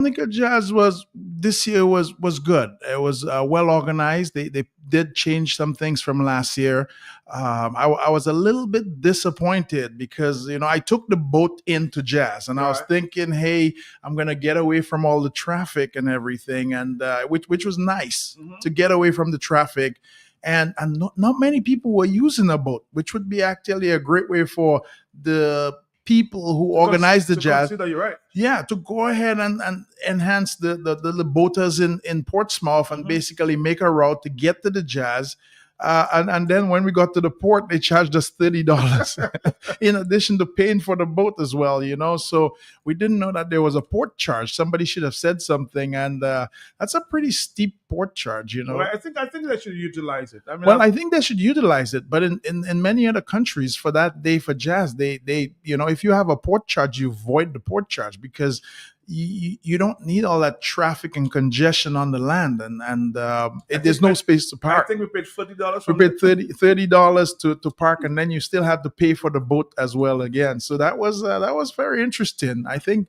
Dominica Jazz was this year was good. It was well organized. They did change some things from last year. I was a little bit disappointed because I took the boat into Jazz and I was Right. thinking, hey, I'm gonna get away from all the traffic and everything, and which was nice Hmm. to get away from the traffic. And not many people were using a boat, which would be actually a great way for the people who organize the To jazz, consider, you're right. yeah, to go ahead and enhance the boaters in Portsmouth and Hmm. basically make a route to get to the jazz. And then when we got to the port, they charged us $30 in addition to paying for the boat as well. So we didn't know that there was a port charge. Somebody should have said something, and that's a pretty steep port charge. Well, I think they should utilize it. I mean, Well, I think they should utilize it, but in many other countries for that day for jazz, they if you have a port charge, you void the port charge because you don't need all that traffic and congestion on the land, and there's no space to I park. think we paid $40 We from paid $30 to park, and then you still have to pay for the boat as well again. So that was very interesting. I think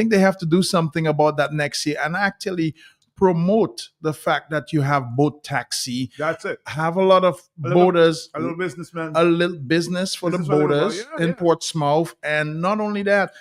they have to do something about that next year and actually promote the fact that you have boat taxi, That's it. have a lot of A little- boaters, A little businessman. a little business for Business the for the boat, boaters yeah, in yeah. Portsmouth, and not only that,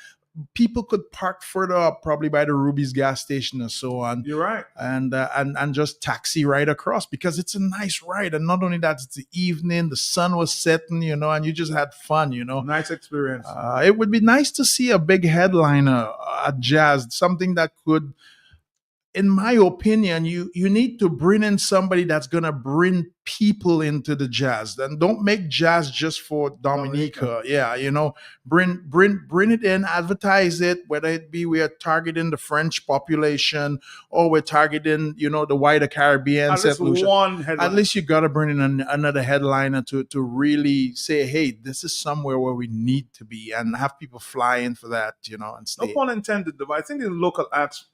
people could park further up, probably by the Ruby's gas station or so on, You're right. and just taxi right across because it's a nice ride. And not only that, it's the evening, the sun was setting, and you just had fun. Nice experience. It would be nice to see a big headliner at Jazz, something that could, in my opinion, you need to bring in somebody that's gonna bring people into the jazz. And don't make jazz just for Dominica. Yeah, bring it in, advertise it, whether it be we are targeting the French population or we're targeting, the wider Caribbean, At St. least Lucia. one headline. At least you gotta bring in another headliner to really say, hey, this is somewhere where we need to be, and have people fly in for that, and No stay. pun intended, though. I think the local acts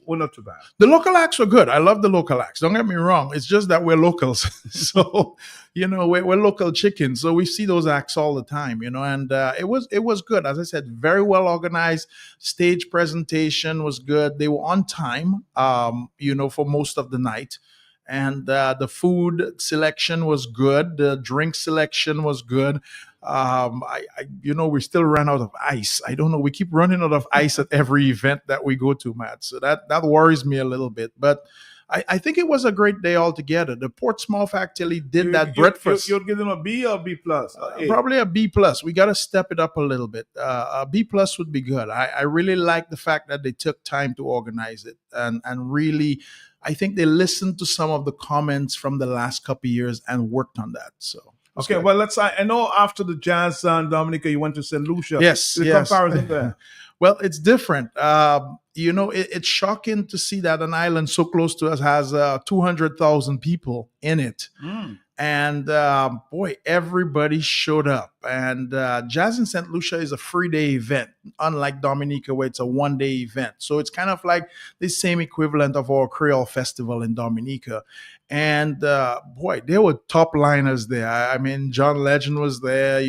were not too bad. The local acts were good. I love the local acts. Don't get me wrong. It's just that we're locals. So, we're local chickens. So we see those acts all the time, and it was good. As I said, very well organized. Stage presentation was good. They were on time, for most of the night. And the food selection was good. The drink selection was good. We still ran out of ice. I don't know. We keep running out of ice at every event that we go to, Matt. So that worries me a little bit. But I think it was a great day altogether. The Portsmouth actually did that breakfast. You'd give them a B or B plus? Probably a B plus. We got to step it up a little bit. A B plus would be good. I really like the fact that they took time to organize it and really, I think they listened to some of the comments from the last couple of years and worked on that. So Okay, good. well, I know after the Jazz and Dominica, you went to St. Lucia. Yes, The yes. comparison there. Well, it's different. It's shocking to see that an island so close to us has 200,000 people in it. Mm. And boy, everybody showed up. And Jazz in St. Lucia is a 3-day event, unlike Dominica, where it's a 1-day event. So it's kind of like the same equivalent of our Creole Festival in Dominica. And boy, there were top liners there. I mean, John Legend was there.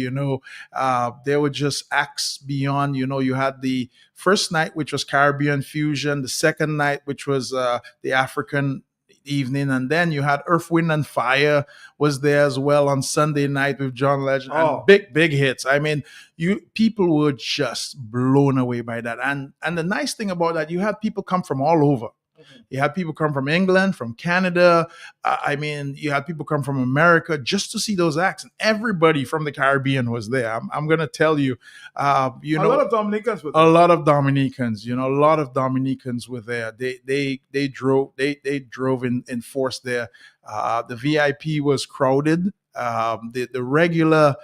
There were just acts beyond. You had the first night, which was Caribbean fusion. The second night, which was the African evening, and then you had Earth, Wind, and Fire was there as well on Sunday night with John Legend. Oh. And big hits. I mean, people were just blown away by that. And the nice thing about that, you had people come from all over. You had people come from England, from Canada. You had people come from America just to see those acts. And everybody from the Caribbean was there. I'm going to tell you, A lot of Dominicans were there. a lot of Dominicans, a lot of Dominicans were there. They drove in force there. The VIP was crowded. The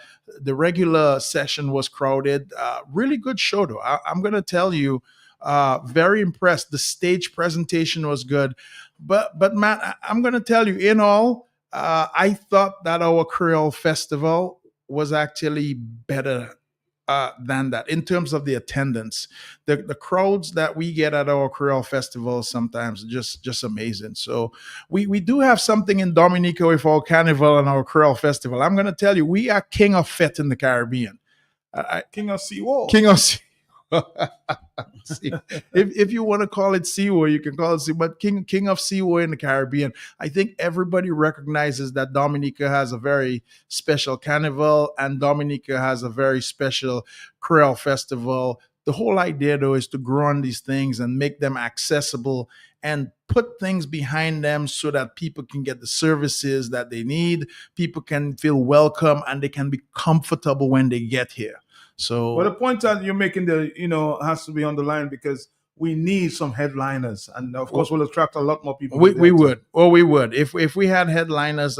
regular session was crowded. Really good show though. I'm going to tell you, very impressed. The stage presentation was good, but Matt, I'm going to tell you, in all, I thought that our Creole Festival was actually better than that in terms of the attendance. The crowds that we get at our Creole Festival sometimes just amazing. So we do have something in Dominica with our Carnival and our Creole Festival. I'm going to tell you, we are king of fete in the Caribbean. King of Seawall. King of See, if you want to call it SeaWorld, you can call it Sea, but King of SeaWorld in the Caribbean. I think everybody recognizes that Dominica has a very special carnival and Dominica has a very special Creole festival. The whole idea, though, is to grow on these things and make them accessible and put things behind them so that people can get the services that they need. People can feel welcome and they can be comfortable when they get here. But the So point that you're making there, has to be on the line because we need some headliners, and of course, we'll attract a lot more people. we there too. would, or we would, if we had headliners,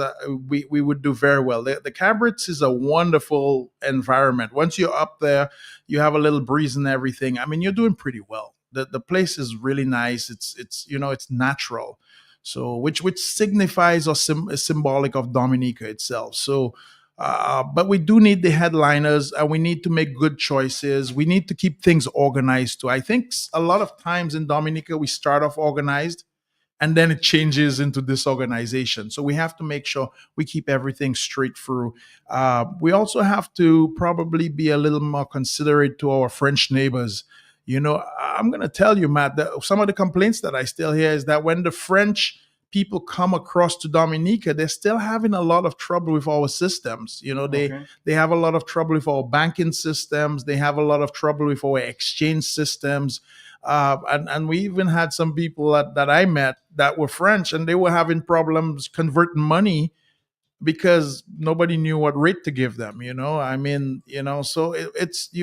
we would do very well. The Cabarets is a wonderful environment. Once you're up there, you have a little breeze and everything. I mean, you're doing pretty well. The place is really nice. It's natural. So which signifies or is symbolic of Dominica itself. So but we do need the headliners and we need to make good choices. We need to keep things organized too. I think a lot of times in Dominica, we start off organized and then it changes into disorganization. So we have to make sure we keep everything straight through. We also have to probably be a little more considerate to our French neighbors. I'm going to tell you, Matt, that some of the complaints that I still hear is that when the French people come across to Dominica, they're still having a lot of trouble with our systems. Okay. They have a lot of trouble with our banking systems. They have a lot of trouble with our exchange systems. And we even had some people that I met that were French, and they were having problems converting money because nobody knew what rate to give them. I mean, so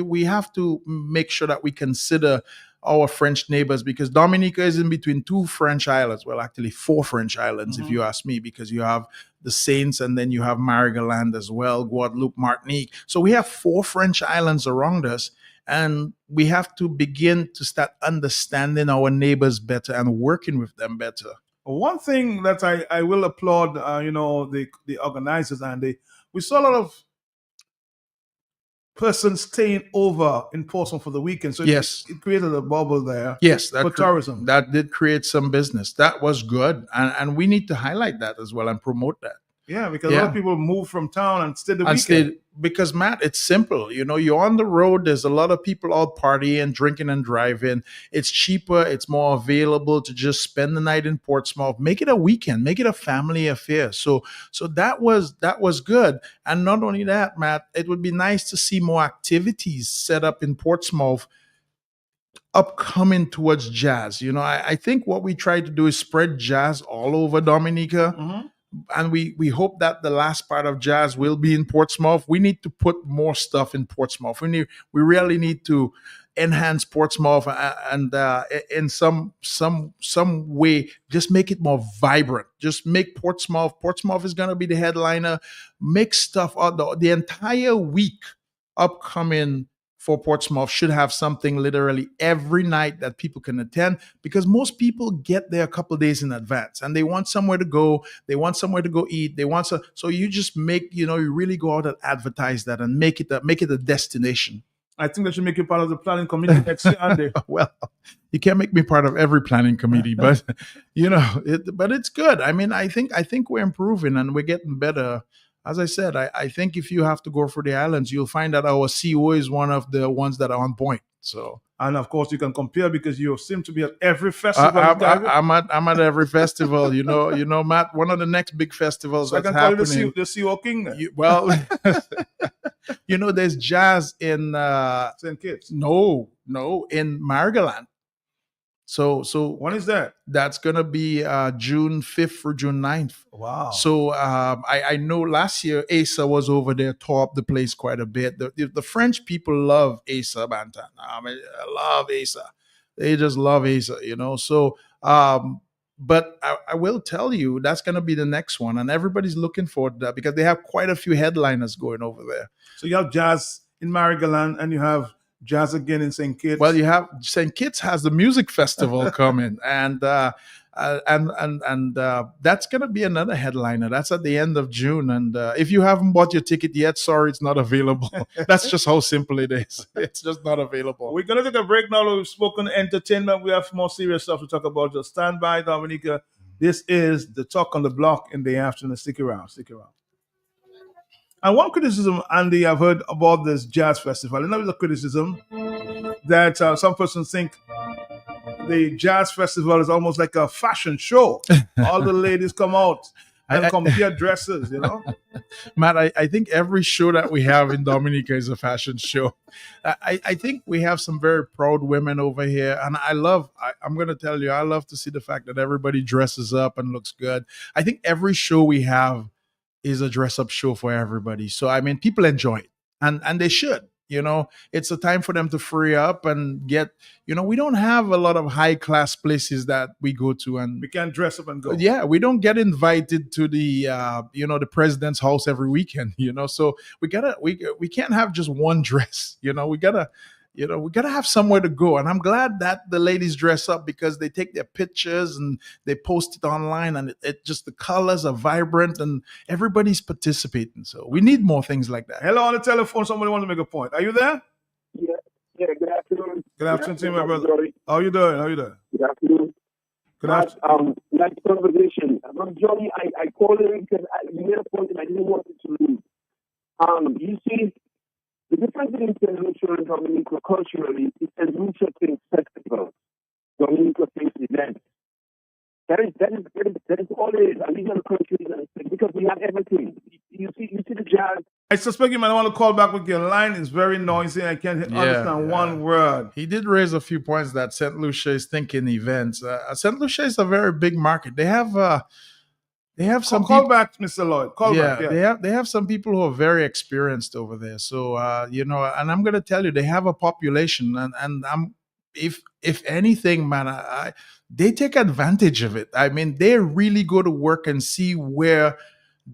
we have to make sure that we consider our French neighbors, because Dominica is in between two French islands. Well, actually, four French islands, if you ask me, because you have the Saints and then you have Marigoland as well, Guadeloupe, Martinique. So we have four French islands around us, and we have to begin to start understanding our neighbors better and working with them better. One thing that I will applaud, the organizers, and we saw a lot of persons staying over in Portsmouth for the weekend. So Yes. it created a bubble there Yes, for tourism. that did create some business. That was good, and we need to highlight that as well and promote that. Yeah, because a lot Yeah. of people move from town and stay the And weekend. because Matt, it's simple. You're on the road. There's a lot of people out partying, drinking, and driving. It's cheaper. It's more available to just spend the night in Portsmouth. Make it a weekend. Make it a family affair. So that was good. And not only that, Matt, it would be nice to see more activities set up in Portsmouth upcoming towards jazz. I think what we try to do is spread jazz all over Dominica, Mhm. and we hope that the last part of jazz will be in Portsmouth. We need to put more stuff in Portsmouth. We really need to enhance Portsmouth and in some way just make it more vibrant. Just make Portsmouth. Portsmouth is going to be the headliner. Make stuff out the entire week upcoming for Portsmouth should have something literally every night that people can attend, because most people get there a couple of days in advance and they want somewhere to go. They want somewhere to go eat. So you just make, you really go out and advertise that and make it a destination. I think they should make you part of the planning committee next year, Andy. Well, you can't make me part of every planning committee, but but it's good. I mean, I think we're improving and we're getting better. As I said, I think if you have to go for the islands, you'll find that our CO is one of the ones that are on point. So And of course, you can compare because you seem to be at every festival. in Caribbean. I'm at every festival. Matt. One of the next big festivals So I that's can call you happening. the CO King then. Well, there's jazz in St. Kitts. no in Marigoland. So When is that? that's gonna be June 5th or June 9th. Wow. So I know last year Asa was over there, tore up the place quite a bit. The French people love Asa Bantan. I mean, I love Asa. They just love Asa, So, but I will tell you that's going to be the next one, and everybody's looking forward to that because they have quite a few headliners going over there. So you have jazz in Marigoland and you have jazz again in St. Kitts. Well, you have St. Kitts has the music festival coming, and that's going to be another headliner. That's at the end of June, and if you haven't bought your ticket yet, sorry, it's not available. That's just how simple it is. It's just not available. We're going to take a break now. We've spoken entertainment. We have more serious stuff to talk about. Just stand by, Dominica. This is the Talk on the Block in the afternoon. Stick around. Stick around. And one criticism, Andy, I've heard about this jazz festival, and that is a criticism that some persons think the jazz festival is almost like a fashion show. All the ladies come out and I, compare dresses, you know. Matt, I think every show that we have in Dominica is a fashion show. I think we have some very proud women over here. And I'm going to tell you, I love to see the fact that everybody dresses up and looks good. I think every show we have is a dress up show for everybody. So, I mean, people enjoy it and they should. It's a time for them to free up and get, we don't have a lot of high class places that we go to, and We can dress up and go. yeah, we don't get invited to the the president's house every weekend, so we can't have just one dress. We gotta have somewhere to go, and I'm glad that the ladies dress up because they take their pictures and they post it online, and it just, the colors are vibrant and everybody's participating, so we need more things like that. Hello on the telephone. Somebody wants to make a point. Are you there? Yeah, yeah, good afternoon. Good afternoon to you, my brother. Joey. How you doing? How you doing? Good afternoon. Good afternoon. Nice conversation. Johnny, I called in because you made a point and I didn't want it to lose. You see, the difference between St. Lucia and Dominica culturally is St. Lucia thinks festivals, Dominica thinks events. That is all it is. And these are the countries, because we have everything. You see the jazz. I suspect you might want to call back with your line. It's very noisy. I can't understand one word. He did raise a few points that St. Lucia is thinking events. St. Lucia is a very big market. They have some Call people. back, Mr. Lloyd. Call back. Yeah. They have some people who are very experienced over there. So and I'm gonna tell you, they have a population, and I'm if anything, man, they take advantage of it. I mean, they really go to work and see where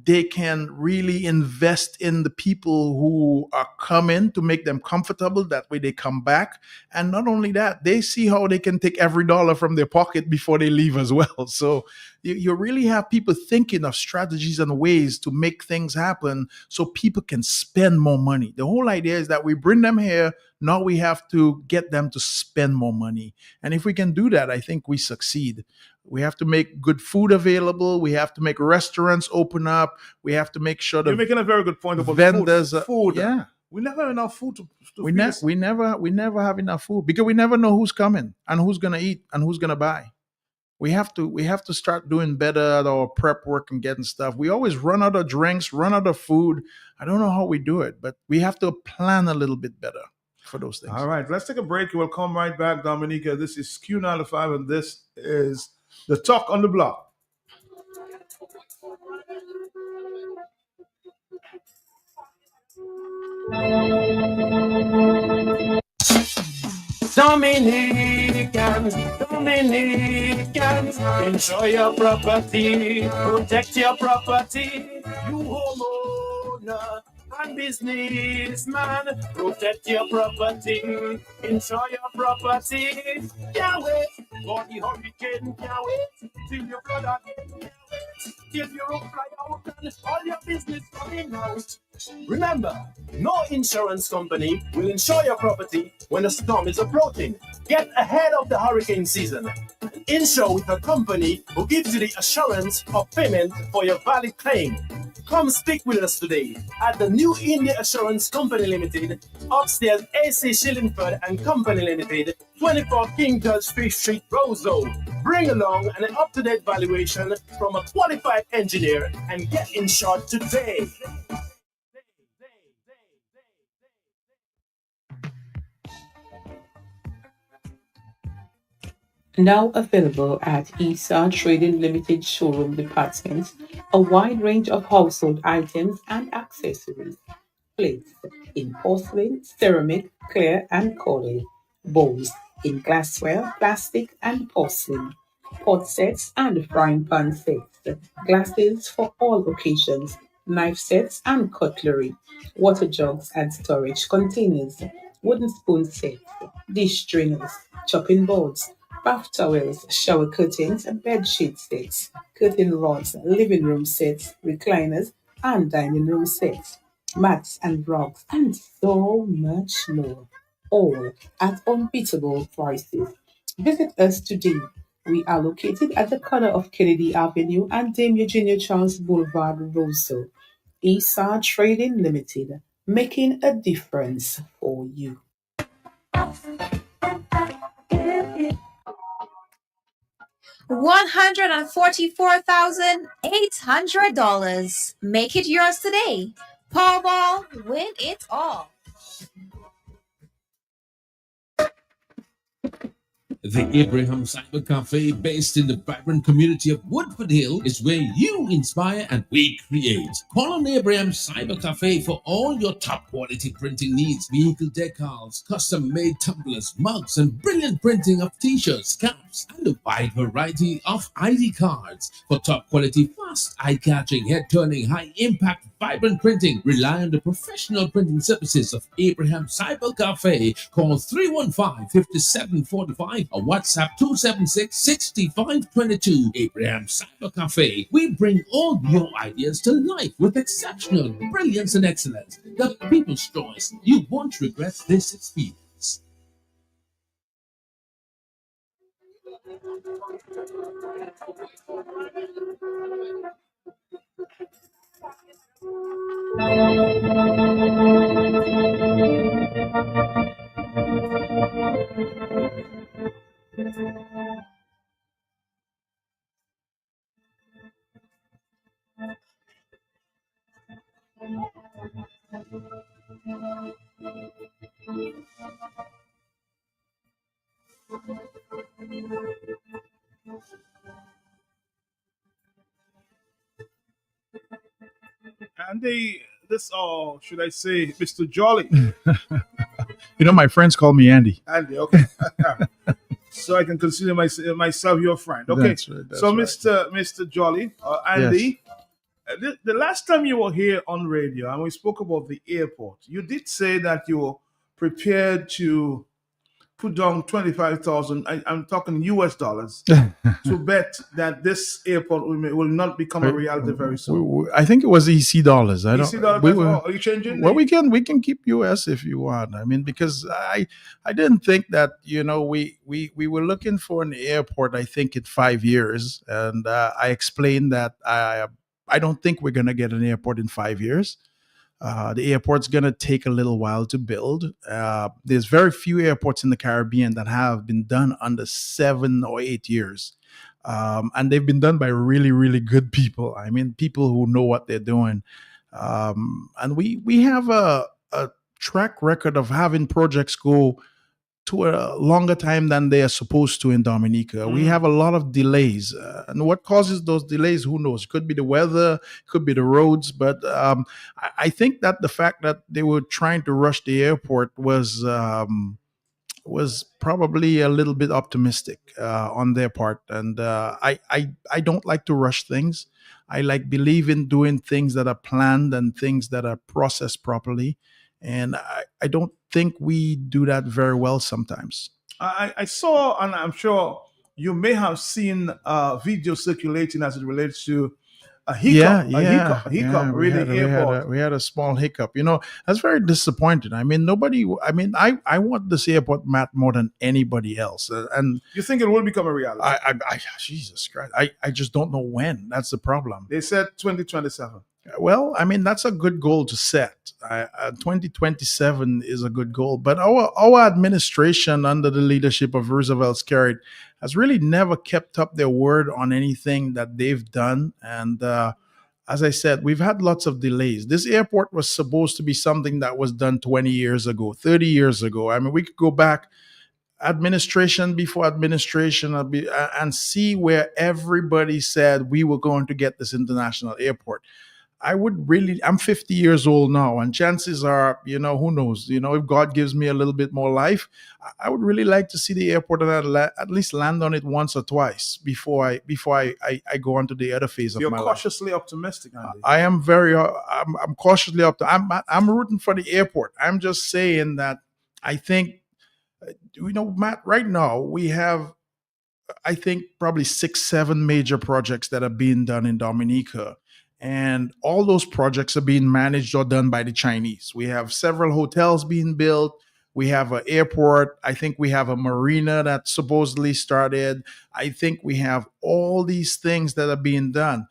they can really invest in the people who are coming to make them comfortable. That way they come back. And not only that, they see how they can take every dollar from their pocket before they leave as well. So you really have people thinking of strategies and ways to make things happen so people can spend more money. The whole idea is that we bring them here. Now we have to get them to spend more money. And if we can do that, I think we succeed. We have to make good food available. We have to make restaurants open up. We have to make sure You're the making a very good point about vendors, food. yeah, We never have enough food to we feed we never have enough food because we never know who's coming and who's gonna eat and who's gonna buy. We have to start doing better at our prep work and getting stuff. We always run out of drinks, run out of food. I don't know how we do it, but we have to plan a little bit better for those things. All right, let's take a break. We'll come right back, Dominica. This is Q95, and this is the Talk on the Block. Dominican, enjoy your property, protect your property. You homeowner and businessman, protect your property, enjoy your property. Can't wait for the hurricane, can't wait till your flood again, can't wait till your roof fly out and all your business coming out. Remember, no insurance company will insure your property when a storm is approaching. Get ahead of the hurricane season. Insure with a company who gives you the assurance of payment for your valid claim. Come speak with us today at the New India Assurance Company Limited, upstairs AC Shillingford and Company Limited, 24 King George Street, Roseau. Bring along an up-to-date valuation from a qualified engineer and get insured today. Now available at ESA Trading Limited showroom departments, a wide range of household items and accessories. Plates in porcelain, ceramic, clear and cordial. Bowls in glassware, plastic and porcelain. Pot sets and frying pan sets. Glasses for all occasions. Knife sets and cutlery. Water jugs and storage containers. Wooden spoon sets. Dish strainers. Chopping boards. Bath towels, shower curtains, bed sheet sets, curtain rods, living room sets, recliners, and dining room sets, mats and rugs, and so much more. All at unbeatable prices. Visit us today. We are located at the corner of Kennedy Avenue and Dame Eugenia Charles Boulevard, Roseau. ESA Trading Limited, making a difference for you. $144,800. Make it yours today. Powerball, win it all. The Abraham Cyber Cafe, based in the vibrant community of Woodford Hill, is where you inspire and we create. Call on Abraham Cyber Cafe for all your top quality printing needs: vehicle decals, custom made tumblers, mugs, and brilliant printing of t-shirts, caps, and a wide variety of ID cards. For top quality, fast, eye-catching, head-turning, high-impact, vibrant printing, rely on the professional printing services of Abraham Cyber Cafe. Call 315-5745 or WhatsApp 276-6522. Abraham Cyber Cafe. We bring all your ideas to life with exceptional brilliance and excellence. The people's choice. You won't regret this experience. And this, should I say, Mr. Jolly? You know, my friends call me Andy. Andy, okay. So I can consider myself your friend. Okay. That's right, that's so, right. Mr. Jolly, Andy, the last time you were here on radio and we spoke about the airport, you did say that you were prepared to put down 25,000. I'm talking US dollars to bet that this airport will not become a reality very soon. I think it was EC dollars. I don't. EC dollars, are you changing? Well, we can keep US if you want. I mean, because I didn't think that, you know, we were looking for an airport, I think, in 5 years, and I explained that I don't think we're gonna get an airport in 5 years. The airport's going to take a little while to build. There's very few airports in the Caribbean that have been done under 7 or 8 years. And they've been done by really, really good people. I mean, people who know what they're doing. And we have a track record of having projects go to a longer time than they are supposed to in Dominica. We have a lot of delays. And what causes those delays, who knows? It could be the weather, could be the roads. But I think that the fact that they were trying to rush the airport was probably a little bit optimistic on their part. And I don't like to rush things. I believe in doing things that are planned and things that are processed properly. And I don't think we do that very well sometimes. I saw, and I'm sure you may have seen video circulating as it relates to a hiccup, really, airport. We had a small hiccup. You know, that's very disappointing. I mean, I want this airport, Matt, more than anybody else. And you think it will become a reality? Jesus Christ, I just don't know when. That's the problem. They said 2027. Well, I mean, that's a good goal to set. 2027 is a good goal. But our administration under the leadership of Roosevelt Skerritt has really never kept up their word on anything that they've done. And as I said, we've had lots of delays. This airport was supposed to be something that was done 20 years ago, 30 years ago. I mean, we could go back administration before administration and see where everybody said we were going to get this international airport. I'm 50 years old now, and chances are, you know, who knows, you know, if God gives me a little bit more life, I would really like to see the airport and at least land on it once or twice before I go on to the other phase of my life. You're cautiously optimistic, Andy. I am I'm cautiously optimistic. I'm rooting for the airport. I'm just saying that I think, you know, Matt, right now we have, I think, probably 6-7 major projects that are being done in Dominica. And all those projects are being managed or done by the Chinese. We have several hotels being built. We have an airport. I think we have a marina that supposedly started. I think we have all these things that are being done,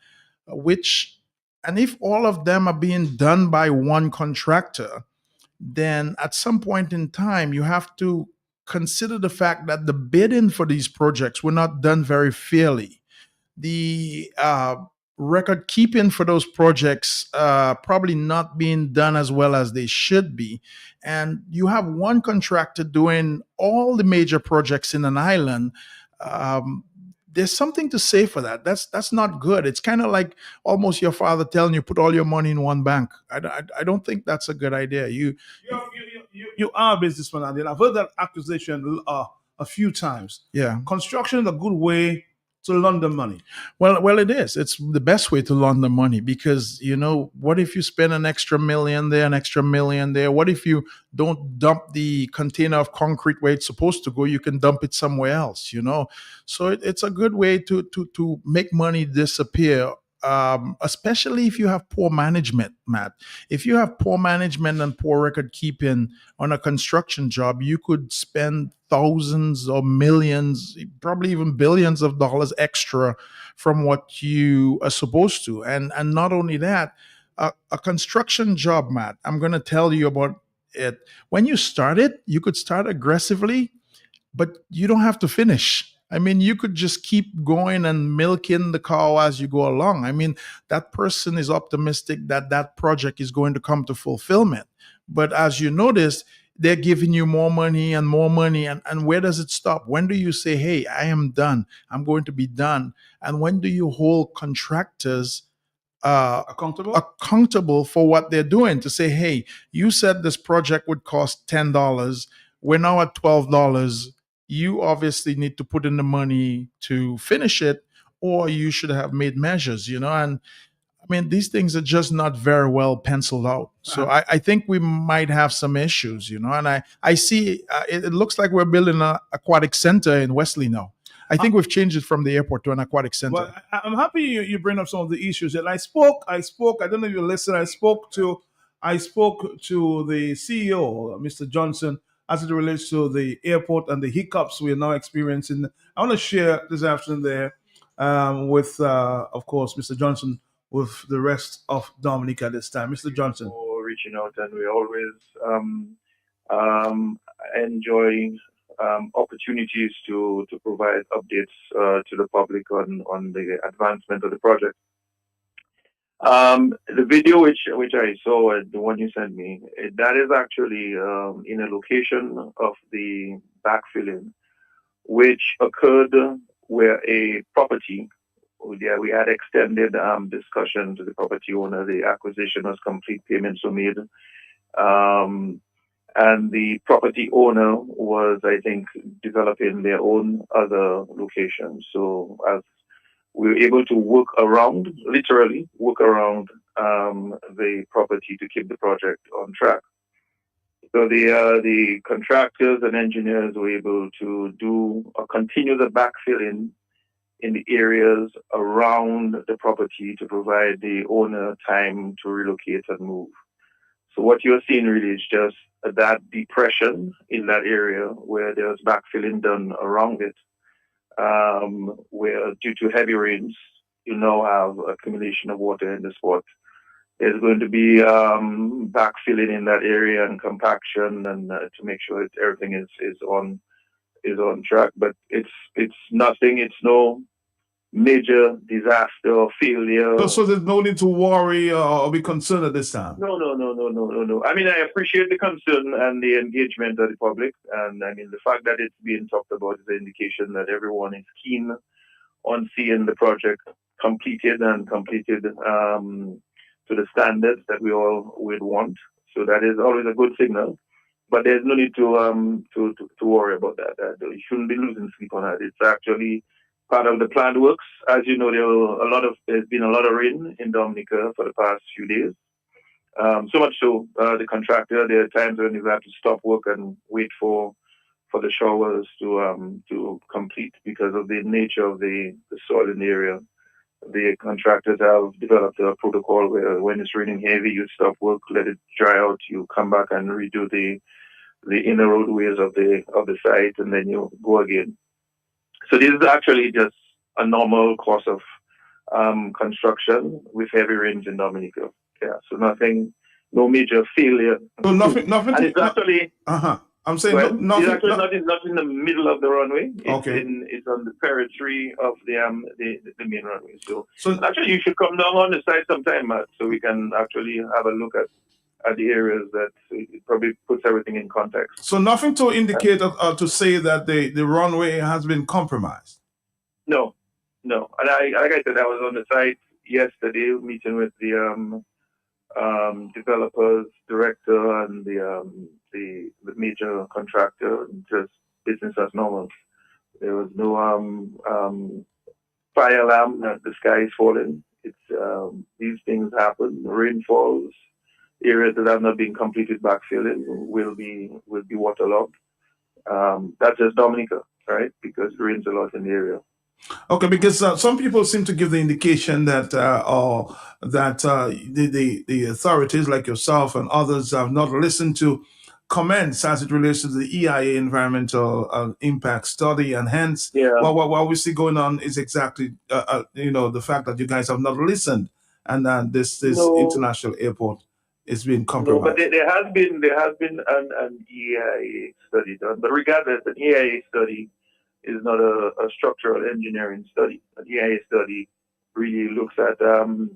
which And if all of them are being done by one contractor, then at some point in time, you have to consider the fact that the bidding for these projects were not done very fairly. The record keeping for those projects probably not being done as well as they should be. And you have one contractor doing all the major projects in an island. Um, there's something to say for that. That's not good. It's kind of like almost your father telling you put all your money in one bank. I don't think that's a good idea. You are a businessman, and I've heard that accusation a few times. Yeah. Construction is a good way to launder money. Well, it is. It's the best way to launder money because, what if you spend an extra million there, an extra million there? What if you don't dump the container of concrete where it's supposed to go? You can dump it somewhere else, So it's a good way to make money disappear. Especially if you have poor management, Matt. If you have poor management and poor record keeping on a construction job, you could spend thousands or millions, probably even billions of dollars extra from what you are supposed to. And not only that, a construction job, Matt, I'm going to tell you about it. When you start it, you could start aggressively, but you don't have to finish. I mean, you could just keep going and milking the cow as you go along. I mean, that person is optimistic that that project is going to come to fulfillment. But as you notice, they're giving you more money and more money. And where does it stop? When do you say, hey, I am done. I'm going to be done. And when do you hold contractors accountable for what they're doing to say, hey, you said this project would cost $10. We're now at $12. You obviously need to put in the money to finish it, or you should have made measures, And I mean, these things are just not very well penciled out. So I think we might have some issues, And I see it looks like we're building an aquatic center in Wesley now. I think we've changed it from the airport to an aquatic center. Well, I'm happy you bring up some of the issues. And I spoke. I don't know if you listened. I spoke to the CEO, Mr. Johnson, as it relates to the airport and the hiccups we are now experiencing. I want to share this afternoon there with, of course, Mr. Johnson, with the rest of Dominica this time. Mr. Johnson. For reaching out, and we always enjoy opportunities to provide updates to the public on the advancement of the project. The video which I saw, the one you sent me, that is actually in a location of the backfilling, which occurred where a property. Yeah, we had extended discussion to the property owner. The acquisition was complete, payments were made. And the property owner was, I think, developing their own other locations. So as we were able to literally work around the property to keep the project on track. So the contractors and engineers were able to continue the backfilling in the areas around the property to provide the owner time to relocate and move. So what you're seeing really is just that depression in that area where there's backfilling done around it, where due to heavy rains, you now have accumulation of water in the spot. There's going to be backfilling in that area and compaction and to make sure that everything is on track. But it's nothing. It's no major disaster or failure. So there's no need to worry or be concerned at this time. No. I mean, I appreciate the concern and the engagement of the public, and I mean the fact that it's being talked about is an indication that everyone is keen on seeing the project completed to the standards that we all would want. So that is always a good signal. But there's no need to worry about that. You shouldn't be losing sleep on that. It's actually part of the planned works. As you know, there's been a lot of rain in Dominica for the past few days. So much so, the contractor, there are times when you have to stop work and wait for the showers to complete because of the nature of the soil in the area. The contractors have developed a protocol where when it's raining heavy, you stop work, let it dry out, you come back and redo the inner roadways of the site, and then you go again. So this is actually just a normal course of construction with heavy rains in Dominica. Yeah, so no major failure. So nothing. And it's actually. I'm saying Well, nothing. it's actually not in the middle of the runway. It's Okay. It's on the periphery of the main runway. So actually, you should come down on the site sometime, Matt, so we can actually have a look at the areas that it probably puts everything in context. So nothing to indicate to say that the runway has been compromised. No. And like I said, I was on the site yesterday meeting with the developers director and the major contractor, just business as normal. There was no fire alarm that the sky is falling. It's these things happen. Rain falls. Areas that have not been completed backfilling will be waterlogged. That's just Dominica, right? Because it rains a lot in the area. Okay, because some people seem to give the indication that the authorities like yourself and others have not listened to comments as it relates to the EIA environmental impact study, and hence what we see going on is exactly the fact that you guys have not listened, and this international airport is being compromised. No, but there has been an EIA study done, but regardless, an EIA study is not a structural engineering study. An EIA study really looks at the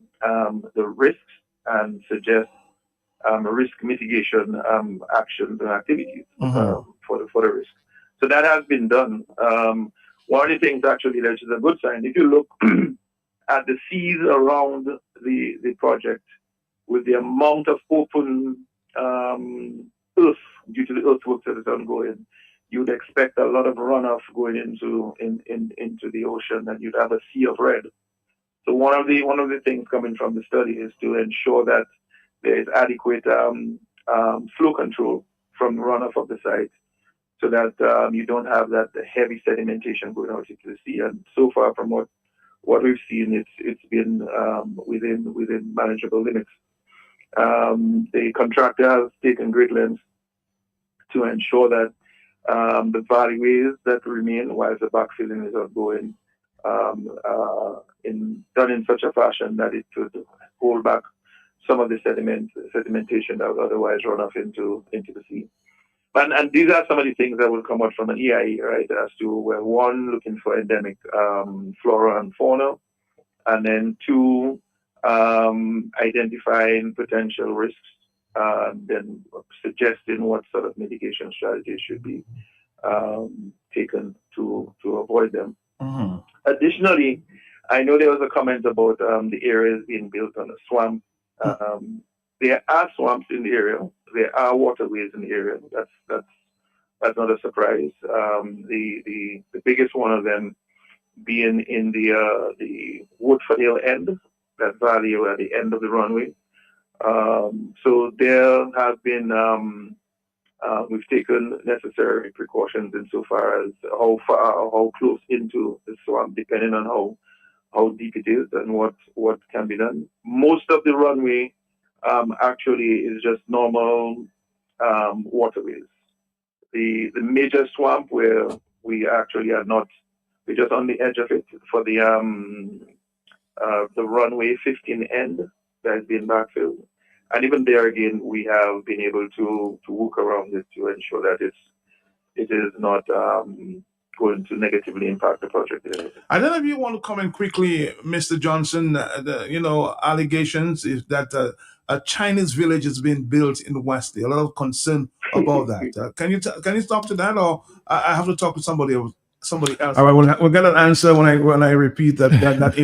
risks and suggests risk mitigation actions and activities for the risk. So that has been done. One of the things actually that is a good sign, if you look at the seas around the project, with the amount of open earth due to the earthworks that is ongoing, you'd expect a lot of runoff going into the ocean, and you'd have a sea of red. So one of the things coming from the study is to ensure that there is adequate flow control from the runoff of the site, so that you don't have that heavy sedimentation going out into the sea. And so far, from what we've seen, it's been within manageable limits. The contractor has taken great lengths to ensure that the valleyways that remain while the backfilling is ongoing done in such a fashion that it could hold back some of the sedimentation that would otherwise run off into the sea. And these are some of the things that will come out from an EIA, right? As to, well, one, looking for endemic flora and fauna, and then two, identifying potential risks, then suggesting what sort of mitigation strategies should be taken to avoid them. Mm-hmm. Additionally, I know there was a comment about the areas being built on a swamp. There are swamps in the area. There are waterways in the area. That's not a surprise. The biggest one of them being in the Woodford Hill end, that valley at the end of the runway. So there have been we've taken necessary precautions insofar as how far or how close into the swamp, depending on how deep it is and what can be done. Most of the runway actually is just normal waterways. The major swamp where we actually are not, we're just on the edge of it for the runway 15 end that has been backfilled. And even there again, we have been able to work around it to ensure that it is not going to negatively impact the project. I don't know if you want to comment quickly, Mr. Johnson. Allegations is that a Chinese village is being built in Wesley. A lot of concern about that. Can you talk to that, or I have to talk to somebody else? All right, we'll get an answer when I repeat that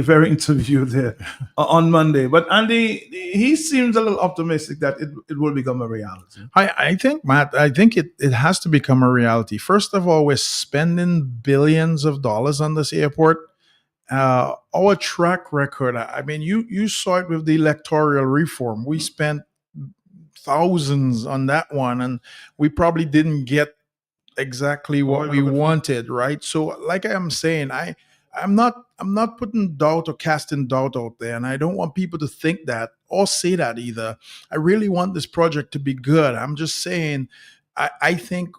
very interview there on Monday. But Andy, he seems a little optimistic that it will become a reality. I think, Matt, it has to become a reality. First of all, we're spending billions of dollars on this airport. Our track record, I mean, you saw it with the electoral reform. We spent thousands on that one, and we probably didn't get exactly what we wanted, right? So like I'm saying, I'm not putting doubt or casting doubt out there, and I don't want people to think that or say that either. I really want this project to be good. I'm just saying I think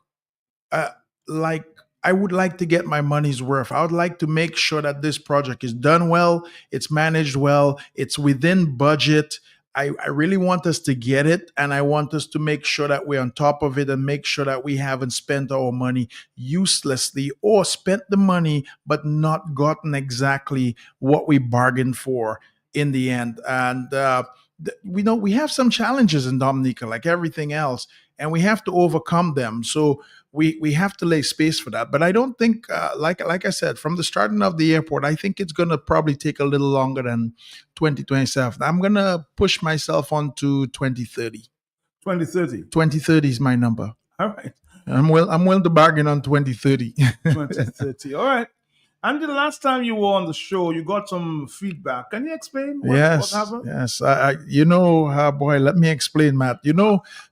like I would like to get my money's worth. I would like to make sure that this project is done well, it's managed well, it's within budget. I really want us to get it, and I want us to make sure that we're on top of it and make sure that we haven't spent our money uselessly or spent the money but not gotten exactly what we bargained for in the end. And we know we have some challenges in Dominica, like everything else, and we have to overcome them. So we have to lay space for that. But I don't think, like I said, from the starting of the airport, I think it's going to probably take a little longer than 2027. I'm going to push myself on to 2030. 2030. 2030 is my number. All right. I'm willing to bargain on 2030. 2030. All right. And the last time you were on the show, you got some feedback. Can you explain what happened? Yes. Boy, let me explain, Matt.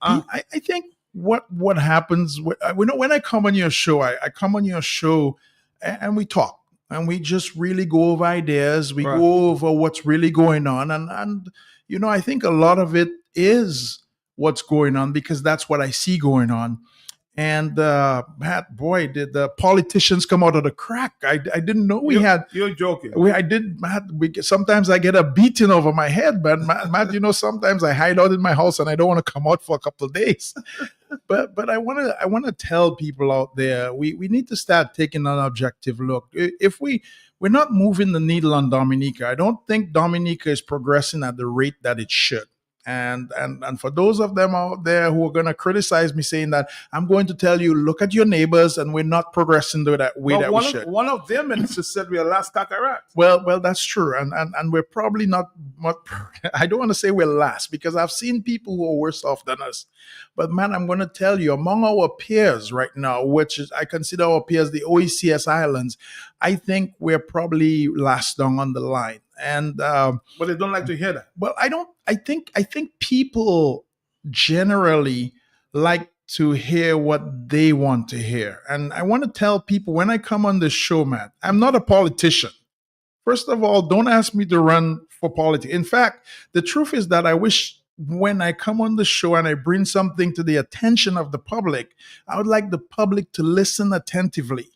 I think what happens, when I come on your show, I come on your show and we talk. And we just really go over ideas. We go over what's really going on. And I think a lot of it is what's going on because that's what I see going on. And Matt, boy, did the politicians come out of the crack. I didn't know You're joking. Matt, sometimes I get a beating over my head, but Matt, sometimes I hide out in my house and I don't want to come out for a couple of days. But I want to tell people out there, we need to start taking an objective look. If we're not moving the needle on Dominica, I don't think Dominica is progressing at the rate that it should. And for those of them out there who are going to criticize me saying that, I'm going to tell you, look at your neighbors and we're not progressing the way that we should. One of their ministers said we're last cataract. Well, that's true. And we're probably not, I don't want to say we're last because I've seen people who are worse off than us. But man, I'm going to tell you, among our peers right now, which is, I consider our peers, the OECS Islands, I think we're probably last down on the line. And but they don't like to hear that. Well, I think people generally like to hear what they want to hear. And I want to tell people when I come on this show, Matt, I'm not a politician. First of all, don't ask me to run for politics. In fact, the truth is that I wish when I come on the show and I bring something to the attention of the public, I would like the public to listen attentively.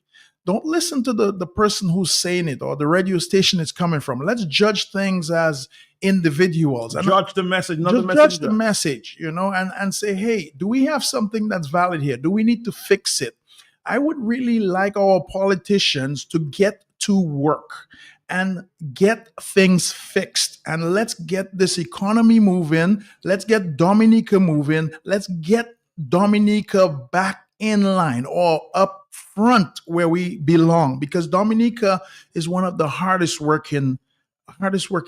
Don't listen to the person who's saying it or the radio station it's coming from. Let's judge things as individuals. Judge the message, not the messenger. Judge the message, and say, hey, do we have something that's valid here? Do we need to fix it? I would really like our politicians to get to work and get things fixed. And let's get this economy moving. Let's get Dominica moving. Let's get Dominica back in line or up front where we belong, because Dominica is one of the hardest working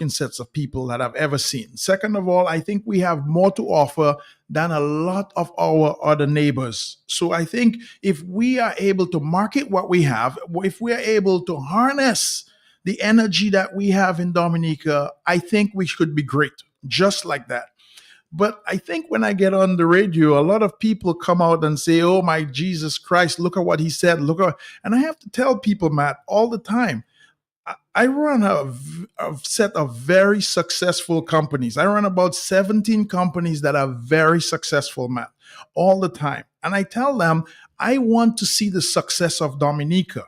sets of people that I've ever seen. Second of all, I think we have more to offer than a lot of our other neighbors. So I think if we are able to market what we have, if we are able to harness the energy that we have in Dominica, I think we should be great, just like that. But I think when I get on the radio, a lot of people come out and say, oh my Jesus Christ, look at what he said. And I have to tell people, Matt, all the time, I run a set of very successful companies. I run about 17 companies that are very successful, Matt, all the time. And I tell them, I want to see the success of Dominica.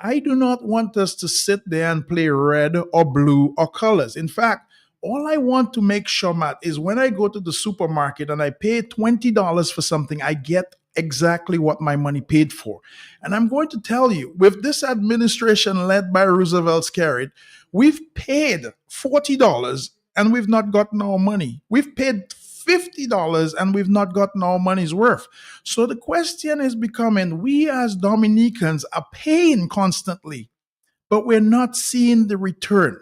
I do not want us to sit there and play red or blue or colors. In fact, all I want to make sure, Matt, is when I go to the supermarket and I pay $20 for something, I get exactly what my money paid for. And I'm going to tell you, with this administration led by Roosevelt Skerrit, we've paid $40 and we've not gotten our money. We've paid $50 and we've not gotten our money's worth. So the question is becoming, we as Dominicans are paying constantly, but we're not seeing the return.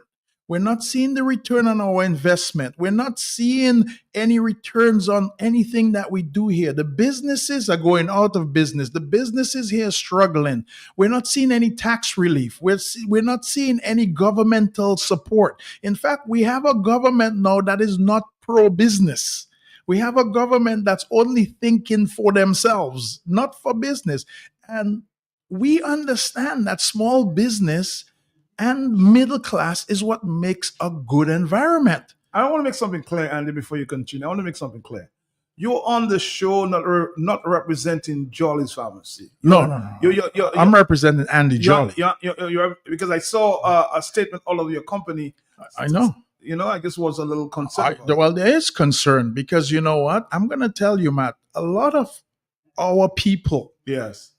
We're not seeing the return on our investment. We're not seeing any returns on anything that we do here. The businesses are going out of business. The businesses here are struggling. We're not seeing any tax relief. We're not seeing any governmental support. In fact, we have a government now that is not pro-business. We have a government that's only thinking for themselves, not for business. And we understand that small business and middle class is what makes a good environment. I want to make something clear, Andy, before you continue. I want to make something clear. you're on the show not representing Jolly's Pharmacy. No. I'm representing Andy Jolly. You're because I saw a statement all over your company. I know. I just was a little concerned. Well, there is concern because you know what? I'm going to tell you, Matt, a lot of our people, yes,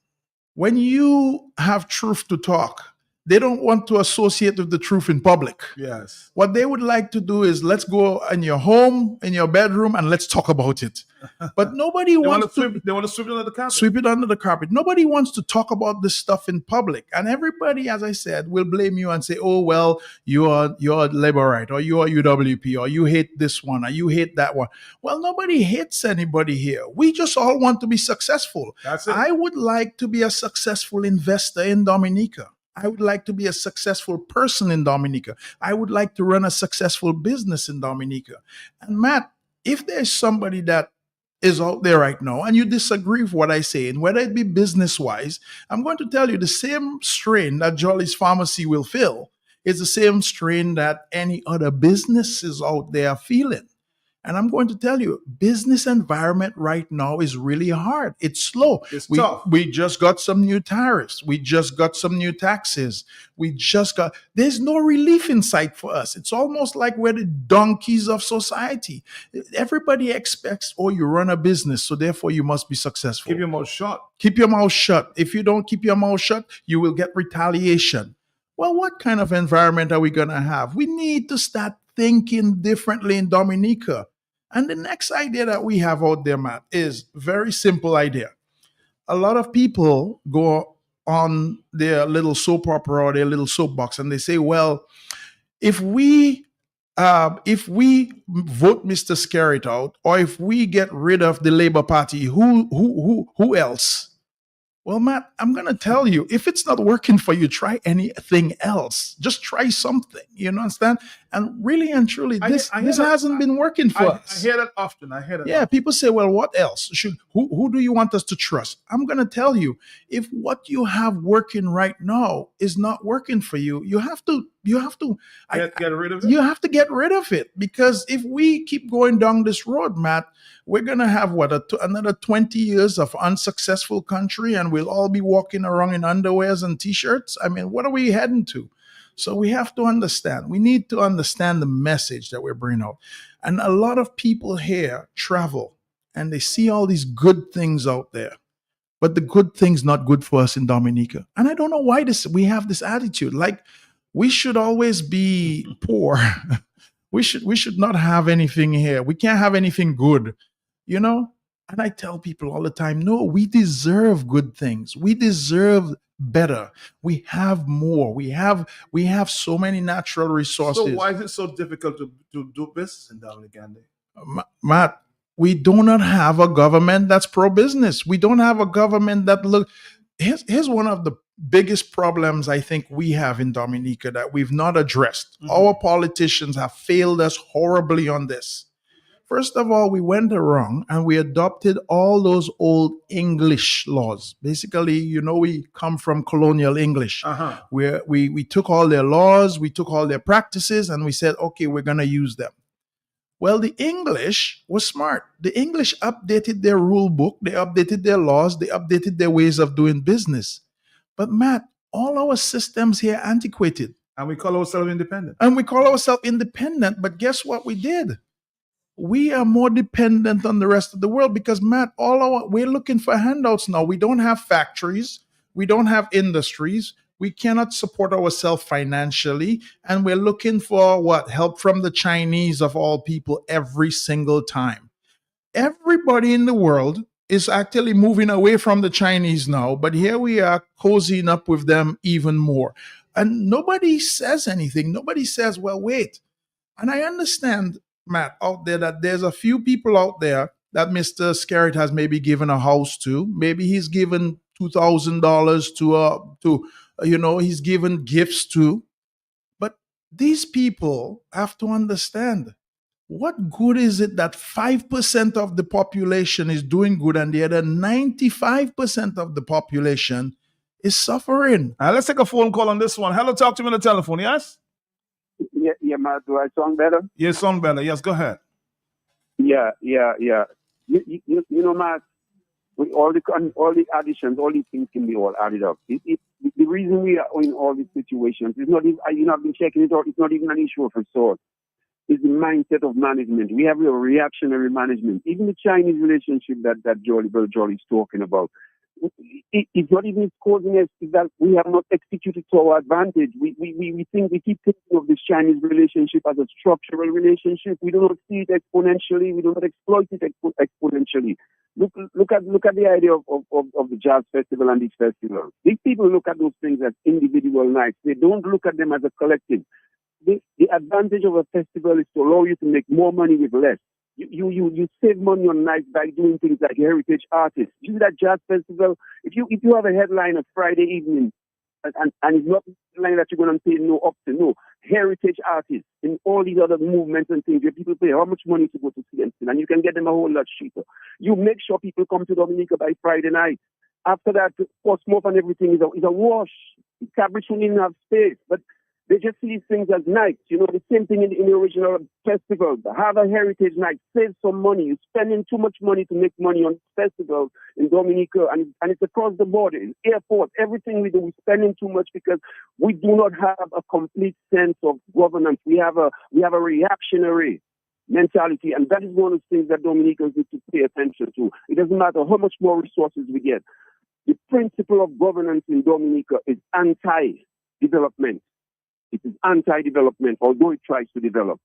when you have truth to talk, they don't want to associate with the truth in public. Yes. What they would like to do is let's go in your home, in your bedroom, and let's talk about it. But nobody wants to. They want to sweep it under the carpet. Sweep it under the carpet. Nobody wants to talk about this stuff in public. And everybody, as I said, will blame you and say, oh, well, you're Laborite, or you're UWP, or you hate this one, or you hate that one. Well, nobody hates anybody here. We just all want to be successful. That's it. I would like to be a successful investor in Dominica. I would like to be a successful person in Dominica. I would like to run a successful business in Dominica. And Matt, if there's somebody that is out there right now and you disagree with what I say, and whether it be business-wise, I'm going to tell you the same strain that Jolly's Pharmacy will feel is the same strain that any other businesses out there feeling. And I'm going to tell you, business environment right now is really hard. It's slow. It's tough. We just got some new tariffs. We just got some new taxes. There's no relief in sight for us. It's almost like we're the donkeys of society. Everybody expects, you run a business, so therefore you must be successful. Keep your mouth shut. Keep your mouth shut. If you don't keep your mouth shut, you will get retaliation. Well, what kind of environment are we going to have? We need to start thinking differently in Dominica. And the next idea that we have out there, Matt, is very simple idea. A lot of people go on their little soap opera or their little soapbox and they say, well, if we vote Mr. Skerritt out, or if we get rid of the Labour Party, who else? Well, Matt, I'm going to tell you, if it's not working for you, try anything else. Just try something. You understand? And really and truly, this hasn't been working for us. I hear that often. Yeah, people say, well, what else? Who do you want us to trust? I'm going to tell you, if what you have working right now is not working for you, you have to get rid of it. You have to get rid of it, because if we keep going down this road, Matt, we're going to have another 20 years of unsuccessful country, and we'll all be walking around in underwears and t-shirts. I mean, what are we heading to? So we have to understand. We need to understand the message that we're bringing out. And a lot of people here travel and they see all these good things out there, but the good things not good for us in Dominica. And I don't know why we have this attitude. Like, we should always be poor. we should not have anything here. We can't have anything good, And I tell people all the time, no, we deserve good things. We deserve better. We have more. We have so many natural resources. So why is it so difficult to do business in Dominica? Matt, we do not have a government that's pro-business. We don't have a government that Here's one of the biggest problems I think we have in Dominica that we've not addressed. Mm-hmm. Our politicians have failed us horribly on this. First of all, we went wrong and we adopted all those old English laws. Basically, we come from colonial English, where we took all their laws, we took all their practices, and we said, okay, we're going to use them. Well, the English was smart. The English updated their rule book, they updated their laws, they updated their ways of doing business. But Matt, all our systems here are antiquated. And we call ourselves independent. But guess what we did? We are more dependent on the rest of the world because, Matt, we're looking for handouts now. We don't have factories. We don't have industries. We cannot support ourselves financially. And we're looking for help from the Chinese of all people every single time. Everybody in the world is actually moving away from the Chinese now, but here we are cozying up with them even more. And nobody says anything. Nobody says, well, wait. And I understand, Matt, out there that there's a few people out there that Mr. Skerritt has maybe given a house to. Maybe he's given $2,000 to he's given gifts to. But these people have to understand, what good is it that 5% of the population is doing good and the other 95% of the population is suffering? Let's take a phone call on this one. Hello, talk to me on the telephone, yes? Yeah, Matt, do I sound better? You sound better. Yes, go ahead. Yeah. You know, Matt, with all the additions, all these things can be all added up. The reason we are in all these situations is not even, you know, I've been checking it out, it's not even an issue of resource. It's the mindset of management. We have a reactionary management. Even the Chinese relationship that Jolly is talking about, it's not even causing us that we have not executed to our advantage. We keep thinking of this Chinese relationship as a structural relationship. We do not see it exponentially. We do not exploit it exponentially. Look at the idea of the jazz festival and these festivals. These people look at those things as individual nights. They don't look at them as a collective. The advantage of a festival is to allow you to make more money with less. You save money on nights by doing things like heritage artists. You see that jazz festival, if you have a headline of Friday evening and it's not a headline that you're going to pay no up to, no. Heritage artists in all these other movements and things where people pay how much money to go to see them, and you can get them a whole lot cheaper. You make sure people come to Dominica by Friday night. After that, post-mortem and everything is a wash. Cabbage shouldn't even have space, but they just see these things as nights. You know, the same thing in the original festival. Have a heritage night, save some money. You're spending too much money to make money on festivals in Dominica, and it's across the border, in airports, everything we do, we're spending too much because we do not have a complete sense of governance. We have a reactionary mentality, and that is one of the things that Dominicans need to pay attention to. It doesn't matter how much more resources we get. The principle of governance in Dominica is anti-development. It is anti-development, although it tries to develop.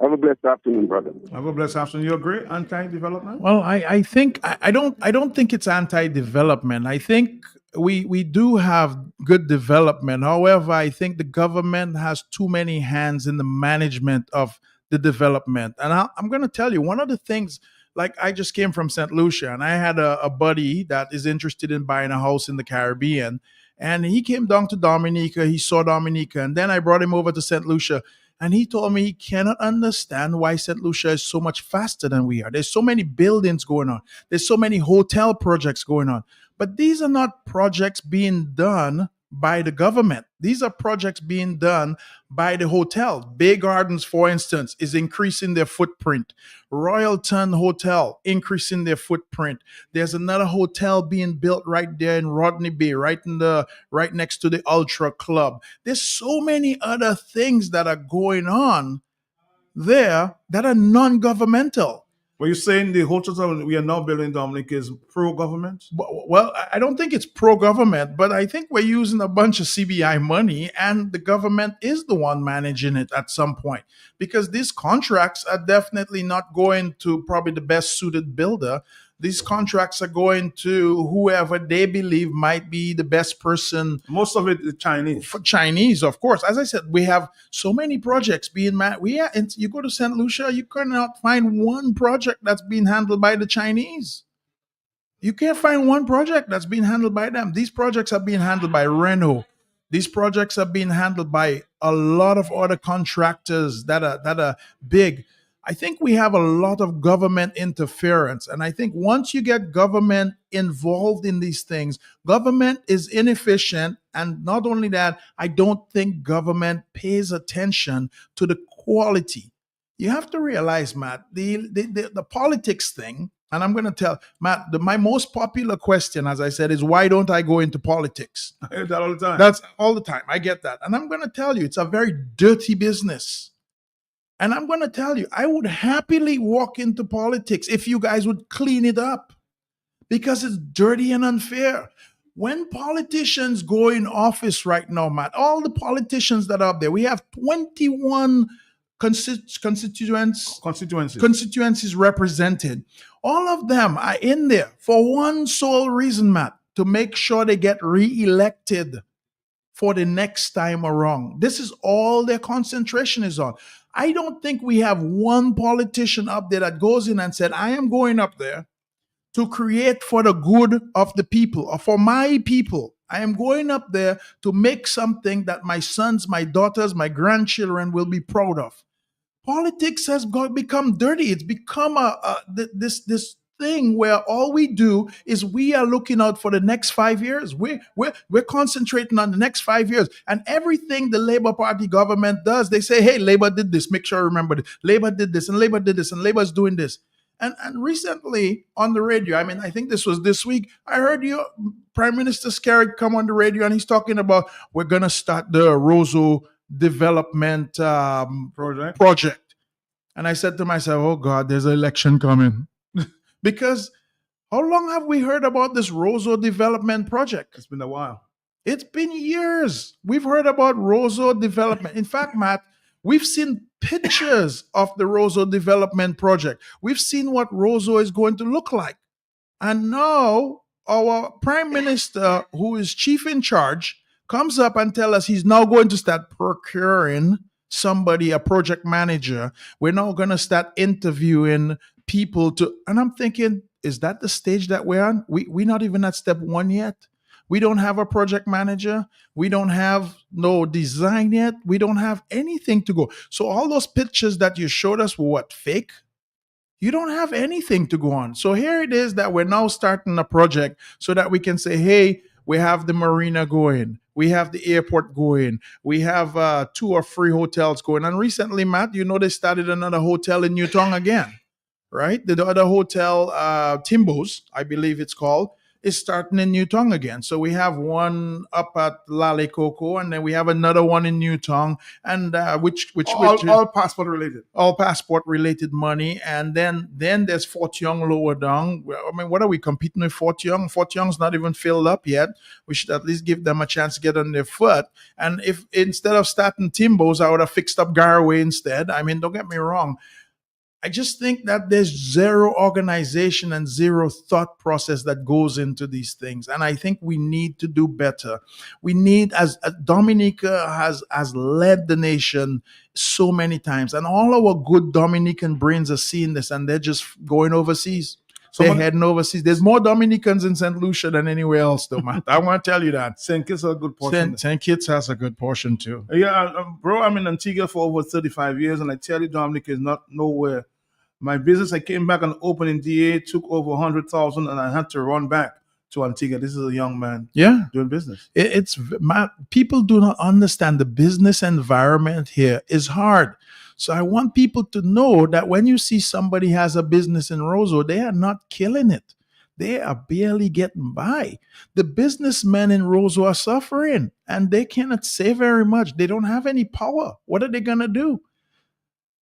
Have a blessed afternoon, brother. Have a blessed afternoon. You agree? Anti-development? Well, I think I don't think it's anti-development. I think we do have good development. However, I think the government has too many hands in the management of the development. And I'm going to tell you, one of the things, like I just came from St. Lucia, and I had a buddy that is interested in buying a house in the Caribbean. And he came down to Dominica, he saw Dominica, and then I brought him over to St. Lucia, and he told me he cannot understand why St. Lucia is so much faster than we are. There's so many buildings going on. There's so many hotel projects going on. But these are not projects being done by the government. These are projects being done by the hotel. Bay Gardens, for instance, is increasing their footprint. Royalton Hotel increasing their footprint. There's another hotel being built right there in Rodney Bay, right next to the Ultra Club. There's so many other things that are going on there that are non-governmental. Were you saying the hotels that we are now building in Dominica is pro-government? Well, I don't think it's pro-government, but I think we're using a bunch of CBI money, and the government is the one managing it at some point, because these contracts are definitely not going to probably the best suited builder. These contracts are going to whoever they believe might be the best person. Most of it is Chinese. For Chinese, of course. As I said, we have so many projects being managed. You go to St. Lucia, you cannot find one project that's being handled by the Chinese. You can't find one project that's being handled by them. These projects are being handled by Renault. These projects are being handled by a lot of other contractors that are big. I think we have a lot of government interference. And I think once you get government involved in these things, government is inefficient. And not only that, I don't think government pays attention to the quality. You have to realize, Matt, the politics thing, and I'm going to tell Matt, my most popular question, as I said, is why don't I go into politics? I hear that all the time. That's all the time. I get that. And I'm going to tell you, it's a very dirty business. And I'm going to tell you, I would happily walk into politics if you guys would clean it up, because it's dirty and unfair. When politicians go in office right now, Matt, all the politicians that are up there, we have 21 constituencies represented. All of them are in there for one sole reason, Matt, to make sure they get re-elected for the next time around. This is all their concentration is on. I don't think we have one politician up there that goes in and said, I am going up there to create for the good of the people or for my people. I am going up there to make something that my sons, my daughters, my grandchildren will be proud of. Politics has become dirty. It's become this thing where all we do is we are looking out for the next 5 years. We're concentrating on the next 5 years, and everything the Labour Party government does, they say, hey, Labour did this, make sure I remember this. Labour did this, and Labour did this, and Labour's doing this. And recently on the radio, I mean, I think this was this week, I heard you, Prime Minister Skerritt, come on the radio and he's talking about we're going to start the Roseau development project. And I said to myself, oh God, there's an election coming. Because how long have we heard about this Roseau development project? It's been a while. It's been years. We've heard about Roseau development. In fact, Matt, we've seen pictures of the Roseau development project. We've seen what Roseau is going to look like. And now our Prime Minister, who is chief in charge, comes up and tells us he's now going to start procuring somebody, a project manager. We're now going to start interviewing people and I'm thinking, is that the stage that we're on? We're not even at step one yet. We don't have a project manager. We don't have no design yet. We don't have anything to go. So all those pictures that you showed us were what, fake? You don't have anything to go on. So here it is that we're now starting a project so that we can say, hey, we have the marina going. We have the airport going. We have 2 or 3 hotels going. And recently, Matt, they started another hotel in Newtown again, right? The other hotel, Timbo's, I believe it's called, is starting in Newtown again. So we have one up at Lale Coco, and then we have another one in Newtown, and which all passport related. All passport related money. And then there's Fort Young lower down. I mean, what are we competing with Fort Young? Fort Young's not even filled up yet. We should at least give them a chance to get on their foot. And if instead of starting Timbo's, I would have fixed up Garaway instead. I mean, don't get me wrong. I just think that there's zero organization and zero thought process that goes into these things. And I think we need to do better. We need, as Dominica has led the nation so many times, and all our good Dominican brains are seeing this, and they're just going overseas. They're heading overseas. There's more Dominicans in St. Lucia than anywhere else, though, man. I want to tell you that. St. Kitts has a good portion. St. Kitts has a good portion, too. Yeah, bro, I'm in Antigua for over 35 years, and I tell you, Dominica is not nowhere. My business, I came back and opened in DA, took over 100,000, and I had to run back to Antigua. This is a young man doing business. People do not understand the business environment here is hard. So I want people to know that when you see somebody has a business in Roseau, they are not killing it. They are barely getting by. The businessmen in Roseau are suffering, and they cannot say very much. They don't have any power. What are they going to do?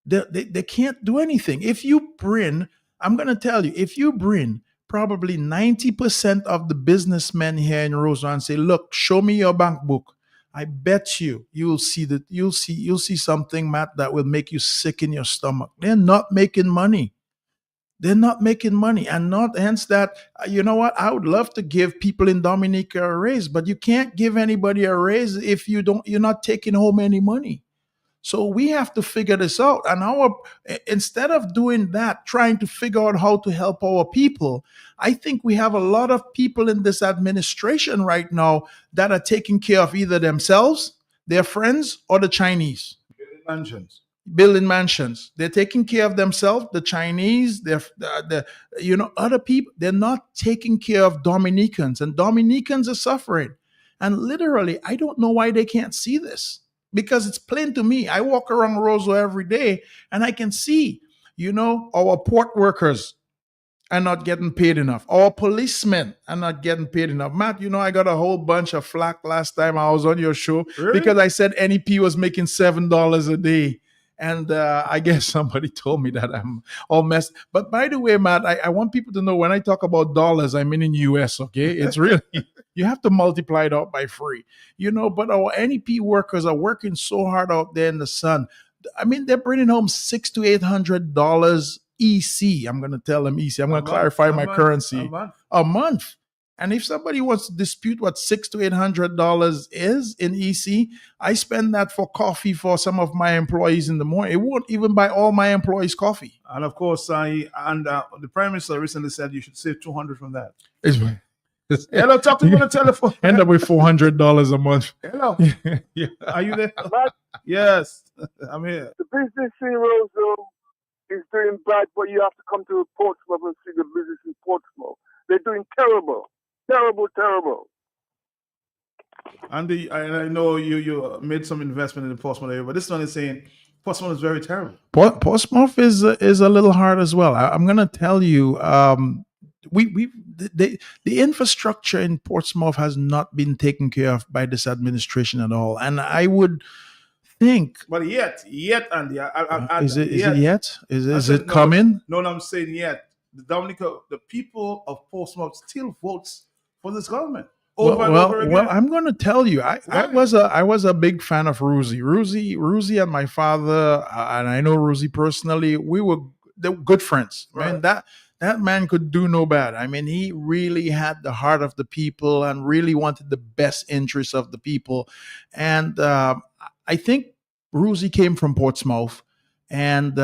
They can't do anything. I'm going to tell you, if you bring probably 90% of the businessmen here in Roseau and say, look, show me your bank book, I bet you'll see something, Matt, that will make you sick in your stomach. They're not making money. They're not making money. And not hence that, you know what, I would love to give people in Dominica a raise, but you can't give anybody a raise if you're not taking home any money. So we have to figure this out. And instead of doing that, trying to figure out how to help our people, I think we have a lot of people in this administration right now that are taking care of either themselves, their friends, or the Chinese. Building mansions. They're taking care of themselves, the Chinese, other people. They're not taking care of Dominicans, and Dominicans are suffering. And literally, I don't know why they can't see this. Because it's plain to me. I walk around Roseau every day and I can see, our port workers are not getting paid enough. Our policemen are not getting paid enough. Matt, I got a whole bunch of flack last time I was on your show. Really? Because I said NEP was making $7 a day. And I guess somebody told me that I'm all messed. But by the way, Matt, I want people to know when I talk about dollars, I mean in US, okay? It's really... You have to multiply it out by 3, but our NEP workers are working so hard out there in the sun. I mean, they're bringing home $600 to $800 EC. I'm going to tell them EC. I'm going to clarify my currency. A month. And if somebody wants to dispute what $600 to $800 is in EC, I spend that for coffee for some of my employees in the morning. It won't even buy all my employees coffee. And of course, the Prime Minister recently said you should save $200 from that. Hello, talk to me on the telephone. End up with $400 a month. Hello. Yeah. Are you there? Yes, I'm here. The business in Roseau is doing bad, but you have to come to Portsmouth and see the business in Portsmouth. They're doing terrible. Terrible. And I know you made some investment in the Portsmouth area, but this one is saying Portsmouth is very terrible. Portsmouth is a little hard as well. I'm going to tell you, the infrastructure in Portsmouth has not been taken care of by this administration at all, and I would think. But yet, Andy, Is it yet? Is said, it coming? No, I'm saying yet. The people of Portsmouth still votes for this government over and over again. Well, I'm going to tell you, I was a big fan of Ruzi and my father, and I know Ruzi personally. They were good friends. Right. Man, that man could do no bad. I mean, he really had the heart of the people and really wanted the best interests of the people. And I think Ruzi came from Portsmouth, and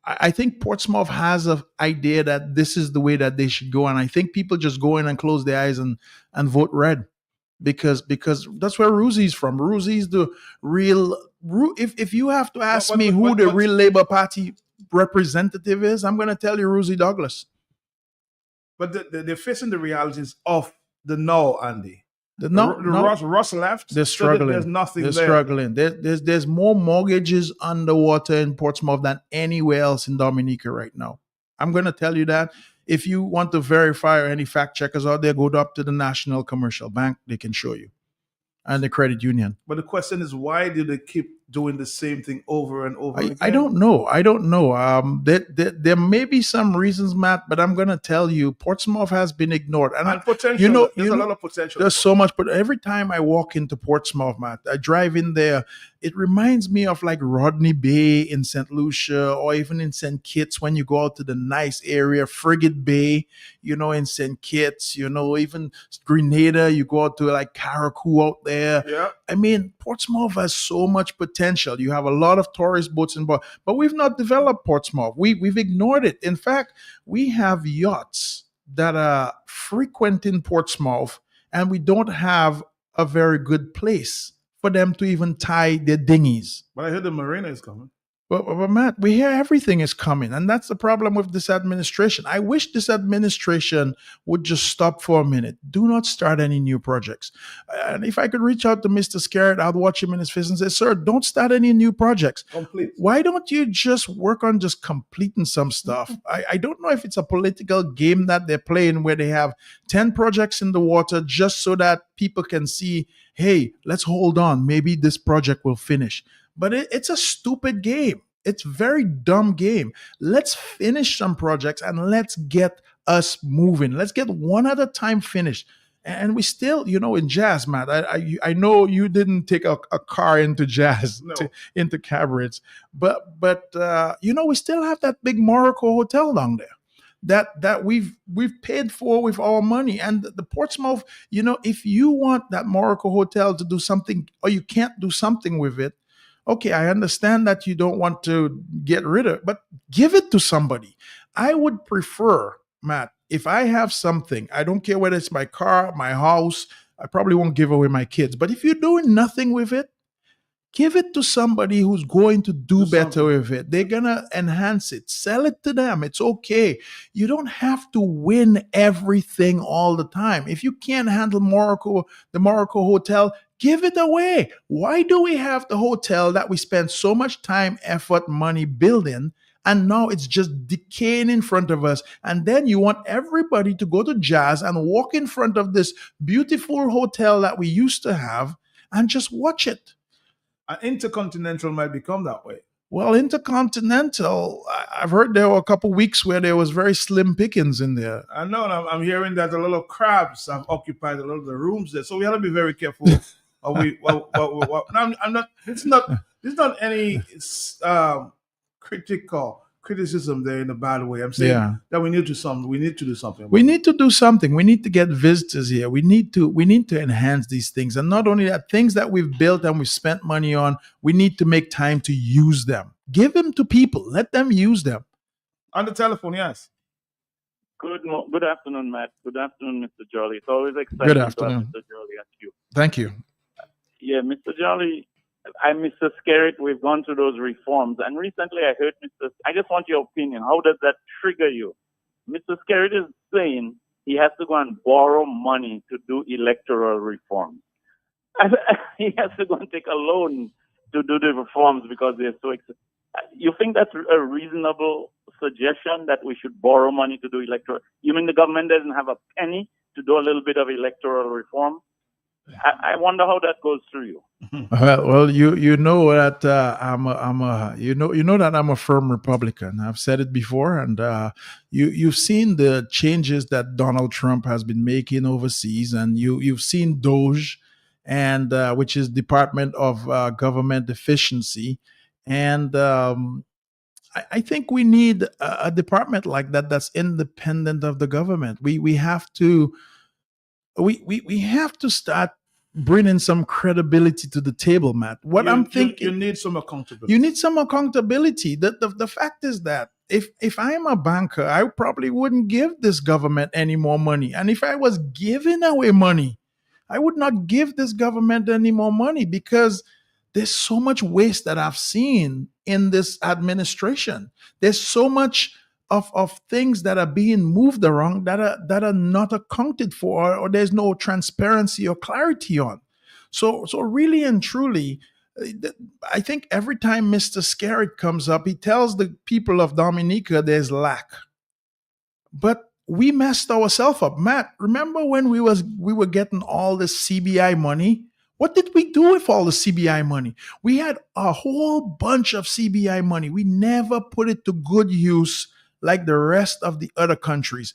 I think Portsmouth has an idea that this is the way that they should go, and I think people just go in and close their eyes and vote red, because that's where Ruzi's from. Ruzi's the real. If you have to ask me who the real Labour Party representative is, I'm going to tell you Ruzi Douglas. But they're facing the realities of the now, Andy. Ross left. They're struggling. So there's nothing They're there. struggling. There's more mortgages underwater in Portsmouth than anywhere else in Dominica right now. I'm going to tell you that. If you want to verify, or any fact checkers out there, go up to the National Commercial Bank. They can show you. And the credit union. But the question is, why do they keep doing the same thing over and over again? I don't know. There may be some reasons, Matt, but I'm going to tell you, Portsmouth has been ignored. And potential. There's a lot of potential. There's so much. But every time I walk into Portsmouth, Matt, I drive in there, it reminds me of like Rodney Bay in St. Lucia, or even in St. Kitts when you go out to the nice area, Frigate Bay, in St. Kitts, even Grenada, you go out to like Carriacou out there. Yeah. I mean, Portsmouth has so much potential. You have a lot of tourist boats involved, but we've not developed Portsmouth. We've ignored it. In fact, we have yachts that are frequenting Portsmouth, and we don't have a very good place for them to even tie their dinghies. But I heard the marina is coming. But Matt, we hear everything is coming, and that's the problem with this administration. I wish this administration would just stop for a minute. Do not start any new projects. And if I could reach out to Mr. Scarrett, I'd watch him in his face and say, sir, don't start any new projects. Complete. Why don't you just work on just completing some stuff? I don't know if it's a political game that they're playing where they have 10 projects in the water just so that people can see, hey, let's hold on. Maybe this project will finish. But it's a stupid game. It's a very dumb game. Let's finish some projects and let's get us moving. Let's get one at a time finished. And we still, in Jazz, Matt, I know you didn't take a car into Jazz, No. into Cabarets, but we still have that big Morocco hotel down there that we've paid for with our money. And the Portsmouth, if you want that Morocco hotel to do something, or you can't do something with it, okay, I understand that you don't want to get rid of it, but give it to somebody. I would prefer, Matt, if I have something, I don't care whether it's my car, my house, I probably won't give away my kids. But if you're doing nothing with it, give it to somebody who's going to do better with it. They're going to enhance it. Sell it to them. It's okay. You don't have to win everything all the time. If you can't handle the Morocco hotel, give it away. Why do we have the hotel that we spend so much time, effort, money building, and now it's just decaying in front of us? And then you want everybody to go to Jazz and walk in front of this beautiful hotel that we used to have and just watch it. An Intercontinental might become that way. Well, Intercontinental, I've heard there were a couple weeks where there was very slim pickings in there. I know, and I'm hearing that a lot of crabs have occupied a lot of the rooms there. So we have to be very careful. No, I'm not. It's not any criticism there in a bad way. I'm saying that we need to do something. We need to do something. We need to do something. We need to get visitors here. We need to enhance these things, and not only that, things that we've built and we've spent money on, we need to make time to use them. Give them to people. Let them use them. On the telephone, yes. Good afternoon, Matt. Good afternoon, Mr. Jolly. It's always exciting Good to afternoon. have Mr. Jolly at you. Thank you. Yeah, Mr. Jolly, I'm Mr. Scarrett. We've gone through those reforms. And recently I heard I just want your opinion. How does that trigger you? Mr. Scarrett is saying he has to go and borrow money to do electoral reforms. He has to go and take a loan to do the reforms because they're so expensive. You think that's a reasonable suggestion that we should borrow money to do electoral? You mean the government doesn't have a penny to do a little bit of electoral reform? I wonder how that goes through you. Well, you know that you know that I'm a firm Republican. I've said it before, and you've seen the changes that Donald Trump has been making overseas, and you've seen DOGE, and which is Department of Government Efficiency, and I think we need a department like that that's independent of the government. We have to we have to start bringing some credibility to the table, Matt. What I'm thinking, you need some accountability. you need some accountability. The fact is that if I'm a banker, I probably wouldn't give this government any more money. And if I was giving away money, I would not give this government any more money because there's so much waste that I've seen in this administration. There's so much of things that are being moved around that are not accounted for, or there's no transparency or clarity on. So really and truly, I think every time Mr. Skerritt comes up, he tells the people of Dominica there's lack. But we messed ourselves up. Matt, remember when we were getting all this CBI money? What did we do with all the CBI money? We had a whole bunch of CBI money. We never put it to good use like the rest of the other countries.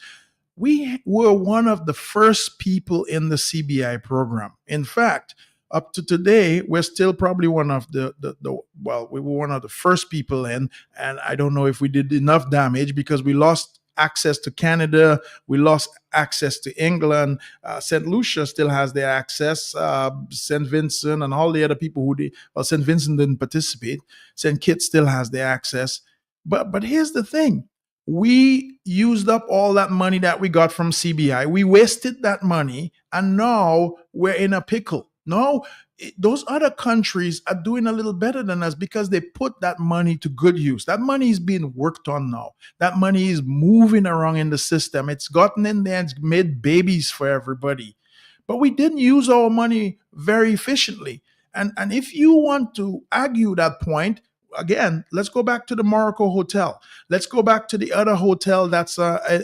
We were one of the first people in the CBI program. In fact, up to today, we're still probably one of we were one of the first people in, and I don't know if we did enough damage because we lost access to Canada, we lost access to England. St. Lucia still has their access. St. Vincent and all the other people who did, well, St. Vincent didn't participate. St. Kitts still has their access. But here's the thing. We used up all that money that we got from CBI. We wasted that money, and now we're in a pickle. No, those other countries are doing a little better than us because they put that money to good use. That money is being worked on now. That money is moving around in the system. It's gotten in there and made babies for everybody. But we didn't use our money very efficiently. And if you want to argue that point, again, let's go back to the Morocco Hotel. Let's go back to the other hotel that's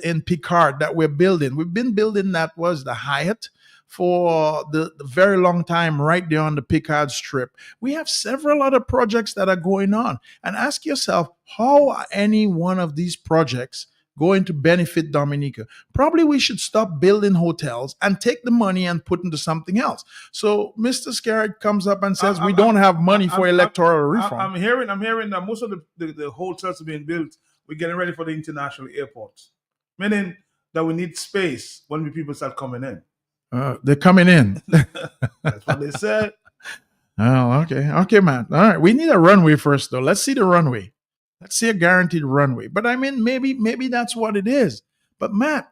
in Picard that we're building. We've been building that was the Hyatt for the very long time right there on the Picard Strip. We have several other projects that are going on. And ask yourself, how are any one of these projects going to benefit Dominica? Probably we should stop building hotels and take the money and put into something else. So Mr. Skerritt comes up and says, we don't have money for electoral reform. I'm hearing that most of the hotels are being built. We're getting ready for the international airports, meaning that we need space when the people start coming in. They're coming in. That's what they said. Oh, okay. Okay, man. All right. We need a runway first, though. Let's see the runway. Let's see a guaranteed runway. But I mean, maybe that's what it is. But Matt,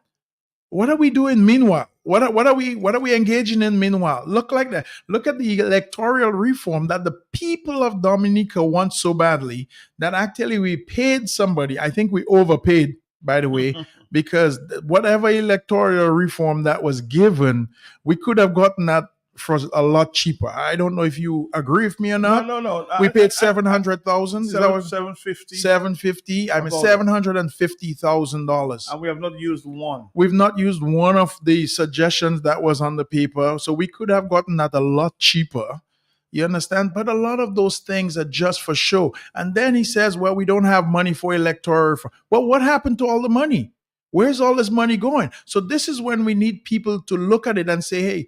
what are we doing meanwhile? What are we engaging in meanwhile? Look like that. Look at the electoral reform that the people of Dominica want so badly that actually we paid somebody. I think we overpaid, by the way, because whatever electoral reform that was given, we could have gotten that for a lot cheaper. I don't know if you agree with me or not. No. We paid $700,000. $750. $750. I mean $750,000. And we have not used one. We've not used one of the suggestions that was on the paper, so we could have gotten that a lot cheaper. You understand? But a lot of those things are just for show. And then he says, well, we don't have money for electoral reform. Well, what happened to all the money? Where's all this money going? So this is when we need people to look at it and say, hey,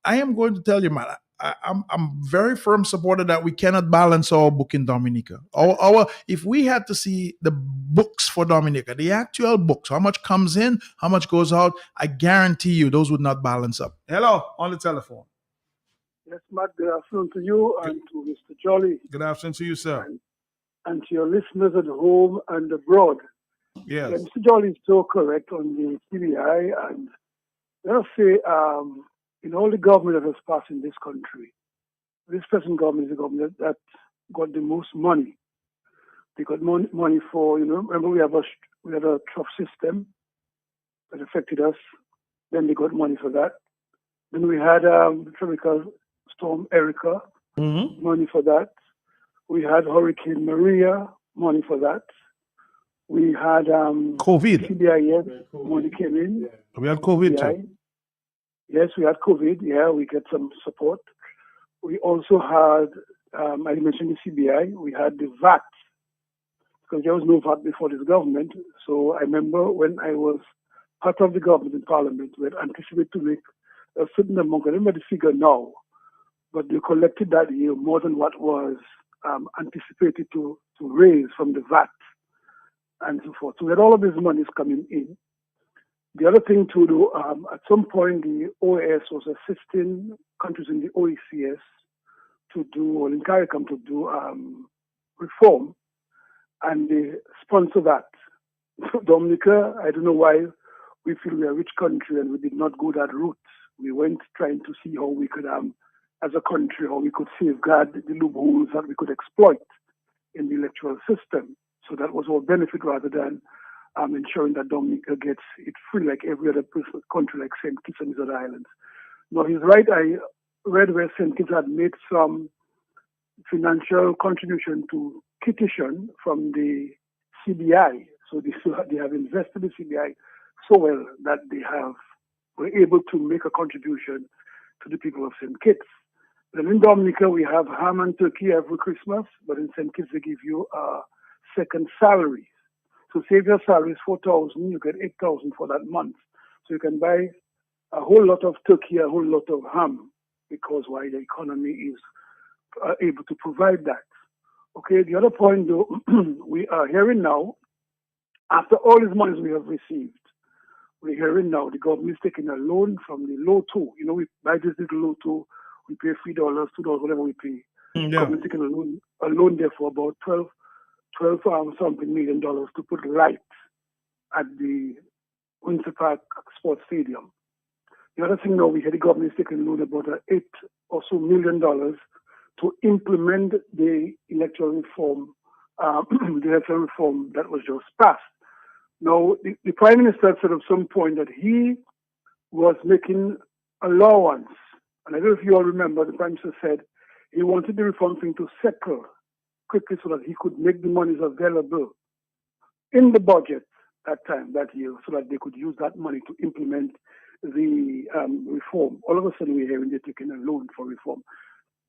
I am going to tell you, man, I'm very firm supporter that we cannot balance our book in Dominica. If we had to see the books for Dominica, the actual books, how much comes in, how much goes out, I guarantee you those would not balance up. Hello, on the telephone. Yes, Matt, good afternoon to you and to Mr. Jolly. Good afternoon to you, sir. And to your listeners at home and abroad. Yes. Yeah, Mr. Jolly is so correct on the CBI, and let us say, in all the government that has passed in this country, this present government is the government that got the most money. They got money for, remember we had a trough system that affected us. Then they got money for that. Then we had tropical storm Erica, money for that. We had Hurricane Maria, money for that. We had COVID. CBI, money came in. We had COVID CBI. too. Yes, we had COVID. Yeah, we get some support. We also had, I mentioned the CBI. We had the VAT, because there was no VAT before this government. So I remember when I was part of the government in Parliament, we had anticipated to make a certain amount. I don't remember the figure now, but they collected that year more than what was anticipated to raise from the VAT and so forth. So we had all of these monies coming in. The other thing to do, at some point, the OAS was assisting countries in the OECS to do, or in CARICOM to do reform, and they sponsor that. Dominica, I don't know why we feel we're a rich country and we did not go that route. We went trying to see how we could, as a country, how we could safeguard the loopholes that we could exploit in the electoral system. So that was our benefit rather than ensuring that Dominica gets it free like every other country like St. Kitts and his other islands. No, he's right. I read where St. Kitts had made some financial contribution to Kittition from the CBI. So they have invested the CBI so well that they were able to make a contribution to the people of St. Kitts. Then in Dominica, we have ham and turkey every Christmas, but in St. Kitts, they give you a second salary. So say if your salary is 4,000, you get 8,000 for that month. So you can buy a whole lot of turkey, a whole lot of ham, because why the economy is able to provide that. Okay, the other point though, we are hearing now, after all these monies we have received, we're hearing now the government is taking a loan from the Lotto. You know, we buy this little Lotto, we pay $3, $2, whatever we pay. The government taking a loan there for about 12 something million dollars to put lights at the Windsor Park Sports Stadium. The other thing now, we had the government is taking a loan about $8 or so million to implement the electoral reform, that was just passed. Now, the Prime Minister said at some point that he was making allowance, and I don't know if you all remember, the Prime Minister said he wanted the reform thing to settle quickly so that he could make the monies available in the budget that year, so that they could use that money to implement the reform. All of a sudden, we're hearing they're taking a loan for reform.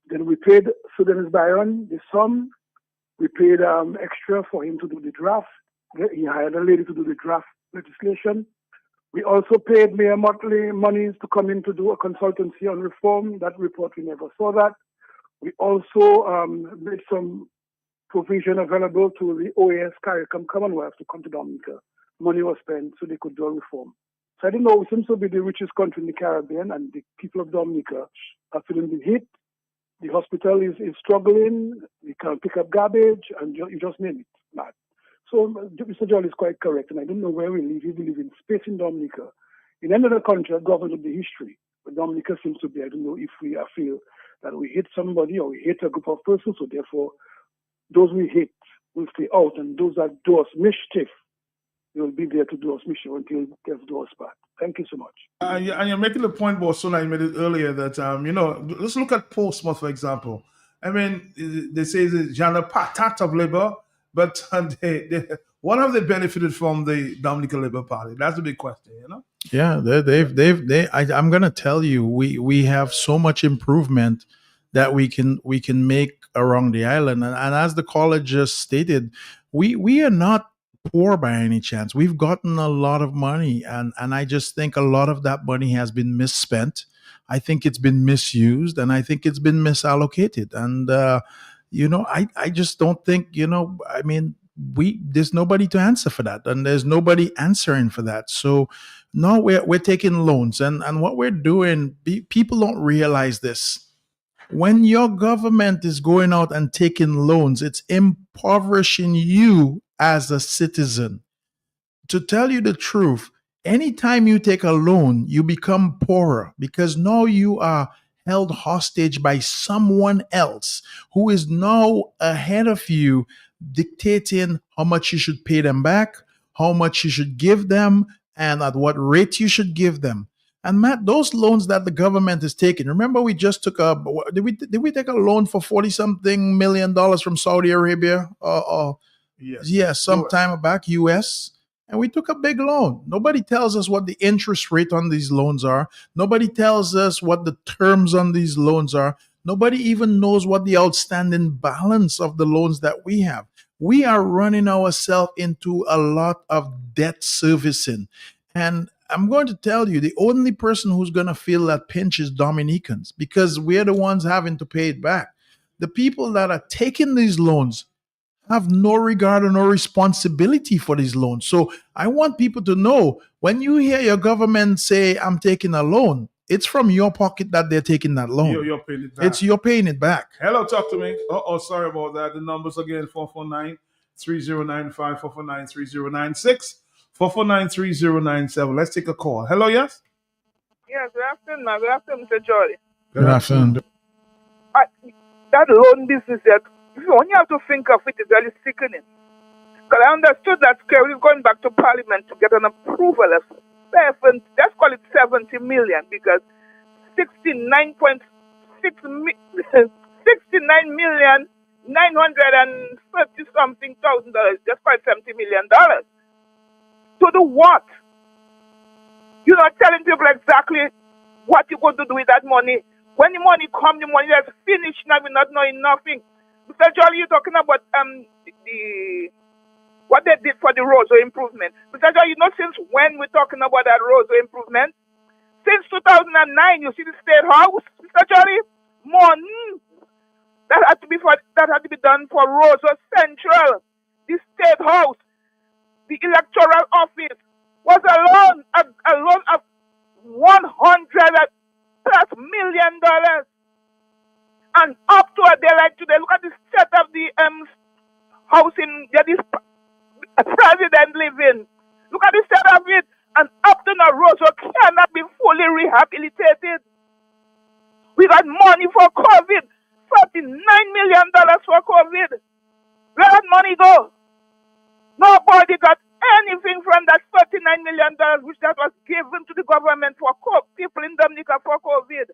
Then we paid Sudanese Byron the sum. We paid extra for him to do the draft. He hired a lady to do the draft legislation. We also paid Mayor Motley monies to come in to do a consultancy on reform. That report, we never saw that. We also made some provision available to the OAS CARICOM Commonwealth to come to Dominica. Money was spent so they could do a reform. So I don't know, we seem to be the richest country in the Caribbean, and the people of Dominica are feeling the hit. The hospital is struggling, we can't pick up garbage, and you just name it. Mad. So Mr. Jolly is quite correct, and I don't know where we live. We live in space in Dominica. In any other country, a government would be history. But Dominica seems to be, I don't know if we feel that we hate somebody or we hate a group of persons, so therefore those we hate will stay out, and those that do us mischief, they will be there to do us mischief until they do us bad. Thank you so much. And you're making the point, Bosona, you made it earlier, that, let's look at Portsmouth, for example. I mean, they say it's genre patat of Labour, but what have they benefited from the Dominica Labour Party? That's the big question, you know? Yeah, I'm going to tell you, we have so much improvement that we can make around the island. And as the college just stated, we are not poor by any chance. We've gotten a lot of money, and I just think a lot of that money has been misspent. I think it's been misused, and I think it's been misallocated. And I just don't think, I mean, there's nobody to answer for that, and there's nobody answering for that. So no, we're taking loans, and what we're doing, people don't realize this. When your government is going out and taking loans, it's impoverishing you as a citizen. To tell you the truth, anytime you take a loan, you become poorer, because now you are held hostage by someone else who is now ahead of you, dictating how much you should pay them back, how much you should give them, and at what rate you should give them. And Matt, those loans that the government is taking, remember we just took did we take a loan for 40 something million dollars from Saudi Arabia? Yes. Some time back, US. And we took a big loan. Nobody tells us what the interest rate on these loans are. Nobody tells us what the terms on these loans are. Nobody even knows what the outstanding balance of the loans that we have. We are running ourselves into a lot of debt servicing. And I'm going to tell you, the only person who's going to feel that pinch is Dominicans, because we're the ones having to pay it back. The people that are taking these loans have no regard or no responsibility for these loans. So I want people to know, when you hear your government say, I'm taking a loan, it's from your pocket that they're taking that loan. You're paying it back. You're paying it back. Hello, talk to me. Sorry about that. The numbers again, 449-3095, 449-3096, 449-3097. Let's take a call. Hello, yes? Yes, good afternoon, man. Good afternoon, Mr. Jolly. Good afternoon. That loan business, when you have to think of it, is really sickening. Because I understood that Kerry is going back to Parliament to get an approval of let's call it 70 million, because 69 million 930 something thousand dollars, just quite $70 million. To do what? You're not telling people exactly what you're going to do with that money. When the money comes, the money is finished now, we're not knowing nothing. Mr. Jolly, you're talking about what they did for the roads or improvement. Mr. Jolly, since when we're talking about that roads or improvement? Since 2009, you see the State House, Mr. Jolly, money that had to be done for roads or Central. The State House, the electoral office was a loan of $100+ million. And up to a day like today, look at the state of the house that this president lives in. Look at the state of it. And up to now, roads cannot be fully rehabilitated. We got money for COVID, $49 million for COVID. Where did money go? Nobody got anything from that $39 million, which that was given to the government for people in Dominica for COVID.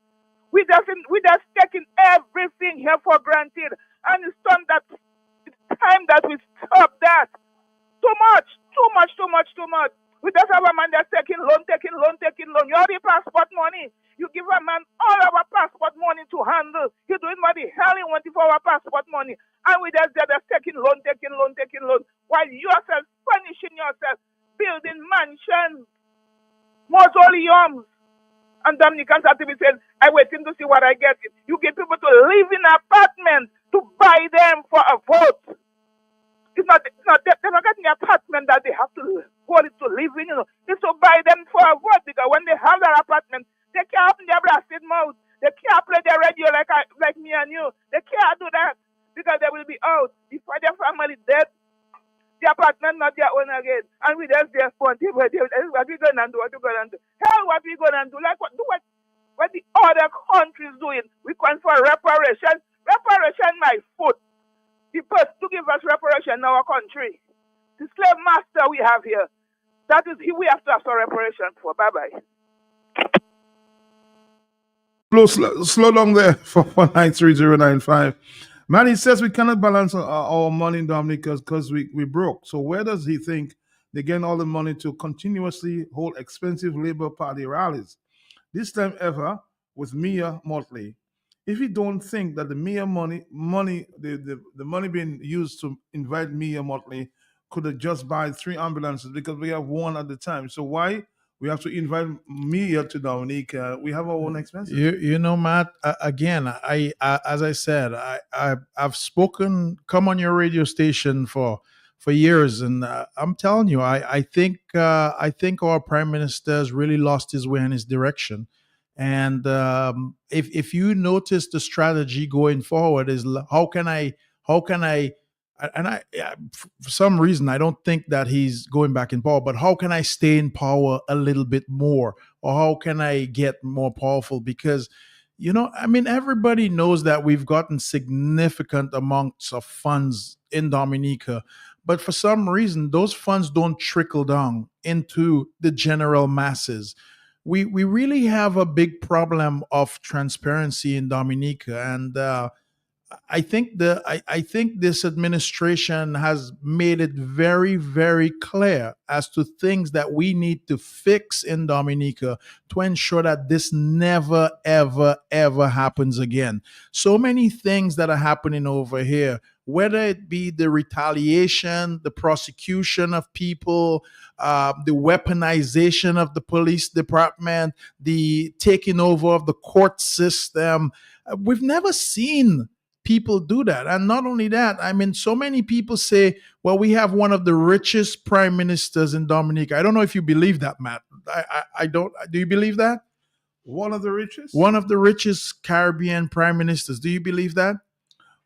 We just taking everything here for granted, and it's time that we stop that. Too much. We just have a man that's taking loan. You have the passport money. You give a man all our passport money to handle. He's doing what the hell he wants for our passport money, and we just taking loan. While yourself punishing yourself, building mansions, mausoleums. And Dominicans have to be saying, I'm waiting to see what I get. You get people to live in apartments to buy them for a vote. They're not getting an apartment that they have to hold it to live in. It's to buy them for a vote, because when they have that apartment, they can't open their blasted mouth. They can't play their radio like me and you. They can't do that, because they will be out before their family dead. The apartment not their own again, and we just there for what we gonna do? Hell, what we gonna do? Like what the other countries doing? We call for reparation. Reparation, my foot. The person to give us reparation in our country, the slave master we have here. That is we have to ask for reparation for. Bye bye. Slow down there for 4493095. Man, he says we cannot balance our money in Dominica because we broke. So where does he think they get all the money to continuously hold expensive Labour Party rallies? This time ever with Mia Motley. If you don't think that the Mia money, the money being used to invite Mia Motley could have just bought 3 ambulances, because we have one at the time. So why we have to invite Mia to Dominica? We have our own expenses. Matt, again, as I said, I've come on your radio station for years, and I'm telling you, I think our prime minister has really lost his way and his direction. And if you notice, the strategy going forward is how can I for some reason, I don't think that he's going back in power, but how can I stay in power a little bit more? Or how can I get more powerful? Because, everybody knows that we've gotten significant amounts of funds in Dominica, but for some reason, those funds don't trickle down into the general masses. we really have a big problem of transparency in Dominica, and I think this administration has made it very, very clear as to things that we need to fix in Dominica to ensure that this never, ever, ever happens again. So many things that are happening over here, whether it be the retaliation, the prosecution of people, the weaponization of the police department, the taking over of the court system. We've never seen people do that. And not only that, I mean, so many people say, well, we have one of the richest prime ministers in Dominica. I don't know if you believe that, Matt. I don't. Do you believe that? One of the richest? One of the richest Caribbean prime ministers. Do you believe that?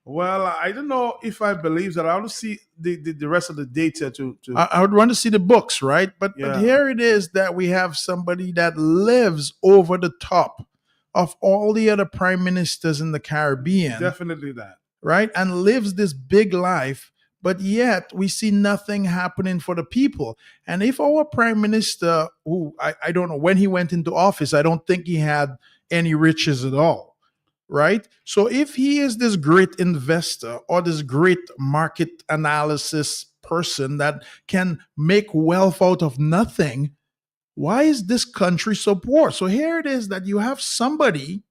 Well, I don't know if I believe that. I want to see the rest of the data to I would want to see the books, right? But here it is that we have somebody that lives over the top of all the other prime ministers in the Caribbean. Definitely that. Right? And lives this big life, but yet we see nothing happening for the people. And if our prime minister, who I don't know, when he went into office, I don't think he had any riches at all. Right? So if he is this great investor or this great market analysis person that can make wealth out of nothing, why is this country so poor? So here it is that you have somebody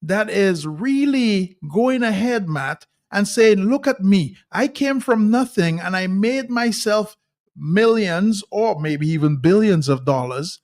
that is really going ahead, Matt, and saying, look at me. I came from nothing and I made myself millions or maybe even billions of dollars,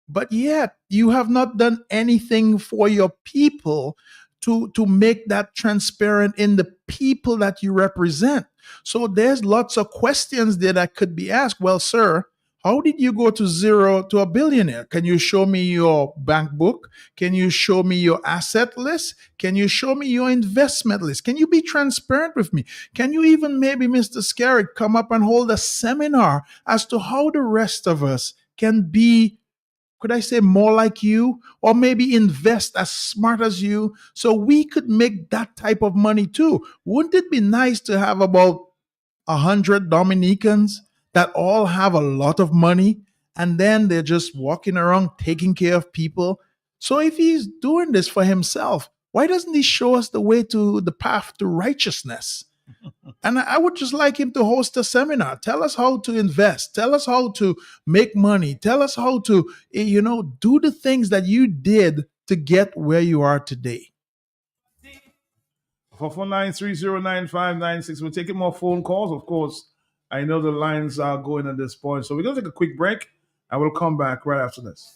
but yet you have not done anything for your people to make that transparent in the people that you represent. So there's lots of questions there that could be asked. Well, sir, how did you go to zero to a billionaire? Can you show me your bank book? Can you show me your asset list? Can you show me your investment list? Can you be transparent with me? Can you even maybe, Mr. Skerritt, come up and hold a seminar as to how the rest of us can be, could I say, more like you, or maybe invest as smart as you so we could make that type of money too? Wouldn't it be nice to have about 100 Dominicans that all have a lot of money and then they're just walking around taking care of people? So if he's doing this for himself, why doesn't he show us the way to the path to righteousness? And I would just like him to host a seminar. Tell us how to invest. Tell us how to make money. Tell us how to, do the things that you did to get where you are today. 449-309-596. We're taking more phone calls, of course. I know the lines are going at this point. So we're going to take a quick break and we'll come back right after this.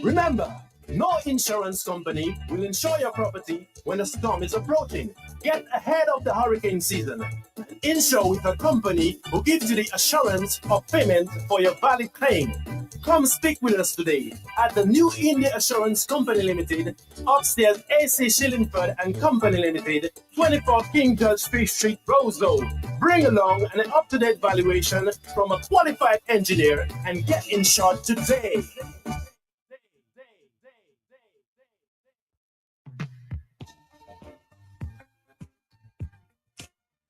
Remember, no insurance company will insure your property when a storm is approaching. Get ahead of the hurricane season. Insure with a company who gives you the assurance of payment for your valid claim. Come speak with us today at the New India Assurance Company Limited, upstairs AC Shillingford and Company Limited, 24 King George Street, Roseville. Bring along an up-to-date valuation from a qualified engineer and get insured today.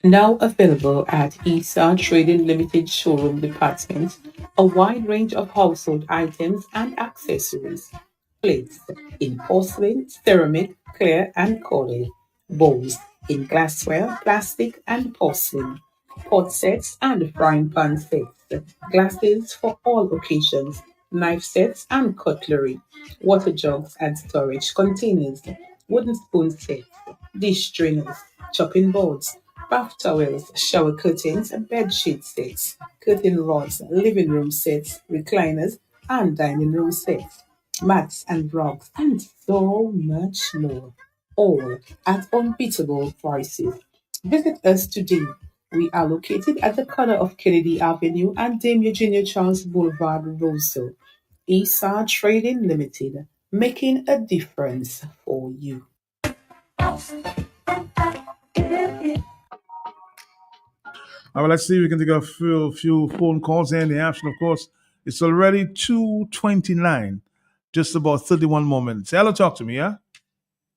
Now available at ESA Trading Limited Showroom Department, a wide range of household items and accessories. Plates in porcelain, ceramic, clear and cordial. Bowls in glassware, plastic and porcelain. Pot sets and frying pan sets. Glasses for all occasions. Knife sets and cutlery. Water jugs and storage containers. Wooden spoon sets. Dish strainers. Chopping boards. Bath towels, shower curtains, bed sheet sets, curtain rods, living room sets, recliners, and dining room sets, mats and rugs, and so much more. All at unbeatable prices. Visit us today. We are located at the corner of Kennedy Avenue and Dame Eugenia Charles Boulevard, Roseville. ESA Trading Limited, making a difference for you. All right, let's see if we can take a few phone calls in the action. Of course, it's already 2:29, just about 31 more minutes. Hello, talk to me, yeah?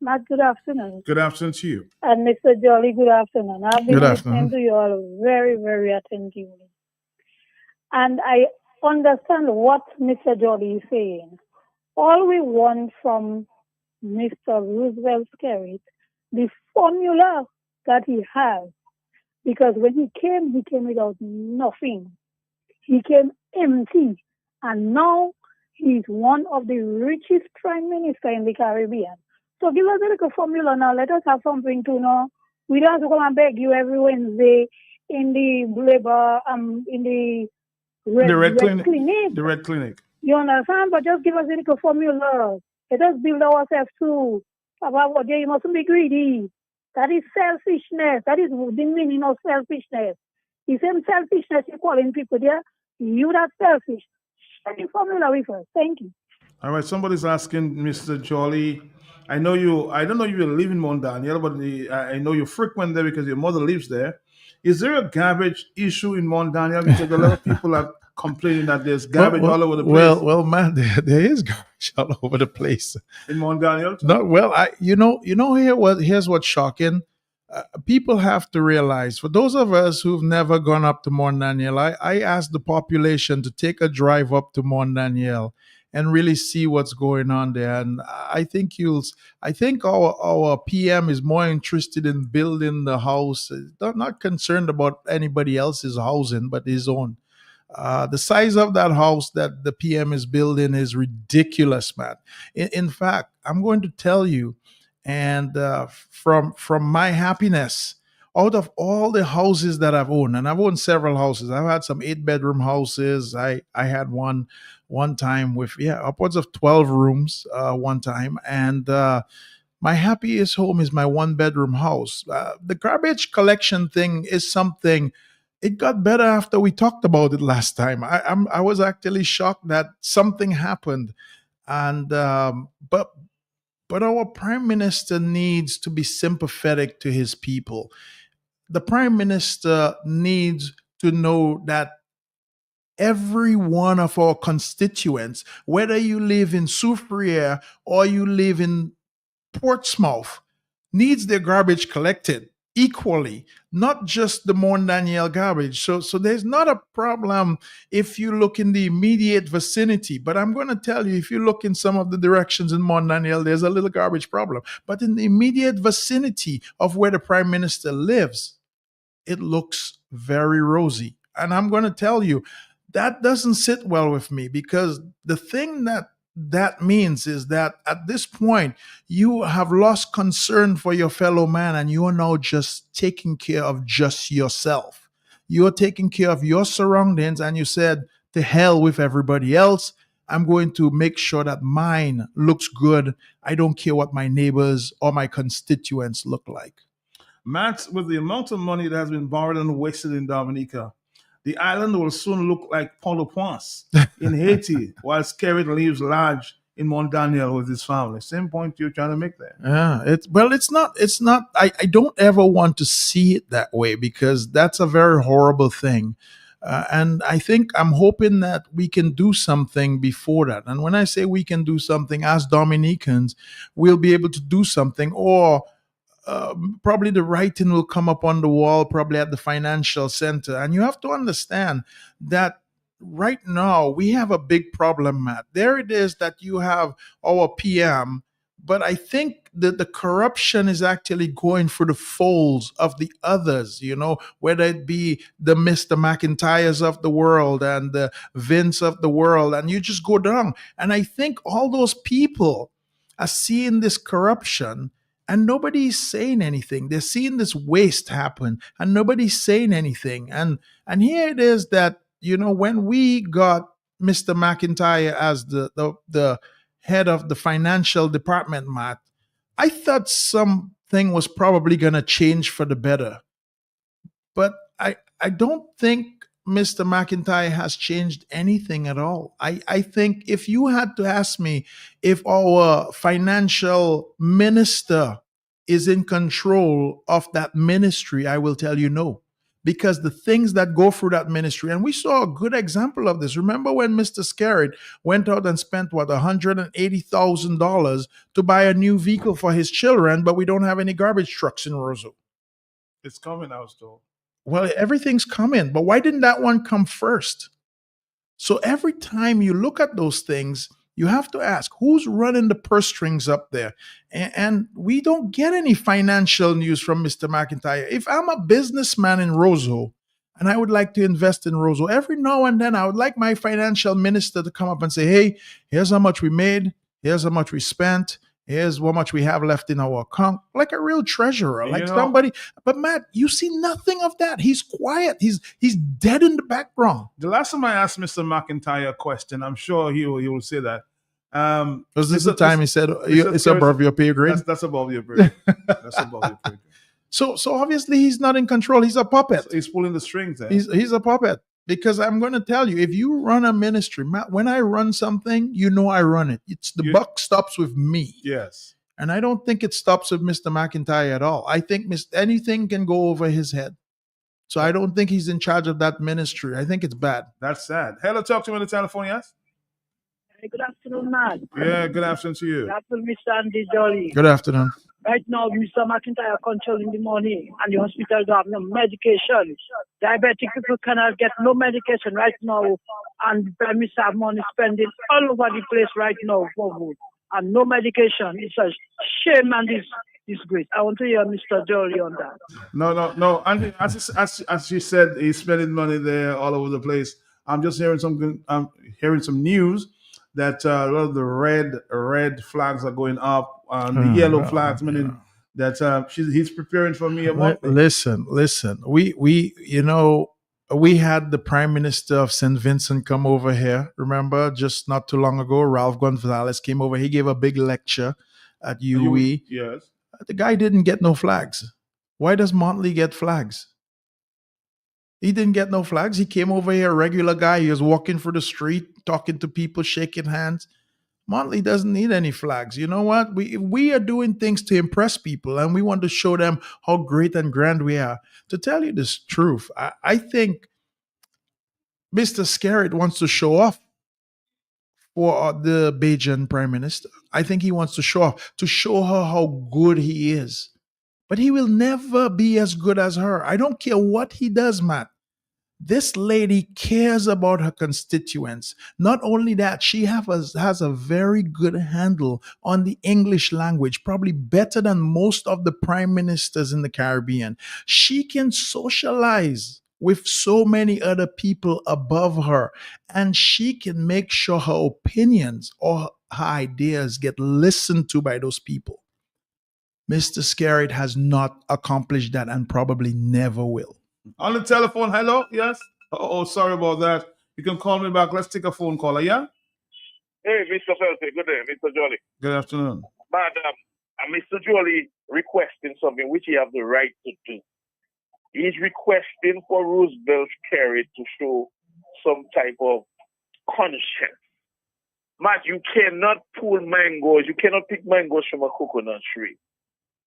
Matt, good afternoon. Good afternoon to you. And Mr. Jolly, good afternoon. I've been Good listening afternoon. to you all very, very attentively. And I understand what Mr. Jolly is saying. All we want from Mr. Roosevelt Skerrit, the formula that he has, because when he came without nothing. He came empty. And now he's one of the richest prime minister in the Caribbean. So give us a little formula now. Let us have something to know. We don't have to come and beg you every Wednesday in the labor, in the red clinic. The Red Clinic. You understand? But just give us a little formula. Let us build ourselves too. About what you mustn't be greedy. That is selfishness. That is the meaning of selfishness. The same selfishness you're calling people there, you that selfish. Share the formula with us. Thank you. All right, somebody's asking Mr. Jolly. I don't know you live in Mount Daniel, but I know you frequent there because your mother lives there. Is there a garbage issue in Mount Daniel? Because a lot of people are complaining that there's garbage all over the place. Well, man, there is garbage all over the place. In Mount Daniel? No, well, here's what's shocking. People have to realize, for those of us who've never gone up to Mont Daniel, I asked the population to take a drive up to Mont Daniel and really see what's going on there. And I think our PM is more interested in building the house, not concerned about anybody else's housing, but his own. The size of that house that the PM is building is ridiculous, man. In fact, I'm going to tell you, and from my happiness, out of all the houses that I've owned, and I've owned several houses. I've had some 8-bedroom houses. I had one time with upwards of 12 rooms one time, and my happiest home is my 1-bedroom house. The garbage collection thing is something. It got better after we talked about it last time. I was actually shocked that something happened, and but our prime minister needs to be sympathetic to his people. The prime minister needs to know that every one of our constituents, whether you live in Soufriere or you live in Portsmouth, needs their garbage collected equally, not just the Mont Daniel garbage. So there's not a problem if you look in the immediate vicinity. But I'm going to tell you, if you look in some of the directions in Mont Daniel, there's a little garbage problem. But in the immediate vicinity of where the prime minister lives, it looks very rosy. And I'm going to tell you, that doesn't sit well with me, because the thing that means is that at this point, you have lost concern for your fellow man, and you are now just taking care of just yourself. You're taking care of your surroundings, and you said, to hell with everybody else. I'm going to make sure that mine looks good. I don't care what my neighbors or my constituents look like. Matt, with the amount of money that has been borrowed and wasted in Dominica, the island will soon look like Port-au-Prince in Haiti, while Skerrit lives large in Mont Daniel with his family. Same point you're trying to make there. Yeah, it's not. I don't ever want to see it that way, because that's a very horrible thing. And I think I'm hoping that we can do something before that. And when I say we can do something, as Dominicans, we'll be able to do something, or probably the writing will come up on the wall, probably at the financial center. And you have to understand that right now we have a big problem, Matt. There it is that you have our PM, but I think that the corruption is actually going through the folds of the others, whether it be the Mr. McIntyres of the world and the Vince of the world, and you just go down. And I think all those people are seeing this corruption, and nobody's saying anything. They're seeing this waste happen, and nobody's saying anything. And here it is that, when we got Mr. McIntyre as the head of the financial department, Matt, I thought something was probably going to change for the better. But I don't think Mr. McIntyre has changed anything at all. I think if you had to ask me if our financial minister is in control of that ministry, I will tell you no. because the things that go through that ministry, and we saw a good example of this. Remember when Mr. Scarrett went out and spent what $180,000 to buy a new vehicle for his children, but we don't have any garbage trucks in Roseau. It's coming out still. Well, everything's coming, but why didn't that one come first? So every time you look at those things, you have to ask, who's running the purse strings up there? And we don't get any financial news from Mr. McIntyre. If I'm a businessman in Roseau and I would like to invest in Roseau, every now and then I would like my financial minister to come up and say, hey, here's how much we made. Here's how much we spent. Here's how much we have left in our account. Like a real treasurer, like somebody. But Matt, you see nothing of that. He's quiet. He's dead in the background. The last time I asked Mr. McIntyre a question, I'm sure he will say that. Was this the time he said it's above your pay grade? That's above your pay grade. That's above your pay grade. So obviously he's not in control. He's a puppet. He's pulling the strings. He's a puppet. Because I'm going to tell you, if you run a ministry, Matt, when I run something, you know I run it. It's the buck stops with me. Yes. And I don't think it stops with Mr. McIntyre at all. I think anything can go over his head. So I don't think he's in charge of that ministry. I think it's bad. That's sad. Hello, talk to me on the telephone, yes? Hey, good afternoon, man. Yeah, good afternoon to you. Good afternoon, Mr. Andy Jolly. Good afternoon. Right now, Mr. McIntyre controlling the money, and the hospital don't have no medication. Diabetic people cannot get no medication right now, and the Prime Minister have money spending all over the place right now for food, and no medication. It's a shame and disgrace. I want to hear Mr. Jolly on that. No. And as you said, he's spending money there all over the place. I'm just hearing something. I'm hearing some news that a lot of the red flags are going up. The yellow flags, meaning that he's preparing for me a month. Listen. We had the Prime Minister of St. Vincent come over here. Remember, just not too long ago, Ralph Gonzalez came over. He gave a big lecture at UE. Yes. The guy didn't get no flags. Why does Montley get flags? He didn't get no flags. He came over here, a regular guy. He was walking through the street, talking to people, shaking hands. Montley doesn't need any flags. You know what? We are doing things to impress people, and we want to show them how great and grand we are. To tell you this truth, I think Mr. Scarrett wants to show off for the Bajan Prime Minister. I think he wants to show off, to show her how good he is. But he will never be as good as her. I don't care what he does, Matt. This lady cares about her constituents. Not only that, she has a very good handle on the English language, probably better than most of the prime ministers in the Caribbean. She can socialize with so many other people above her, and she can make sure her opinions or her ideas get listened to by those people. Mr. Scarrett has not accomplished that and probably never will. On the telephone, hello, yes? Oh, sorry about that. You can call me back. Let's take a phone caller, yeah? Hey, Mr. Felty, good day, Mr. Jolly. Good afternoon. Madam, Mr. Jolly requesting something which he has the right to do. He's requesting for Roosevelt Scarrett to show some type of conscience. Matt, you cannot pull mangoes. You cannot pick mangoes from a coconut tree.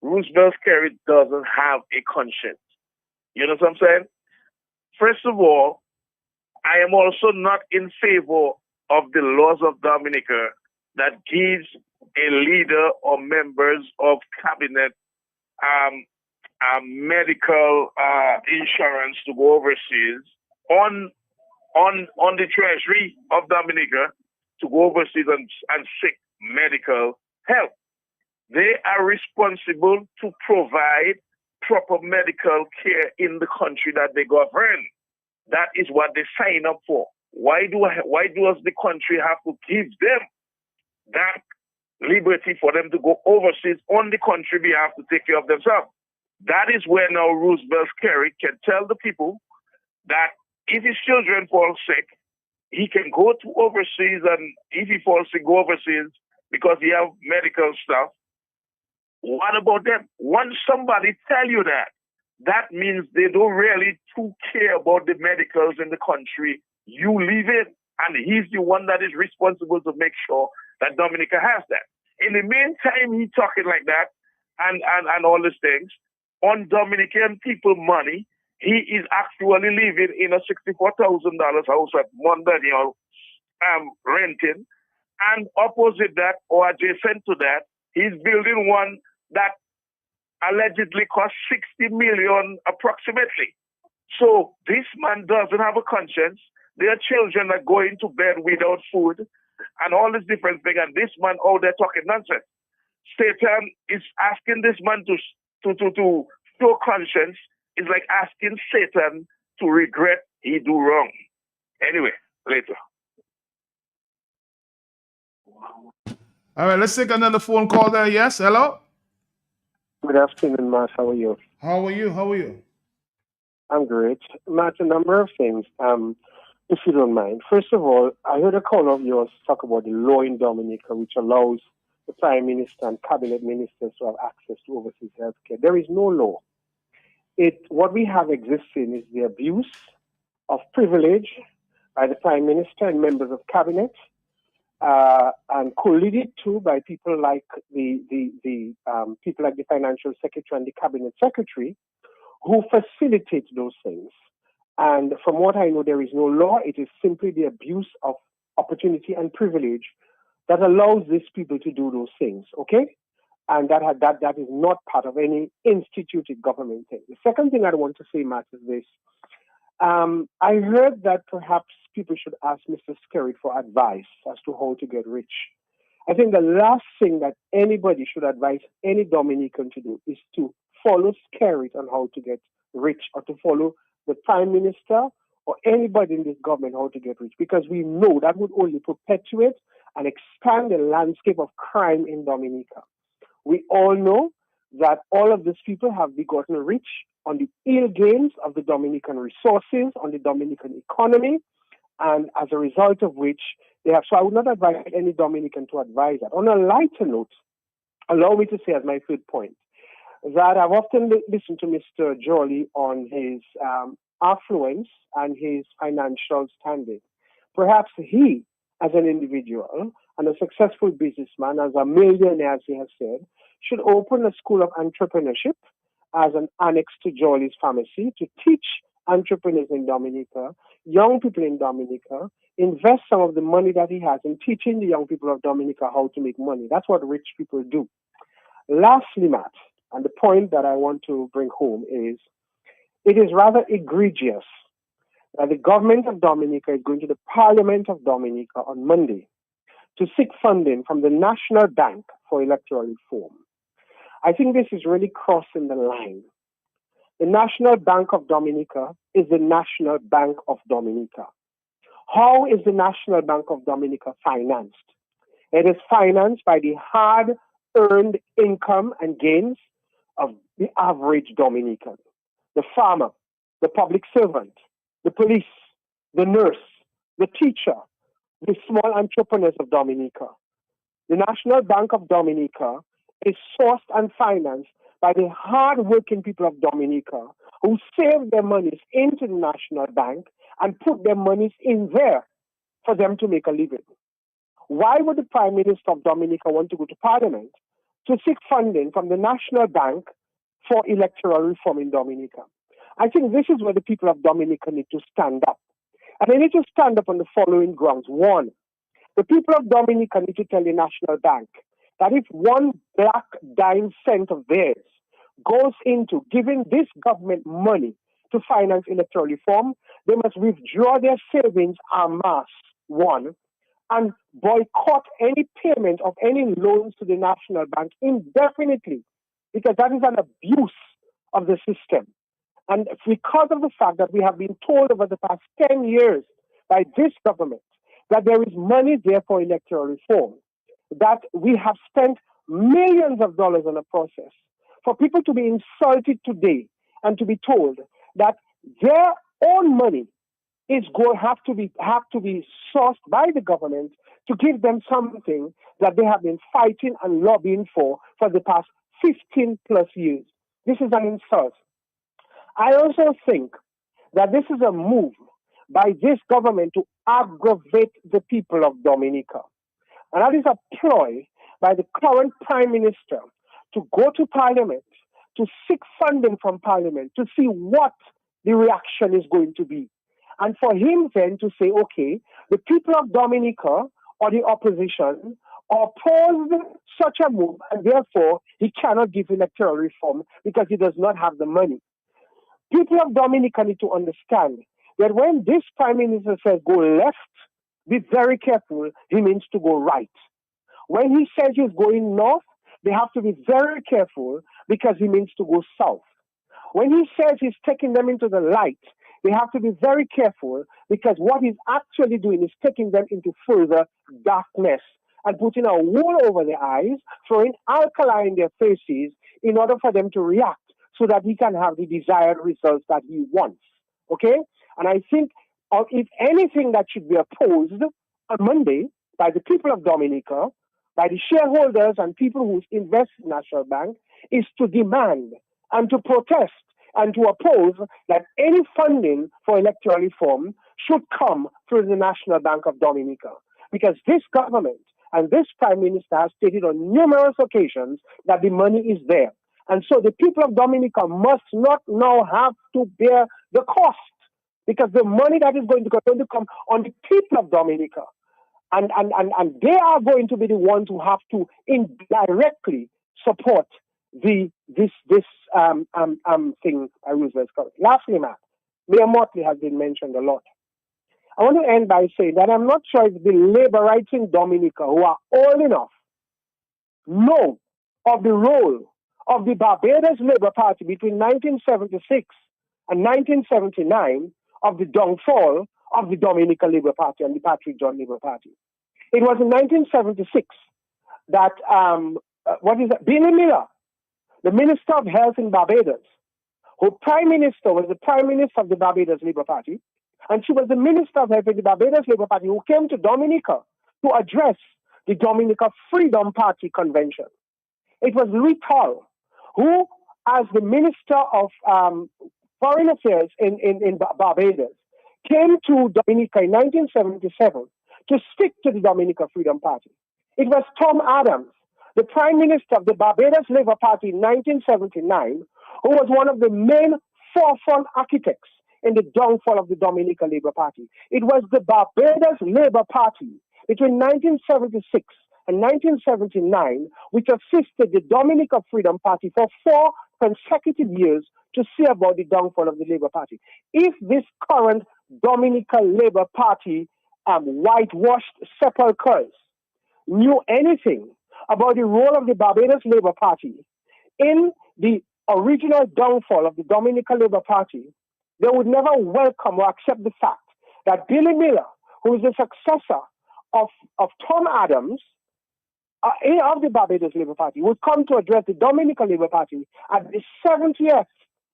Roosevelt Scarrett doesn't have a conscience. You know what I'm saying? First of all, I am also not in favor of the laws of Dominica that gives a leader or members of cabinet medical insurance to go overseas on the treasury of Dominica to go overseas and seek medical help. They are responsible to provide proper medical care in the country that they govern. That is what they sign up for. Why does the country have to give them that liberty for them to go overseas on the country behalf to take care of themselves? That is where now Roosevelt Scarrett can tell the people that if his children fall sick, he can go to overseas, and if he falls sick, go overseas because he have medical stuff. What about them? Once somebody tell you that, that means they don't really too care about the medicals in the country you live in. And he's the one that is responsible to make sure that Dominica has that. In the meantime, he talking like that and all these things on Dominican people money. he is actually living in a $64,000 house at Mondaniel, renting. And opposite that, or adjacent to that, he's building one that allegedly cost 60 million approximately. So this man doesn't have a conscience. There are children that go into bed without food and all this different thing. And this man out there talking nonsense. Satan is asking this man to show conscience. It's like asking Satan to regret he do wrong. Anyway, later. All right, let's take another phone call there. Yes, hello? Good afternoon, Matt. How are you? How are you? How are you? I'm great. Matt, a number of things, if you don't mind. First of all, I heard a call of yours talk about the law in Dominica, which allows the Prime Minister and Cabinet Ministers to have access to overseas health care. There is no law. What we have existing is the abuse of privilege by the Prime Minister and members of Cabinet, and colluded to by people like the Financial Secretary and the Cabinet Secretary, who facilitate those things. And from what I know, there is no law. It is simply the abuse of opportunity and privilege that allows these people to do those things, okay? And that is not part of any instituted government thing. The second thing I want to say, Matt, is this. I heard that perhaps people should ask Mr. Skerrit for advice as to how to get rich. I think the last thing that anybody should advise any Dominican to do is to follow Skerrit on how to get rich, or to follow the Prime Minister or anybody in this government how to get rich, because we know that would only perpetuate and expand the landscape of crime in Dominica. We all know that all of these people have gotten rich on the ill gains of the Dominican resources, on the Dominican economy, and as a result of which they have. So I would not advise any Dominican to advise that. On a lighter note, allow me to say as my third point, that I've often listened to Mr. Jolly on his affluence and his financial standing. Perhaps he, as an individual and a successful businessman, as a millionaire, as he has said, should open a school of entrepreneurship as an annex to Jolly's pharmacy to teach entrepreneurs in Dominica, young people in Dominica, invest some of the money that he has in teaching the young people of Dominica how to make money. That's what rich people do. Lastly, Matt, and the point that I want to bring home is, it is rather egregious that the government of Dominica is going to the Parliament of Dominica on Monday to seek funding from the National Bank for electoral reform. I think this is really crossing the line. The National Bank of Dominica is the National Bank of Dominica. How is the National Bank of Dominica financed? It is financed by the hard-earned income and gains of the average Dominican. The farmer, the public servant, the police, the nurse, the teacher, the small entrepreneurs of Dominica. The National Bank of Dominica is sourced and financed by the hard-working people of Dominica who save their monies into the National Bank and put their monies in there for them to make a living. Why would the Prime Minister of Dominica want to go to Parliament to seek funding from the National Bank for electoral reform in Dominica? I think this is where the people of Dominica need to stand up. And they need to stand up on the following grounds. One, the people of Dominica need to tell the National Bank that if one black dime cent of theirs goes into giving this government money to finance electoral reform, they must withdraw their savings en masse, one, and boycott any payment of any loans to the National Bank indefinitely, because that is an abuse of the system. And because of the fact that we have been told over the past 10 years by this government that there is money there for electoral reform, that we have spent millions of dollars on a process, for people to be insulted today and to be told that their own money is going have to be sourced by the government to give them something that they have been fighting and lobbying for the past 15 plus years. This is an insult. I also think that this is a move by this government to aggravate the people of Dominica. And that is a ploy by the current Prime Minister to go to Parliament, to seek funding from Parliament, to see what the reaction is going to be. And for him then to say, okay, the people of Dominica or the opposition opposed such a move, and therefore he cannot give electoral reform because he does not have the money. People of Dominica need to understand that when this prime minister says go left, be very careful, he means to go right. When he says he's going north, they have to be very careful because he means to go south. When he says he's taking them into the light, they have to be very careful because what he's actually doing is taking them into further darkness and putting a wool over their eyes, throwing alkali in their faces in order for them to react so that he can have the desired results that he wants. Okay? And I think if anything that should be opposed on Monday by the people of Dominica, by the shareholders and people who invest in National Bank, is to demand and to protest and to oppose that any funding for electoral reform should come through the National Bank of Dominica. Because this government and this prime minister has stated on numerous occasions that the money is there. And so the people of Dominica must not now have to bear the cost, because the money that is going to come on the people of Dominica. And they are going to be the ones who have to indirectly support this thing by Roosevelt's government. Lastly, Matt, Mayor Motley has been mentioned a lot. I want to end by saying that I'm not sure if the laborites in Dominica who are old enough know of the role of the Barbados Labour Party between 1976 and 1979 of the downfall of the Dominica Labour Party and the Patrick John Labour Party. It was in 1976 that Billy Miller, the Minister of Health in Barbados, who was the Prime Minister of the Barbados Labour Party, and she was the Minister of Health in the Barbados Labour Party, who came to Dominica to address the Dominica Freedom Party Convention. It was Louis Toll, who, as the Minister of Foreign Affairs in Barbados, came to Dominica in 1977 to stick to the Dominica Freedom Party. It was Tom Adams, the Prime Minister of the Barbados Labour Party in 1979, who was one of the main forefront architects in the downfall of the Dominica Labour Party. It was the Barbados Labour Party between 1976 and 1979 which assisted the Dominica Freedom Party for 4 consecutive years to see about the downfall of the Labour Party. If this current Dominica Labour Party whitewashed sepulchres knew anything about the role of the Barbados Labour Party in the original downfall of the Dominica Labour Party, they would never welcome or accept the fact that Billy Miller, who is the successor of Tom Adams, of the Barbados Labour Party, would come to address the Dominica Labour Party at the 70th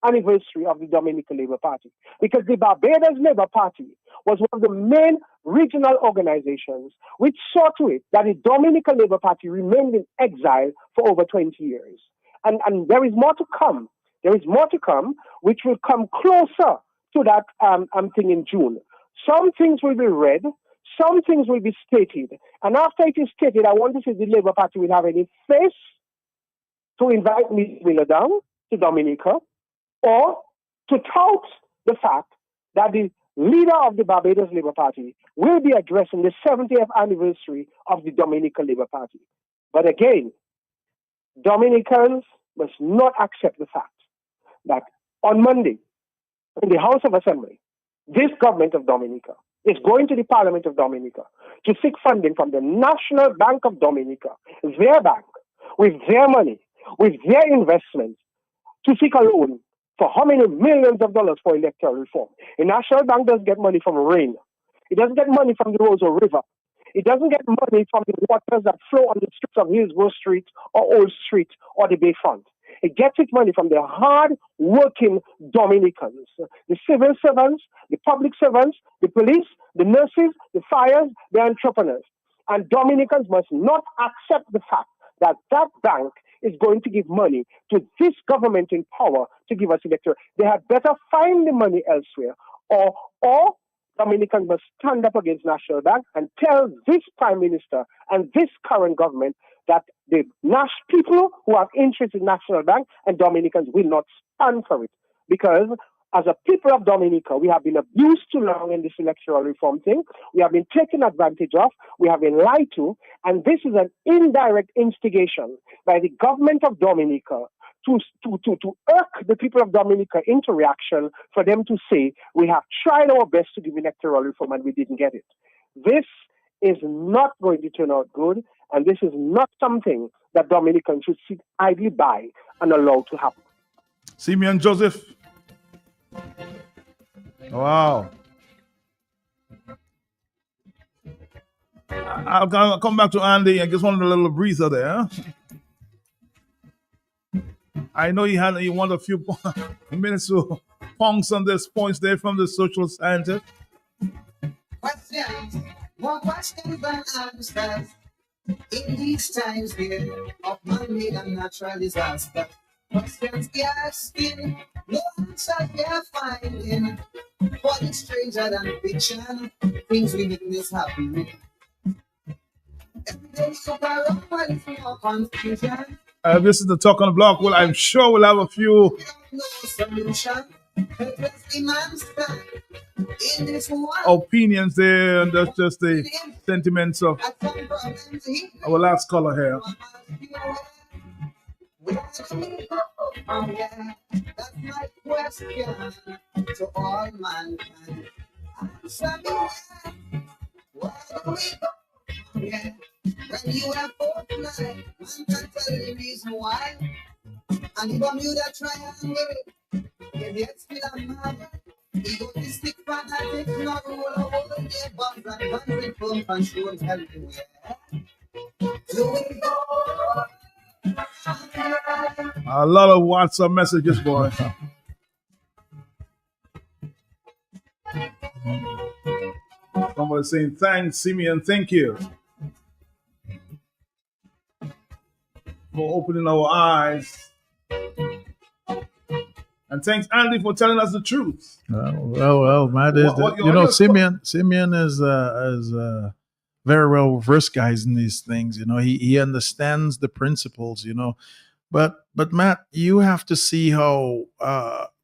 anniversary of the Dominica Labour Party. Because the Barbados Labour Party was one of the main regional organizations which saw to it that the Dominica Labour Party remained in exile for over 20 years. And there is more to come. There is more to come, which will come closer to that thing in June. Some things will be read, some things will be stated. And after it is stated, I want to see if the Labour Party will have any face to invite Ms. Miller down to Dominica, or to tout the fact that the leader of the Barbados Labour Party will be addressing the 70th anniversary of the Dominica Labour Party. But again, Dominicans must not accept the fact that on Monday, in the House of Assembly, this government of Dominica is going to the Parliament of Dominica to seek funding from the National Bank of Dominica, their bank, with their money, with their investments, to seek a loan for how many millions of dollars for electoral reform. The National Bank doesn't get money from rain. It doesn't get money from the Roseau River. It doesn't get money from the waters that flow on the streets of Hillsborough Street or Old Street or the Bayfront. It gets its money from the hard-working Dominicans, the civil servants, the public servants, the police, the nurses, the fires, the entrepreneurs. And Dominicans must not accept the fact that that bank is going to give money to this government in power to give us electoral. They had better find the money elsewhere, or Dominicans must stand up against National Bank and tell this Prime Minister and this current government that the people who have interest in National Bank and Dominicans will not stand for it. Because as a people of Dominica, we have been abused too long in this electoral reform thing. We have been taken advantage of. We have been lied to. And this is an indirect instigation by the government of Dominica to irk the people of Dominica into reaction for them to say, we have tried our best to give electoral reform and we didn't get it. This is not going to turn out good. And this is not something that Dominicans should sit idly by and allow to happen. Simeon Joseph. Wow. I'll come back to Andy. I just wanted a little breather there. I know you want a few minutes to punks on this points there from the social scientist. Questions, more questions than answers. In these times here of man-made and natural disaster, questions we are asking, no answers we are finding. What is stranger than fiction? Things we witness happening. Every day super wrong, but it's more confusion. This is the Talk on the Block. Well, I'm sure we'll have a few No solution. Helplessly man stand in this war. opinions there, and that's just the sentiments of our last caller here. That's my question to all mankind. Answer me, where do we go? Yeah. When you have both life, man can tell the reason why. And if I'm you that triangle, if it's still a man, egotistic fanatic, not rule a whole day, bombs and guns and pump and shows everywhere. Do we go? A lot of WhatsApp messages, boy. Somebody saying, thanks, Simeon, thank you for opening our eyes. And thanks, Andy, for telling us the truth. Well, Matt, Simeon is very well versed guys in these things. You know, he understands the principles. You know, but Matt, you have to see how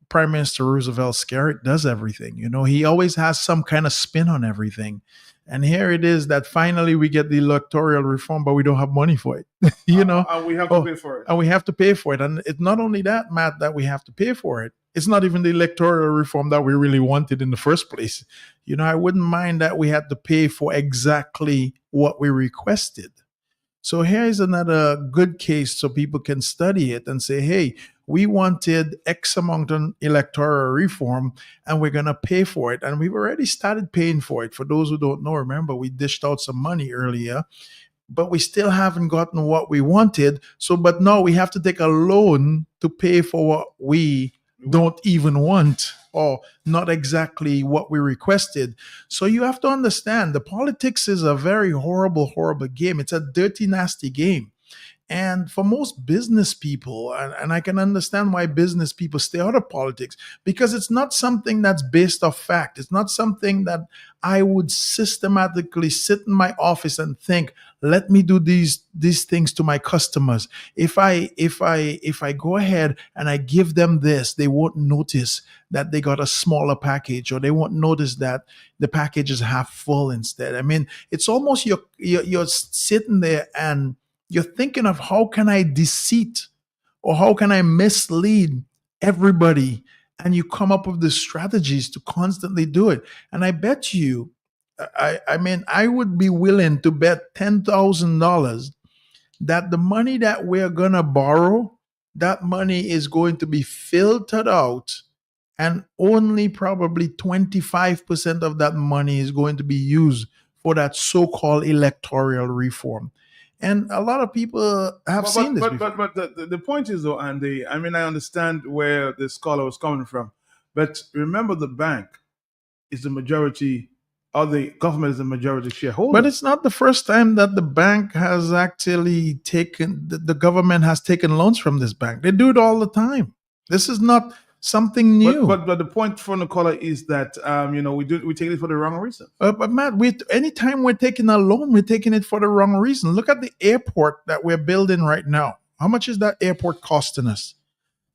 Prime Minister Roosevelt Skerritt does everything. You know, he always has some kind of spin on everything. And here it is that finally we get the electoral reform, but we don't have money for it. You know, and we have to pay for it. And we have to pay for it. And it's not only that, Matt, that we have to pay for it. It's not even the electoral reform that we really wanted in the first place. You know, I wouldn't mind that we had to pay for exactly what we requested. So here's another good case so people can study it and say, hey, we wanted X amount of electoral reform and we're going to pay for it. And we've already started paying for it. For those who don't know, remember, we dished out some money earlier, but we still haven't gotten what we wanted. So, but now we have to take a loan to pay for what we don't even want or not exactly what we requested. So you have to understand the politics is a very horrible, horrible game. It's a dirty, nasty game. And for most business people, and I can understand why business people stay out of politics, because it's not something that's based off fact. It's not something that I would systematically sit in my office and think, let me do these things to my customers. If I go ahead and I give them this, they won't notice that they got a smaller package, or they won't notice that the package is half full instead. I mean, it's almost you're sitting there and you're thinking of how can I deceit or how can I mislead everybody? And you come up with the strategies to constantly do it. And I bet you, I would be willing to bet $10,000 that the money that we're going to borrow, that money is going to be filtered out, and only probably 25% of that money is going to be used for that so-called electoral reform. And a lot of people have seen this before. But the point is, though, Andy, I mean, I understand where this scholar was coming from. But remember, the bank is the majority, or the government is the majority shareholder. But it's not the first time that the bank has actually the government has taken loans from this bank. They do it all the time. This is not something new. But the point from the caller is that we take it for the wrong reason. But Matt, anytime we're taking a loan, we're taking it for the wrong reason. Look at the airport that we're building right now. How much is that airport costing us?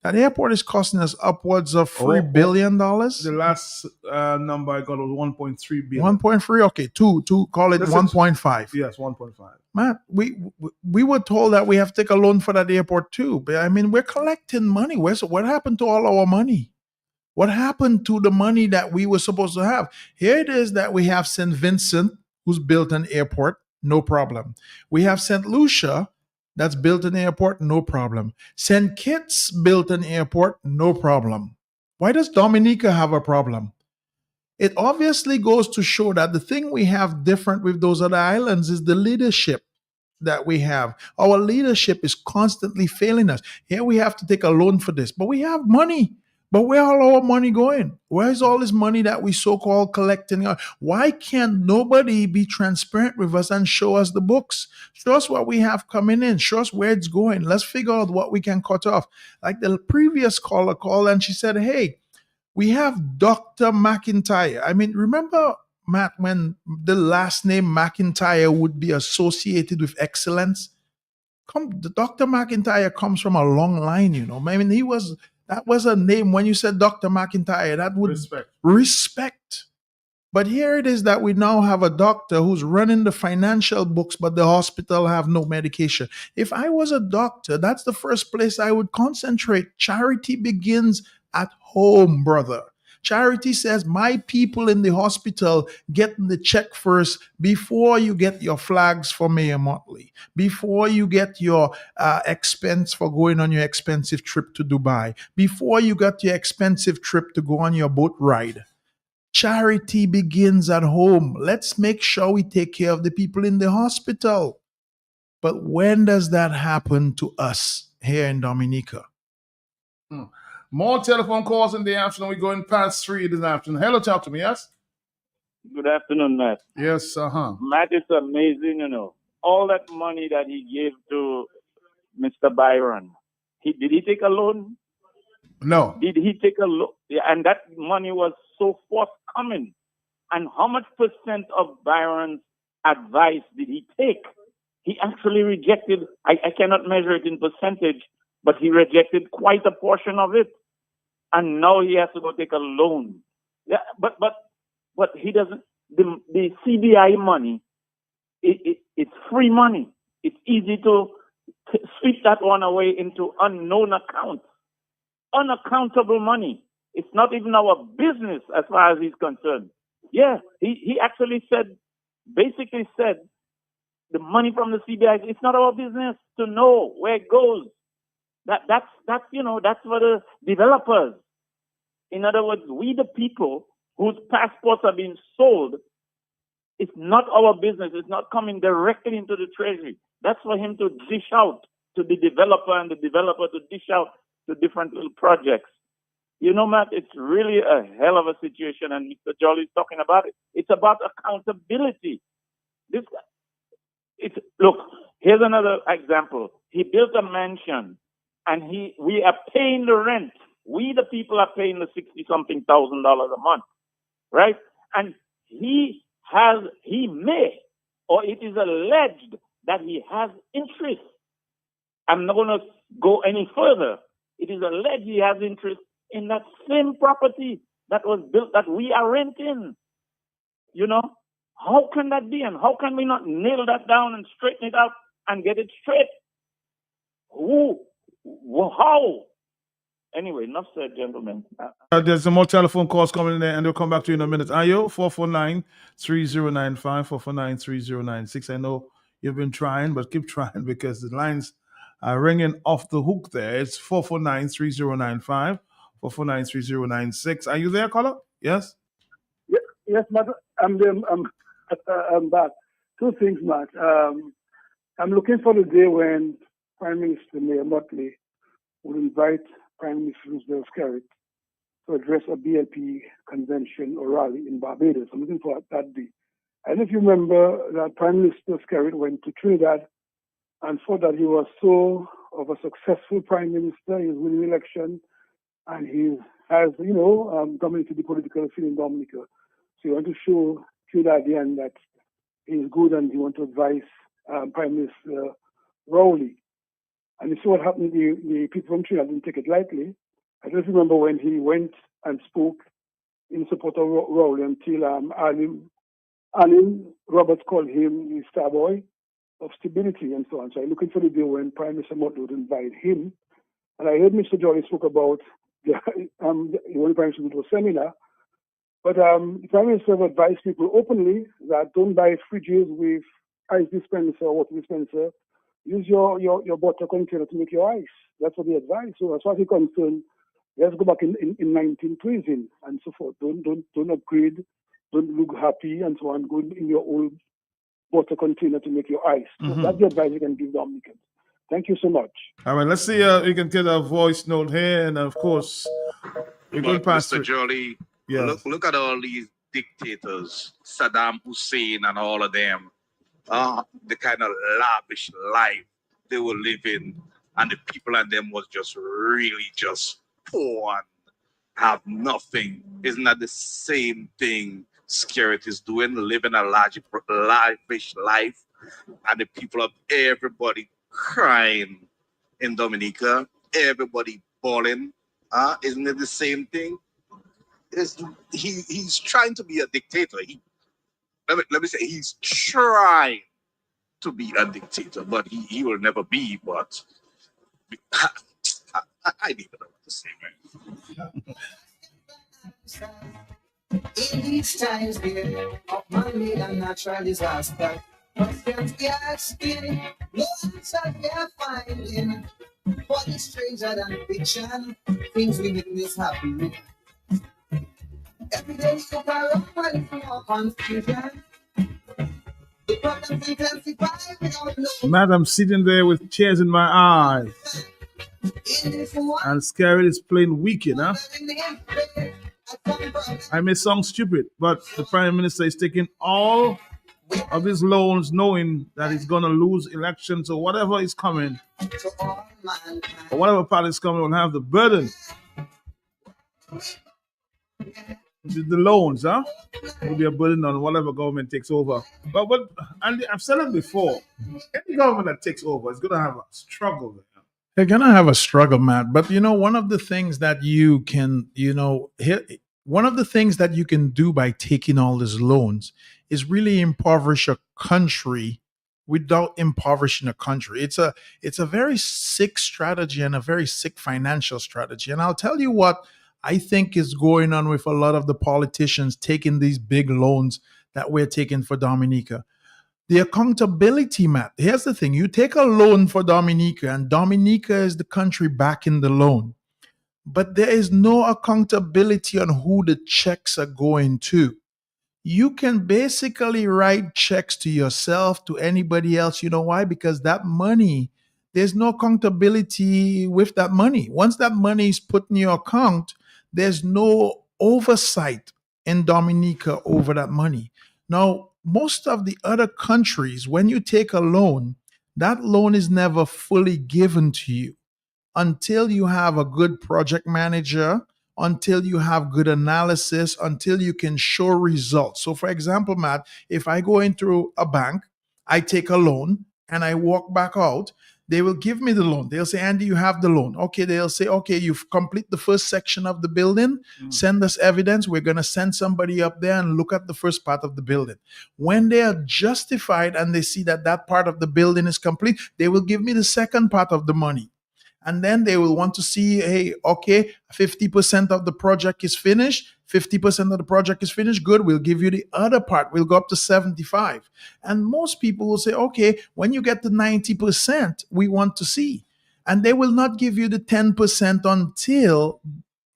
That airport is costing us upwards of $3 billion. The last number I got was 1.3 billion. 1.3, okay, two, call it 1.5. Yes, 1.5. Man, we were told that we have to take a loan for that airport too. But I mean, we're collecting money. What happened to all our money? What happened to the money that we were supposed to have? Here it is that we have St. Vincent, who's built an airport, no problem. We have St. Lucia, that's built an airport, no problem. St. Kitts built an airport, no problem. Why does Dominica have a problem? It obviously goes to show that the thing we have different with those other islands is the leadership that we have. Our leadership is constantly failing us. Here we have to take a loan for this, but we have money. But where all our money going? Where is all this money that we so-called collecting? Why can't nobody be transparent with us and show us the books? Show us what we have coming in. Show us where it's going. Let's figure out what we can cut off. Like the previous caller called and she said, hey, we have Dr. McIntyre. I mean, remember, Matt, when the last name McIntyre would be associated with excellence? The Dr. McIntyre comes from a long line, you know. I mean, that was a name. When you said Dr. McIntyre, that would respect. But here it is that we now have a doctor who's running the financial books, but the hospital have no medication. If I was a doctor, that's the first place I would concentrate. Charity begins at home, brother. Charity says, my people in the hospital get the check first before you get your flags for Mayor Motley, before you get your expense for going on your expensive trip to Dubai, before you got your expensive trip to go on your boat ride. Charity begins at home. Let's make sure we take care of the people in the hospital. But when does that happen to us here in Dominica? More telephone calls in the afternoon. We're going past 3 this afternoon. Hello, talk to me, yes? Good afternoon, Matt. Yes, Matt, it's amazing, you know. All that money that he gave to Mr. Byron, did he take a loan? No. Did he take a loan? Yeah, and that money was so forthcoming. And how much percent of Byron's advice did he take? He actually rejected, I cannot measure it in percentage, but he rejected quite a portion of it. And now he has to go take a loan. Yeah, but he doesn't. The CBI money, it's free money. It's easy to sweep that one away into unknown accounts, unaccountable money. It's not even our business as far as he's concerned. Yeah, he actually basically said, the money from the CBI, it's not our business to know where it goes. That's for the developers. In other words, we the people whose passports are being sold, it's not our business. It's not coming directly into the treasury. That's for him to dish out to the developer and the developer to dish out to different little projects. You know, Matt, it's really a hell of a situation, and Mr. Jolly's talking about it. It's about accountability. Look, here's another example. He built a mansion, and we are paying the rent. We, the people, are paying the $60-something thousand a month, right? And he may, or it is alleged that he has interest. I'm not going to go any further. It is alleged he has interest in that same property that was built that we are renting. You know, how can that be? And how can we not nail that down and straighten it out and get it straight? How? Anyway, enough said, gentlemen. There's some more telephone calls coming in there, and they'll come back to you in a minute. Ayo, 449-3095, 449-3096. I know you've been trying, but keep trying because the lines are ringing off the hook there. It's 449-3095, 449-3096. Are you there, caller? Yes? Yes, Matt. I'm back. Two things, Matt. I'm looking for the day when Prime Minister Mayor Motley will invite Prime Minister Roosevelt Skerrit to address a BLP convention or rally in Barbados. I'm looking for that day. And if you remember that Prime Minister Skerrit went to Trinidad and thought that he was so of a successful Prime Minister, he was winning the election, and he has, dominated the political scene in Dominica. So you want to show Trinidadian that he is good and you want to advise Prime Minister Rowley. And you see what happened, the people from Trinidad didn't take it lightly. I just remember when he went and spoke in support of Rowley until Alan Roberts called him the star boy of stability and so on. So I'm looking for the day when Prime Minister Motley would invite him. And I heard Mr. Jolly spoke about when the Prime Minister went to a seminar. But the Prime Minister have advised people openly that don't buy fridges with ice dispenser or water dispenser. Use your bottle container to make your ice. That's what they advise. So as far as he's concerned, let's go back in 1920s and so forth. Don't upgrade, don't look happy and so on. Go in your old water container to make your ice. So that's the advice you can give Dominicans. Thank you so much. All right, let's see. We can get a voice note here, and of course, we're going past Mr. Jolly, Yeah. look at all these dictators, Saddam Hussein and all of them. The kind of lavish life they were living, and the people and them was just really just poor and have nothing. Isn't that the same thing Skerrit is doing, living a lavish life, and the people of everybody crying in Dominica, everybody bawling? Isn't it the same thing? He's trying to be a dictator. Let me say, he's trying to be a dictator, but he will never be. But I need to know what to say, man. In these times, dear, of man-made and natural disaster, questions we are asking, no answer we are finding. What is stranger than fiction? Things we witness happen. Every day we look around and it's more confusion. The problems intensify without no. Madam sitting there with tears in my eyes. And Skerrit is playing wicked, huh? I may sound stupid, but the Prime Minister is taking all of his loans knowing that he's going to lose elections or whatever is coming. Or whatever party is coming will have the burden. The loans, huh? Will be a burden on whatever government takes over. But and I've said it before, any government that takes over is going to have a struggle. They're gonna have a struggle, Matt. But one of the things that you can, one of the things that you can do by taking all these loans is really impoverish a country without impoverishing a country. It's a very sick strategy and a very sick financial strategy. And I'll tell you what I think is going on with a lot of the politicians taking these big loans that we're taking for Dominica. The accountability, Matt. Here's the thing. You take a loan for Dominica, and Dominica is the country backing the loan. But there is no accountability on who the checks are going to. You can basically write checks to yourself, to anybody else. You know why? Because that money, there's no accountability with that money. Once that money is put in your account, there's no oversight in Dominica over that money. Now, most of the other countries, when you take a loan, that loan is never fully given to you until you have a good project manager, until you have good analysis, until you can show results. So, for example, Matt, if I go into a bank, I take a loan and I walk back out, they will give me the loan. They'll say, Andy, you have the loan. Okay, they'll say, okay, you've complete the first section of the building. Send us evidence. We're going to send somebody up there and look at the first part of the building. When they are justified and they see that that part of the building is complete, they will give me the second part of the money. And then they will want to see, hey, okay, 50% of the project is finished. 50% of the project is finished. Good. We'll give you the other part. We'll go up to 75. And most people will say, okay, when you get to 90%, we want to see. And they will not give you the 10% until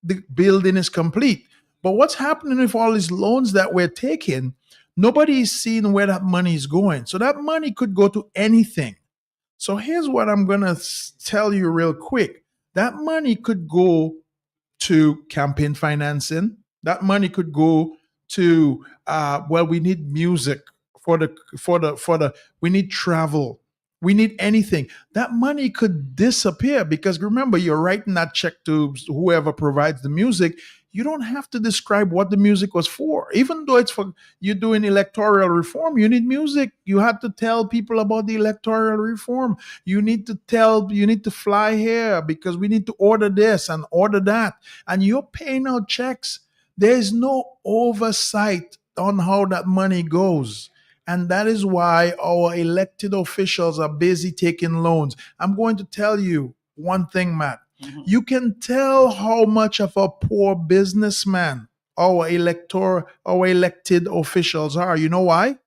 the building is complete. But what's happening with all these loans that we're taking, nobody is seeing where that money is going. So that money could go to anything. So here's what I'm going to tell you real quick. That money could go to campaign financing. That money could go to, we need music we need travel. We need anything. That money could disappear because remember, you're writing that check to whoever provides the music. you don't have to describe what the music was for. Even though it's for you doing electoral reform, you need music. You have to tell people about the electoral reform. You need to fly here because we need to order this and order that. And you're paying out checks. There's no oversight on how that money goes. And that is why our elected officials are busy taking loans. I'm going to tell you one thing, Matt. You can tell how much of a poor businessman our elected officials are. You know why?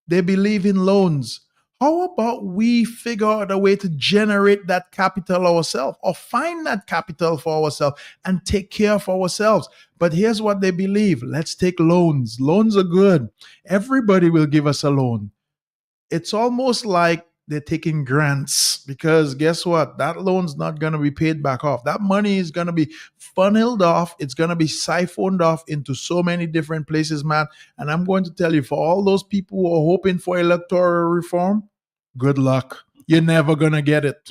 They believe in loans. How about we figure out a way to generate that capital ourselves or find that capital for ourselves and take care of ourselves? But here's what they believe. Let's take loans. Loans are good. Everybody will give us a loan. It's almost like they're taking grants because guess what? That loan's not going to be paid back off. That money is going to be funneled off. It's going to be siphoned off into so many different places, man. And I'm going to tell you, for all those people who are hoping for electoral reform, good luck. You're never going to get it.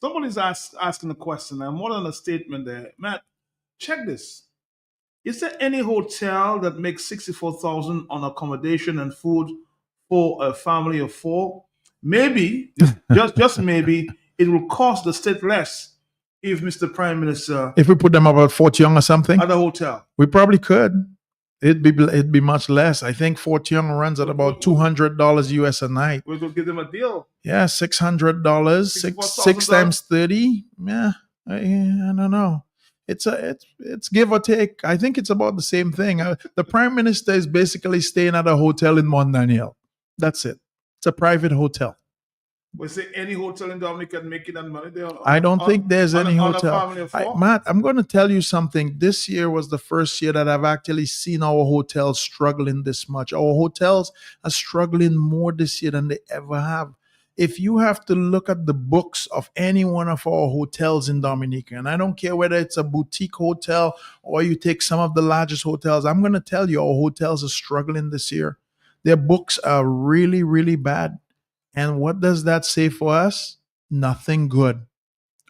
Somebody's asking a question, and more than a statement there. Matt, check this. Is there any hotel that makes $64,000 on accommodation and food for a family of four? Maybe, just maybe, it will cost the state less if Mr. Prime Minister If we put them about Fort Young or something, at a hotel. we probably could. It'd be much less. I think Fort Young runs at about $200 US a night. We could give them a deal. Yeah, $600, six times 30. Yeah, I don't know. It's give or take. I think it's about the same thing. The Prime Minister is basically staying at a hotel in Mont Daniel. That's it. It's a private hotel. We say any hotel in Dominica can make that money there. I don't think there's any on hotel. a family of four? Matt, I'm going to tell you something. This year was the first year that I've actually seen our hotels struggling this much. Our hotels are struggling more this year than they ever have. If you have to look at the books of any one of our hotels in Dominica, and I don't care whether it's a boutique hotel or you take some of the largest hotels, I'm going to tell you our hotels are struggling this year. Their books are really, really bad. And what does that say for us? Nothing good.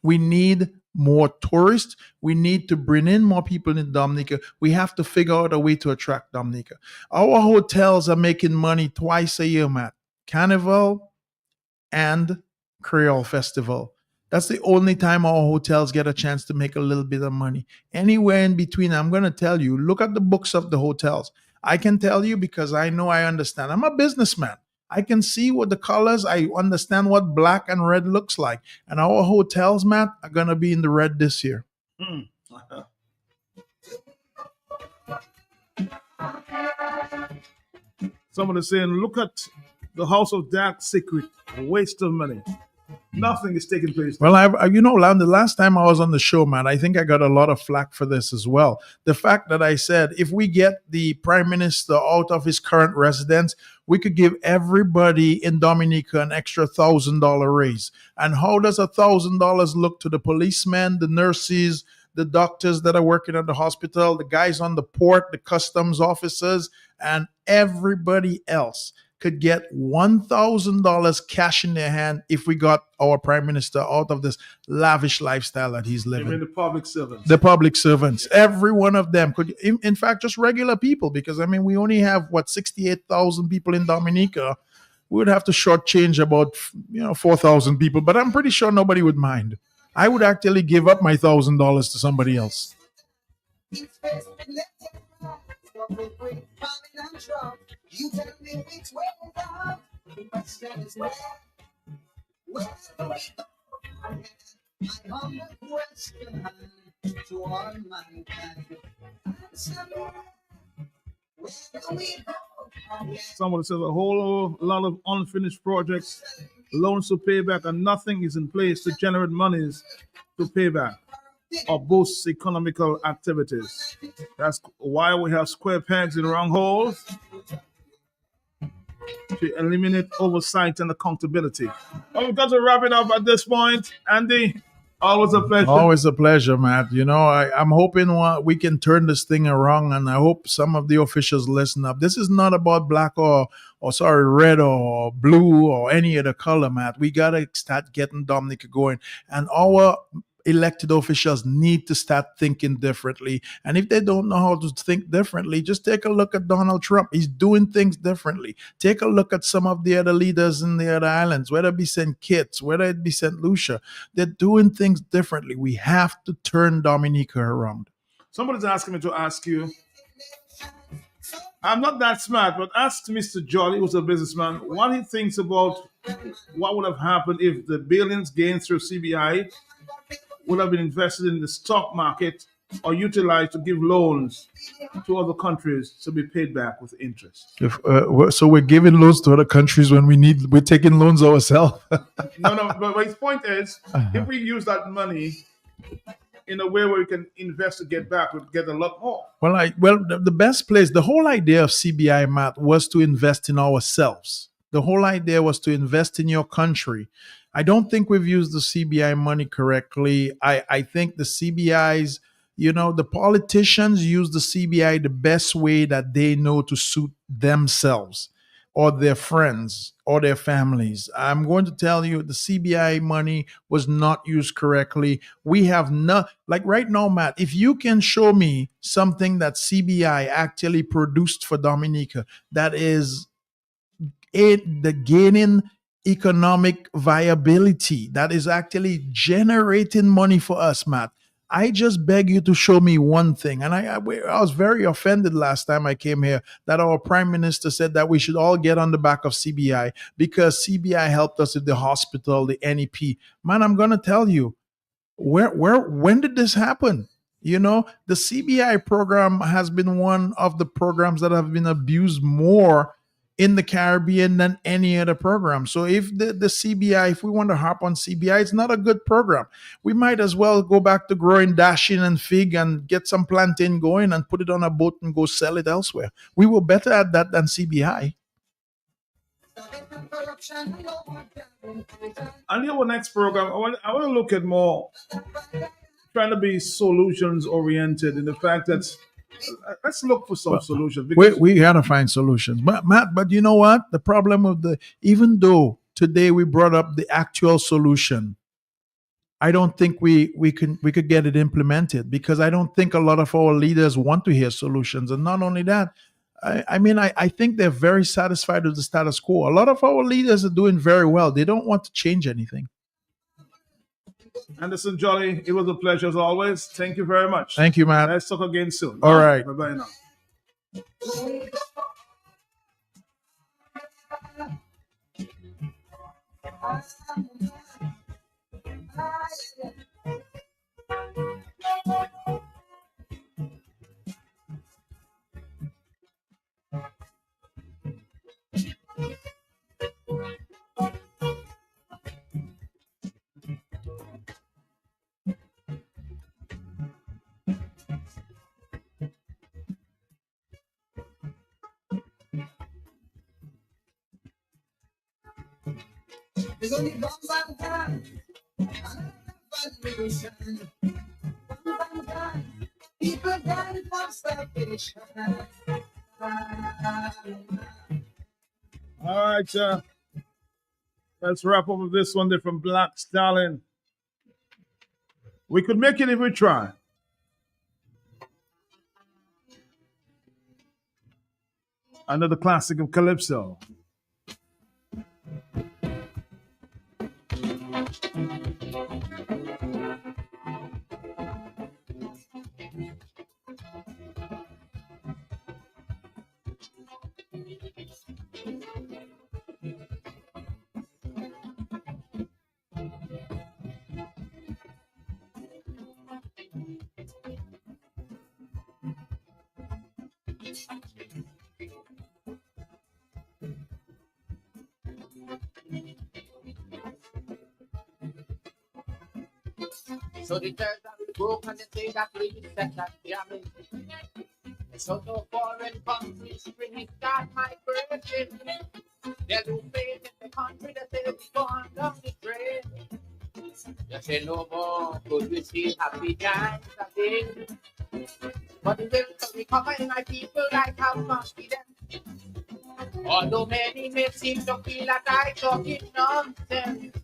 We need more tourists. We need to bring in more people in Dominica. We have to figure out a way to attract Dominica. Our hotels are making money twice a year, Matt. Carnival and Creole Festival. That's the only time our hotels get a chance to make a little bit of money. Anywhere in between, I'm going to tell you, look at the books of the hotels. I can tell you because I know I understand. I'm a businessman. I can see what the colors, I understand what black and red looks like. And our hotels, Matt, are going to be in the red this year. Someone is saying, look at the House of Dark Secret, a waste of money. Nothing is taking place. Well, the last time I was on the show, man, I think I got a lot of flack for this as well. The fact that I said, if we get the Prime Minister out of his current residence, we could give everybody in Dominica an extra $1,000 raise. And how does $1,000 look to the policemen, the nurses, the doctors that are working at the hospital, the guys on the port, the customs officers, and everybody else? Could get $1,000 cash in their hand if we got our Prime Minister out of this lavish lifestyle that he's living. I mean, the public servants. The public servants, every one of them could, in fact, just regular people, because I mean, we only have 68,000 people in Dominica. We would have to shortchange about 4,000 people, but I'm pretty sure nobody would mind. I would actually give up my $1,000 to somebody else. You tell me which way to go. The question is where do we go? My humble question to all mankind. Answer me, where do we go? Someone says a whole lot of unfinished projects, loans to pay back, and nothing is in place to generate monies to pay back or boost economical activities. That's why we have square pegs in round holes, to eliminate oversight and accountability. Well, we've got to wrap it up at this point. Andy, always a pleasure. Always a pleasure, Matt. I'm hoping we can turn this thing around, and I hope some of the officials listen up. This is not about black or red or blue or any other color, Matt. We got to start getting Dominica going. And our elected officials need to start thinking differently. And if they don't know how to think differently, just take a look at Donald Trump. He's doing things differently. Take a look at some of the other leaders in the other islands, whether it be St. Kitts, whether it be St. Lucia. They're doing things differently. We have to turn Dominica around. Somebody's asking me to ask you. I'm not that smart, but ask Mr. Jolly, who's a businessman, what he thinks about what would have happened if the billions gained through CBI would have been invested in the stock market or utilized to give loans to other countries to be paid back with interest. So we're giving loans to other countries when we're taking loans ourselves. No, but his point is, if we use that money in a way where we can invest to get back, we'll get a lot more. Well, the best place, the whole idea of CBI, Matt, was to invest in ourselves. The whole idea was to invest in your country. I don't think we've used the CBI money correctly. I think the CBI's, the politicians use the CBI the best way that they know to suit themselves or their friends or their families. I'm going to tell you the CBI money was not used correctly. We have not, like right now, Matt, if you can show me something that CBI actually produced for Dominica that is the gaining economic viability, that is actually generating money for us, Matt, I just beg you to show me one thing. And I was very offended last time I came here that our prime minister said that we should all get on the back of CBI because CBI helped us with the hospital, the NEP. Man, I'm going to tell you, when did this happen? The CBI program has been one of the programs that have been abused more in the Caribbean than any other program. So if the CBI, if we want to harp on CBI, it's not a good program. We might as well go back to growing dashing and fig and get some plantain going and put it on a boat and go sell it elsewhere. We were better at that than CBI. And our next program, I want to look at more trying to be solutions oriented in the fact that let's look for some solutions. We gotta find solutions. But Matt, you know what? The problem with even though today we brought up the actual solution, I don't think we could get it implemented because I don't think a lot of our leaders want to hear solutions. And not only that, I think they're very satisfied with the status quo. A lot of our leaders are doing very well. They don't want to change anything. Anderson Jolly, it was a pleasure as always. Thank you very much. Thank you, Matt. Let's talk again soon. All right. Bye-bye now. There's only one bang revolution. One bang, people dying for salvation. All right, let's wrap up with this one there from Black Stallion. We could make it if we try. Another classic of Calypso. So the church that we broke and the thing that we set that jamming. So no foreign countries spring start migrating. They do faith in the country that they be going down the drain. You say no more, could we see happy times again? But the will to recover in my people like how must be them. Although many may seem to feel that I talking nonsense,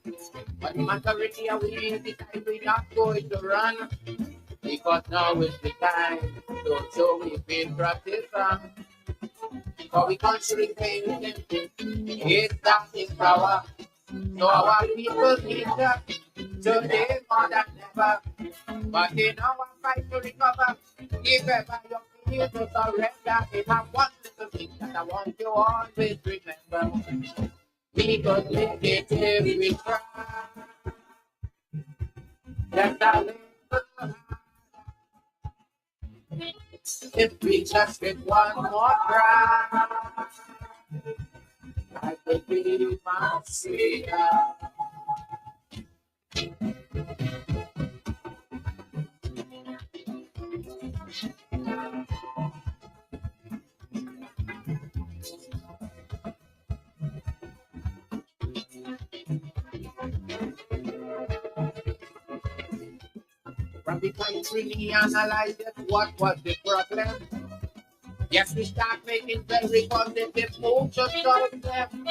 but the majority of we decide we're not going to run, because now is the time to show we patriotism. For we country is that in power. So our people need us today more than ever. But in our fight to recover, if ever you feel to surrender, if I one little thing that I want you always remember, we could make it if we try. Just a little. If we just get one more try, I could be my sweetheart. From the country, we analyzed what was the problem. Yes, we start making very positive moves to solve them.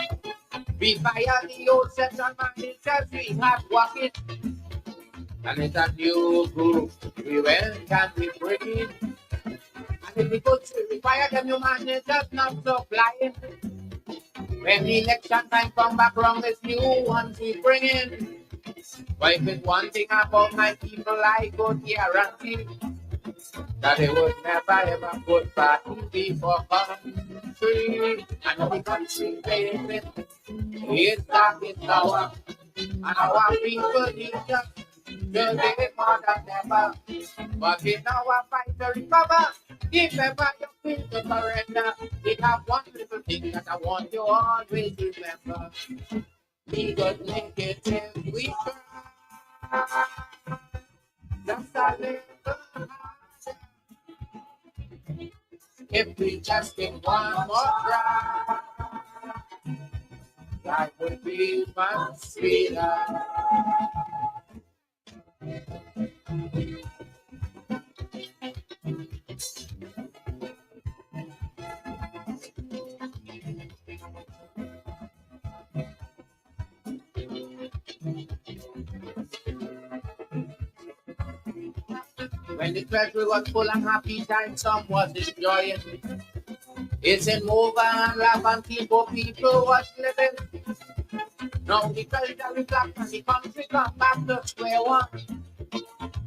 We fire the old section managers we have working. And it's a new group we went and we bring in. And if we could require them new managers not supplying. When the election time come back wrong, there's new ones we bring in. But if it's one thing about my people, I could guarantee that they would never ever put party before country. And the country baby is that is our, and our people need us today more than ever. But in our fight to recover, if ever you feel to surrender, we have one little thing that I want you always remember. We could make it if we try. Just a little. If we just get one more try, that would be much sweeter. When the treasury was full and happy time, some was enjoying. It's in over and laugh and keep people was living. Now the treasury black and the country come back to square one.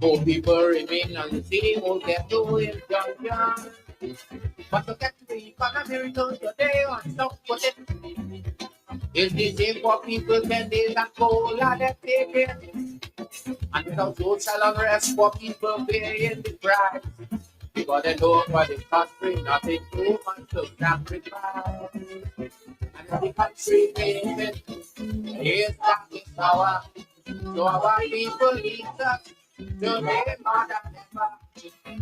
Poor people remain on the same old ghetto in junction. But to get to the economy return today on stock footing. It's the same for people 10 days and cola they're taking. And without social unrest for people paying the price. Because they know for the country nothing too much to sacrifice. And the country payment is that is power. So our people need us today more than ever.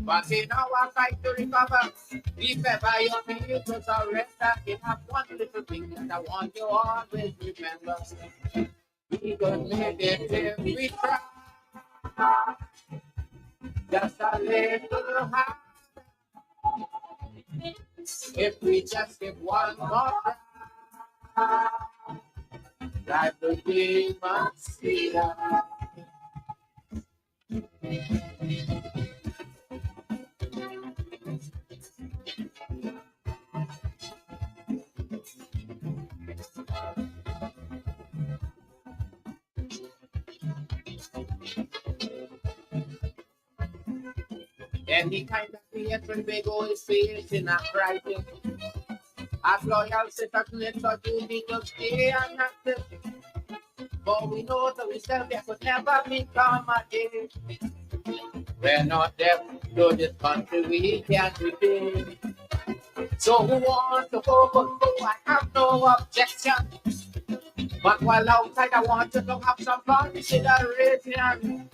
But in our fight to recover, if ever you feel to surrender, we have one little thing that I want you always remember. We could make it if we try. Just a little higher. If we just give one more try, life will be much sweeter. Any kind of creation we go is facing a crisis. As loyal citizens, so you need to stay active. But we know that we still there could never become a day. We're not deaf to this country, we can't repay. So who wants to go, I have no objection. But while outside, I want you to have some consideration.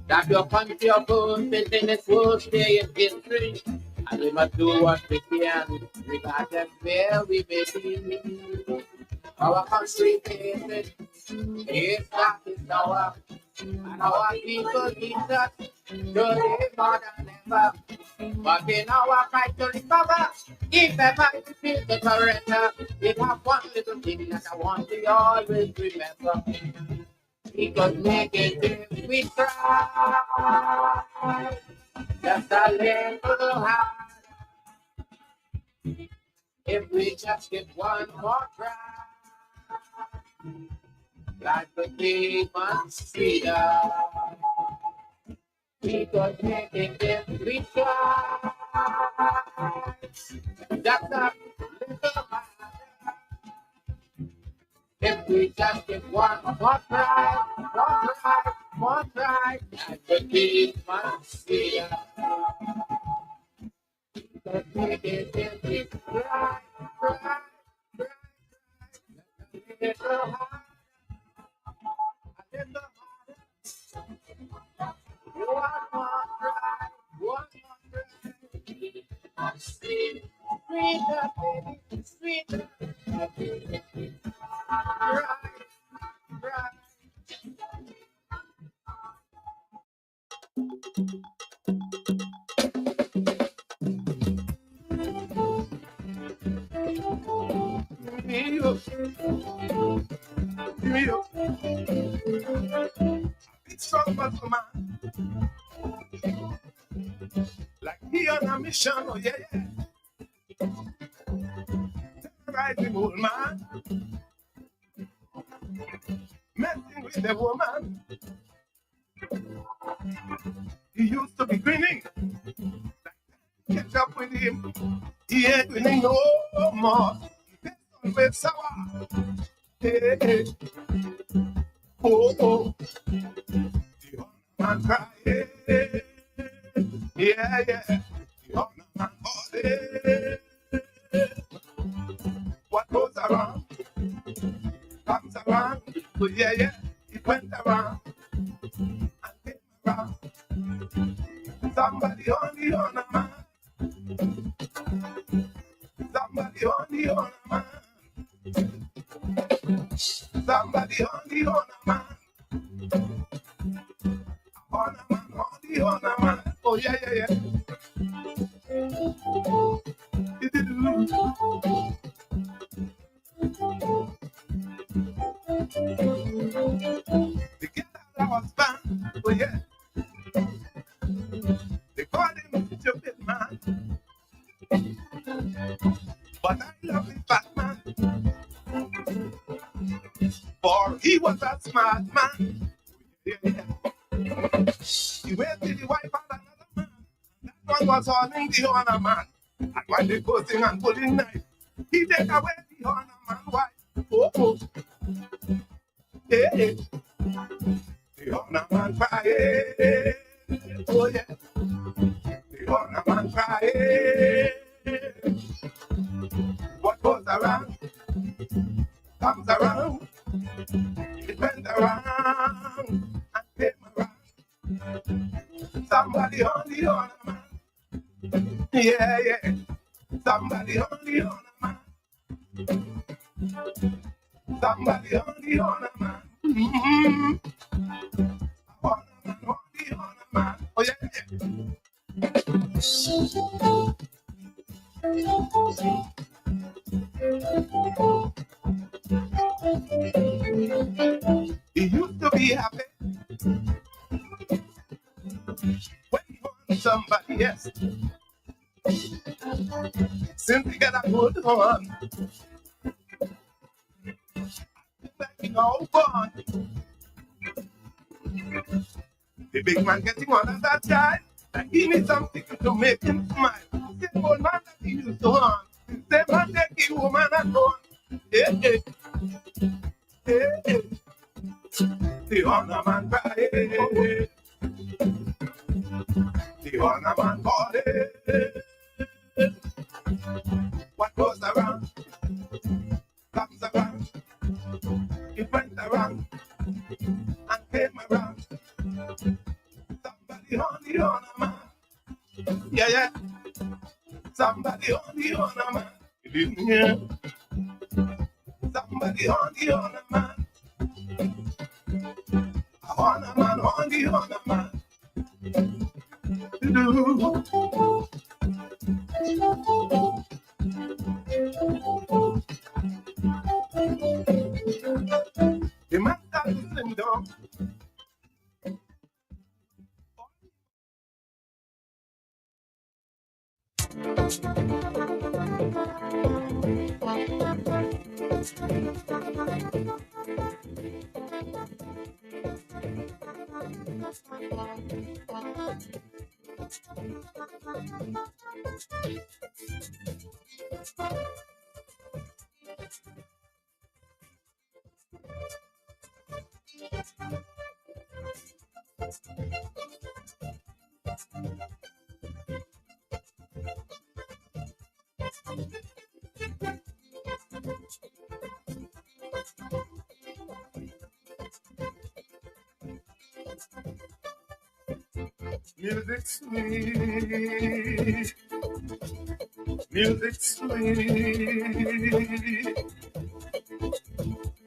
That your country of own business will stay in history. And we must do what we can, regardless where we may be. Our country faces is that is our, and our people need us today more than ever. remember. But we now are trying to recover. If ever you feel the surrender, we have one little thing that I want you always remember. We could make it if we try. Just a little high. If we just get one more try, life could be much sweeter. We could make it if we try. Just a little higher. If we just get one more try, life could be much sweeter. Let's make it if we try, a little higher, a little higher. One more try, sweet, sweeter, baby, sweeter. Right. It's strong muscle man, like he on a mission, oh yeah, yeah. Terrorizing old man, messing with the woman. He used to be grinning, catch up with him. He ain't grinning no more. He tastes always sour. Hey, hey. Oh, oh. The honor man cry. Yeah, yeah. The honor man body. What goes around comes around. Oh, yeah, yeah. It went around and came around. Somebody on the honor man. Somebody on the honor man. Somebody on the honor man. Honor man on the honor man. Oh yeah, yeah, yeah. The guitar was band. Oh yeah. They call him stupid man. But I love him fat man. For he was a smart man. Yeah, yeah. He went to the wife and another man. That one was holding the honor man. And while they posting and pulling knife, he take away the honor man wife. Oh, oh. Yeah, yeah. The honor man cry. Oh, yeah. The honor man cry. What goes around comes around. It went around and came around. Somebody on the honor man. Yeah, yeah. Somebody on the honor man. Somebody on the honor man. Mm-hmm. Honor man on the honor man. Oh, yeah, yeah. He used to be happy when he wanted somebody else. Since he got a good one, like he all born. The big man getting on as that child, and he needs something to make him smile. The old man that he used to harm, the man take the woman and go on. Hey, hey. Hey, hey. The honor man cry. The honor man body. What goes around comes around. It went around and came around. Somebody on the honor man. Yeah, yeah. Somebody on the honor man. Yeah. Somebody on the honor man. Honor man on the honor man. do. You might have to sing dog. Music sweet, music sweet.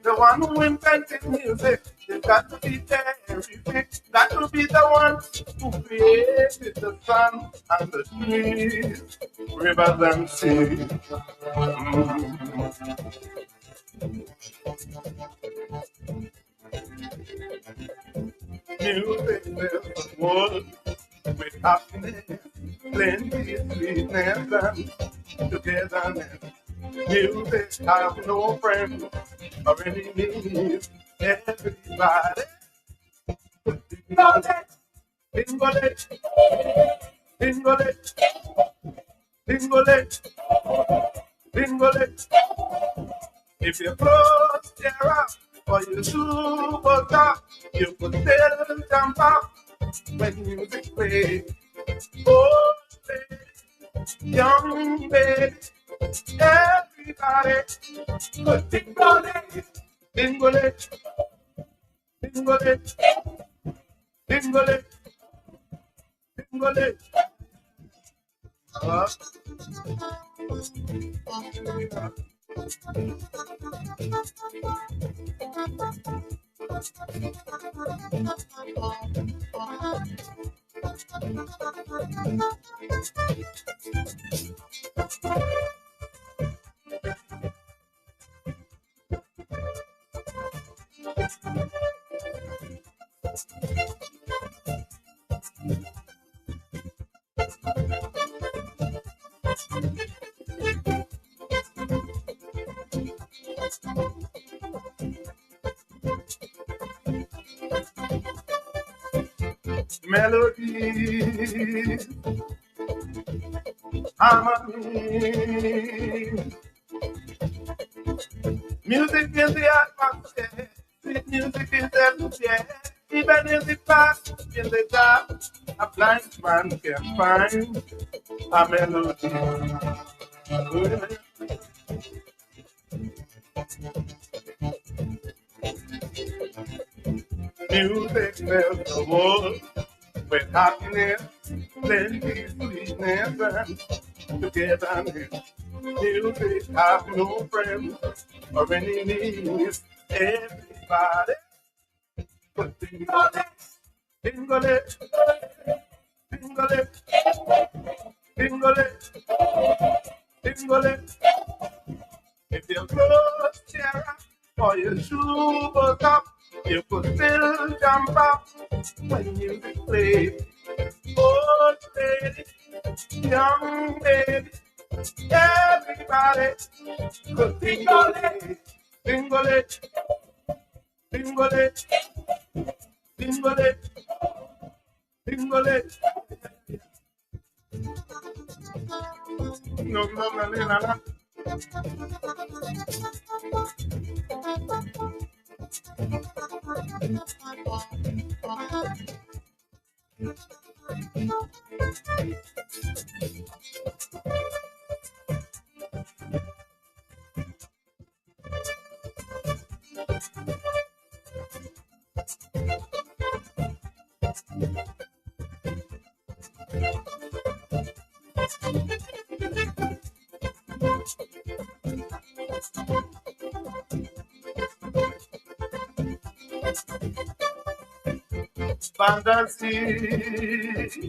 The one who invented music, they got to be terrific. That will be the one who created the sun and the trees, rivers and seas. Music fills the world with happiness, plenty of sweetness and togetherness. Music has no friends or enemies. Everybody, Dingole, dingole, dingole, dingole, dingole. If you close your eyes or you super top, you could still jump up when music plays. Oh, baby, young baby, everybody, good dingole, dingole, dingole, dingole, dingole. Melody, harmony, music is the atmosphere, sweet music is everywhere, even in the past, in the dark, a blind man can find a melody. Music fills the world with happiness, plenty sweetness and togetherness. Music has no friends or enemies. Everybody, dingole, dingole, dingole, dingole, dingole. If you close your eyes or your shoes up, you could still jump up when music plays. Old lady, young baby, everybody could dingole, dingole, dingole, dingole, dingole. No, no, no, no, no. Fantasy,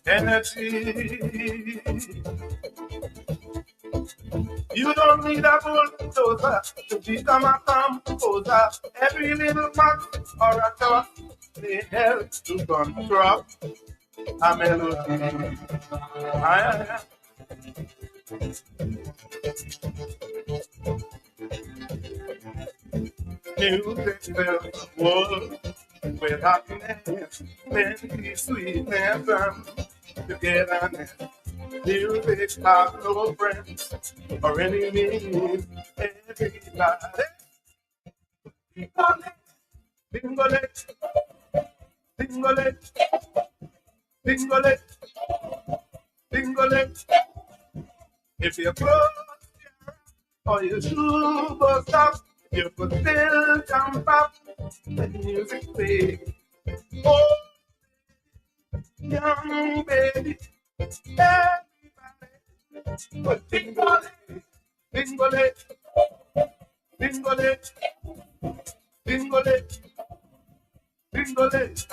energy. You don't need a bulldozer to become a composer. Every little man or a tower may help to construct a melody. Aye. Music fills the world with happiness, plenty sweetness and togetherness. Music has no friends or enemies. Everybody, singole, singole, singole, singole. If you close or your shoe will stop, you could still jump up when music plays. Oh, young baby, everybody, but singole, singole, singole, singole, singole.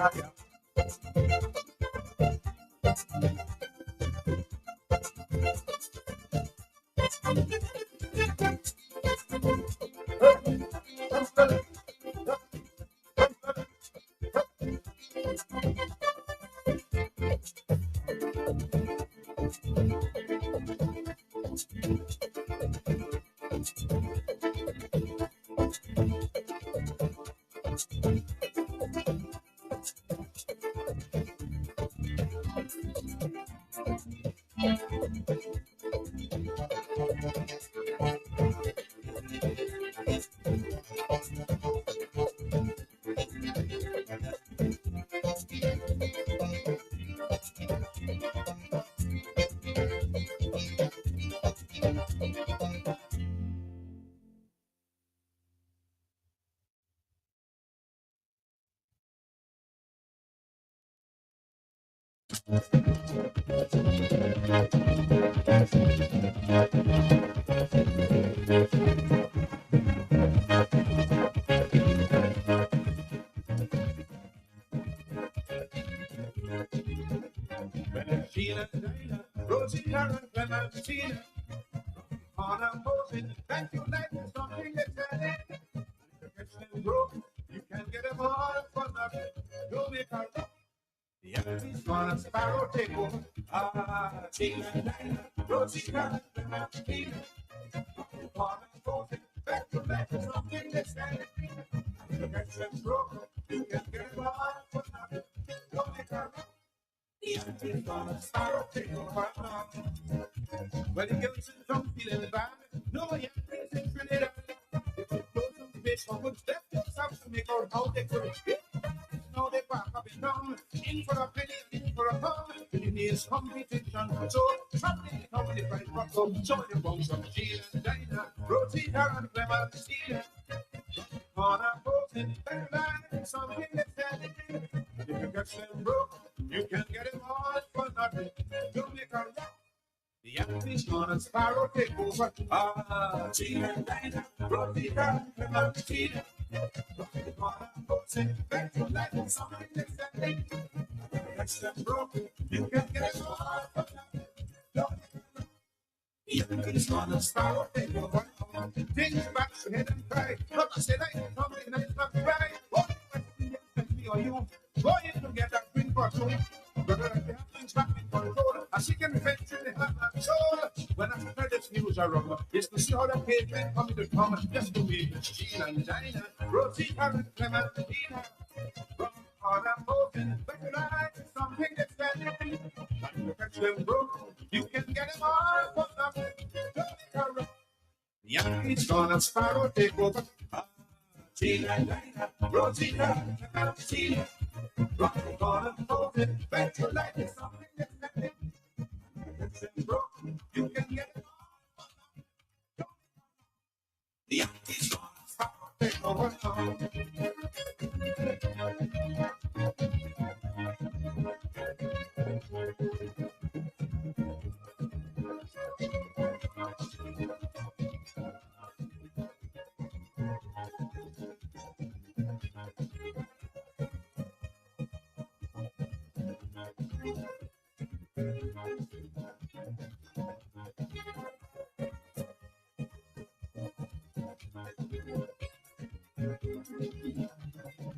Yeah. Sheila, Dinah, Rosie, Karen, Clementina, on a Moses, thank you, like something exciting. You can get them all for nothing. You'll make a rock. The enemy's gonna sparrow take over. Ah, Sheila, Dinah, Rosie, Karen, Clementina, on a Moses, thank you, like something exciting. You can get them all for nothing. You'll make a rock. The gonna start taking over. When you get some feeling bad, no one is Trinidad. If you close some fish, some good step, some to make out how they could get. Now they back up and down, in for a penny, in for a pound. You need competition, so something come with the price rock up. Show the bones of Sheila, Dinah, Rosie, Karen, Clementina. On a boat in Thailand, something that's standing. If you get them broke, you can get them all for nothing. You make a rock. The enemy's gonna sparrow take over. Ah, Sheila, Dinah, Rosie, Karen, Clementina. On a boat in Thailand, something that's standing. If you get them broke, you can get them all for nothing. The enemy's gonna sparrow take over. Things back to head and cry. Look, I said I ain't coming, I ain't not cry. Oh, me or you, going to get that green bottle. Brother, I have things back in control. I see can fetch in the hand and soul. When I spread this news around, it's to see how the pavement coming to come just to be Sheila and Dinah, Rosie, Karen, Clementina. From all I'm moving, but tonight something that's standing. And you catch them broke, you can get them all for nothing. Don't be corrupt. The enemy's gonna sparrow take over. Sheila, Dinah, Rosie, Karen, Clementina. Rocking on and moving, bet your life is something that's standing. You can get it all. The Yankees gonna take over.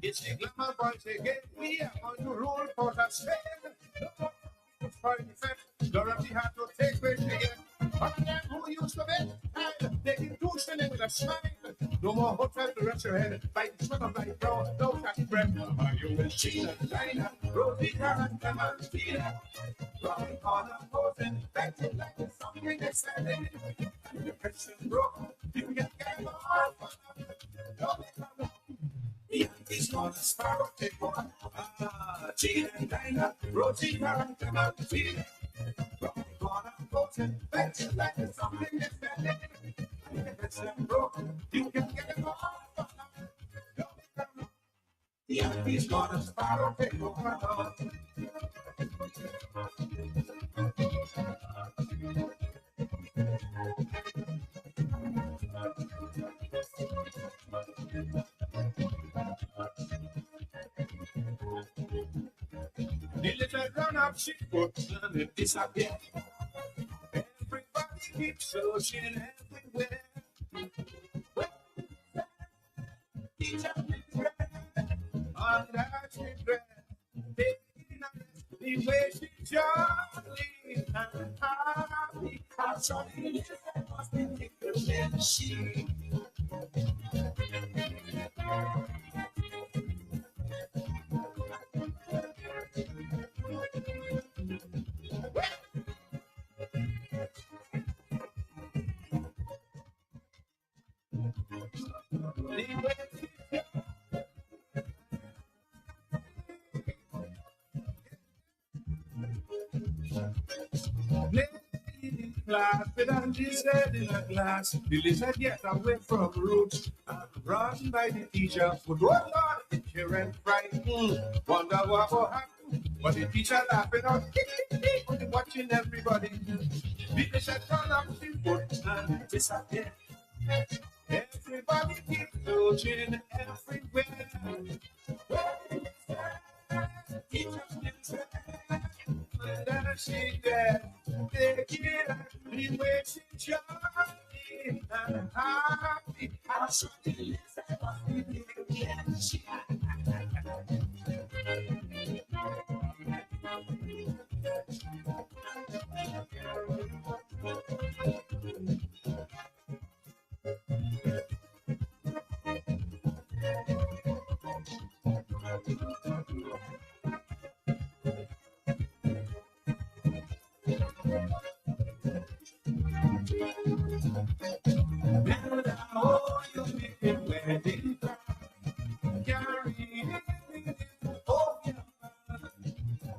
It's the glamour boys again. We are going to rule Port of Spain. For defense, Dorothy had to take weight again. But then who used to bet? And they can do something with a smile. No more hotel to rest your head. Like the smell of light brown, no catch breath. You will see the China, Rosita and Clementina. Round corner, posing, acting like it's something exciting. And the person broke, you can get more fun. The Yankees gonna Sparrow take one. Gina and Dinah, Rosita and Clementina. Round corner, posing, acting like it's something exciting. And the person broke, you can get more fun. The Yankees gonna Sparrow take one. The little grown-up she puts and it disappears. Everybody keeps searching everywhere. Teacher under children, the way she's jolly and happy. I'm sorry, I must be thinking that she. Glass, but I'm just in a glass. The lizard get away from roots and run by the teacher. But oh Lord, the children cry. Wonder what will happen. But the teacher laughing out, watching everybody. The lizard run up the foot and disappear. Everybody keeps searching everywhere. Teacher still and she there. Take it out, the way she jolly and happy. I saw the lizard was the she.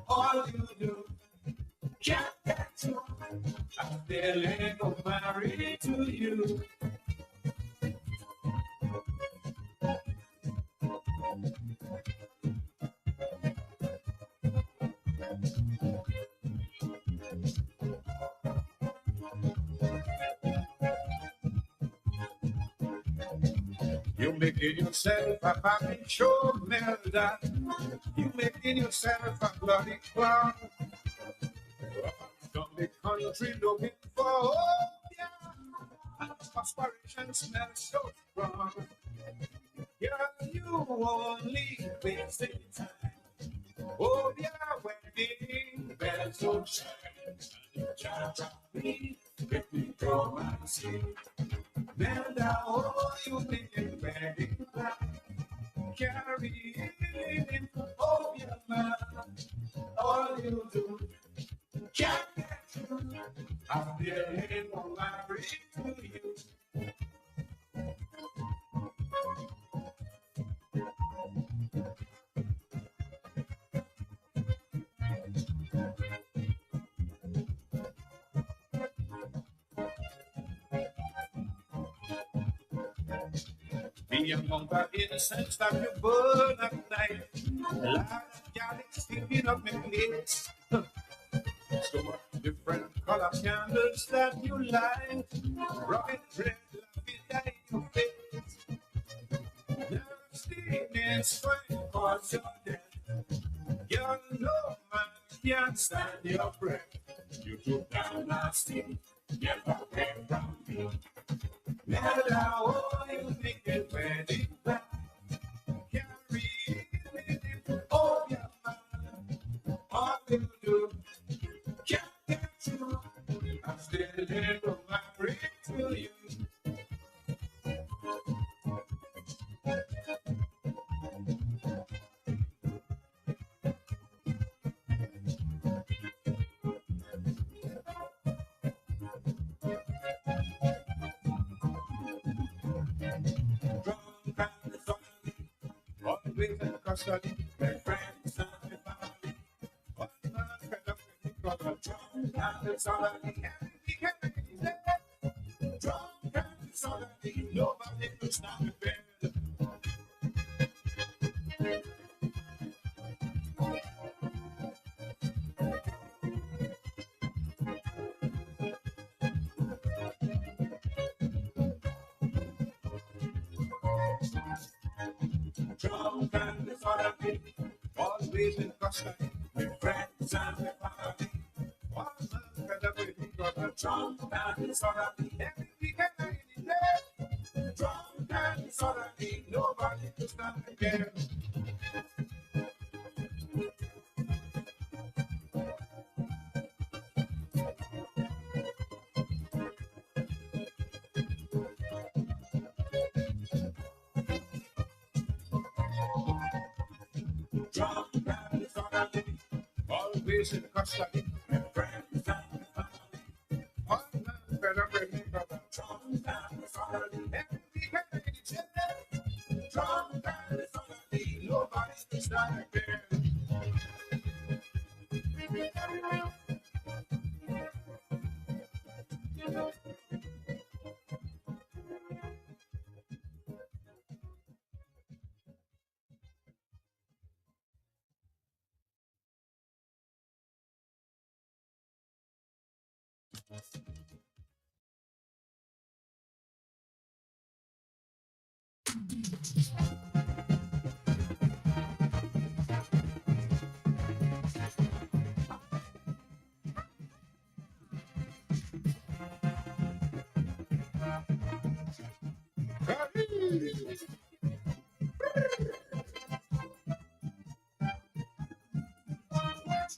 All you do, can't get to. I'm feeling married to you. You making yourself a happy show, Melda. You making yourself a bloody clown. From the country looking for hope, yeah. And aspiration smells so strong. Yeah, you only wasting time. Oh, yeah, wedding bells will shine. Just me, let me go and see. Melda, oh, you making wedding plan. Carry in, oh, yeah, man. All you do, can't get you. I'm feeling married to you. the amount of incense that you burn at night. Lord, y'all is picking up my place. So much different color candles that you light. Rubbing red, loving light your face. Now steaming sweat cause you're dead. You know man can't stand your breath. You took down nasty, get away from me. Now you make it ready back. Carry it with you, oh yeah man. All you do, can't get you. I'm still there to marry to you. Always in custody, my friends and my family. One man fed up with me cause I'm drunk and it's already empty. Drunk and it's already nobody could stop me better. Drunk and it's already always in custody, with friends and with family. One man fed up with me cause I'm drunk and it's already every weekend and any day. Drunk and it's already nobody to stand again. Drunk and it's already always in custody, with friends and with family. One man fed up with me cause I'm drunk and it's already every weekend and any day. Drunk and it's already nobody to stand again.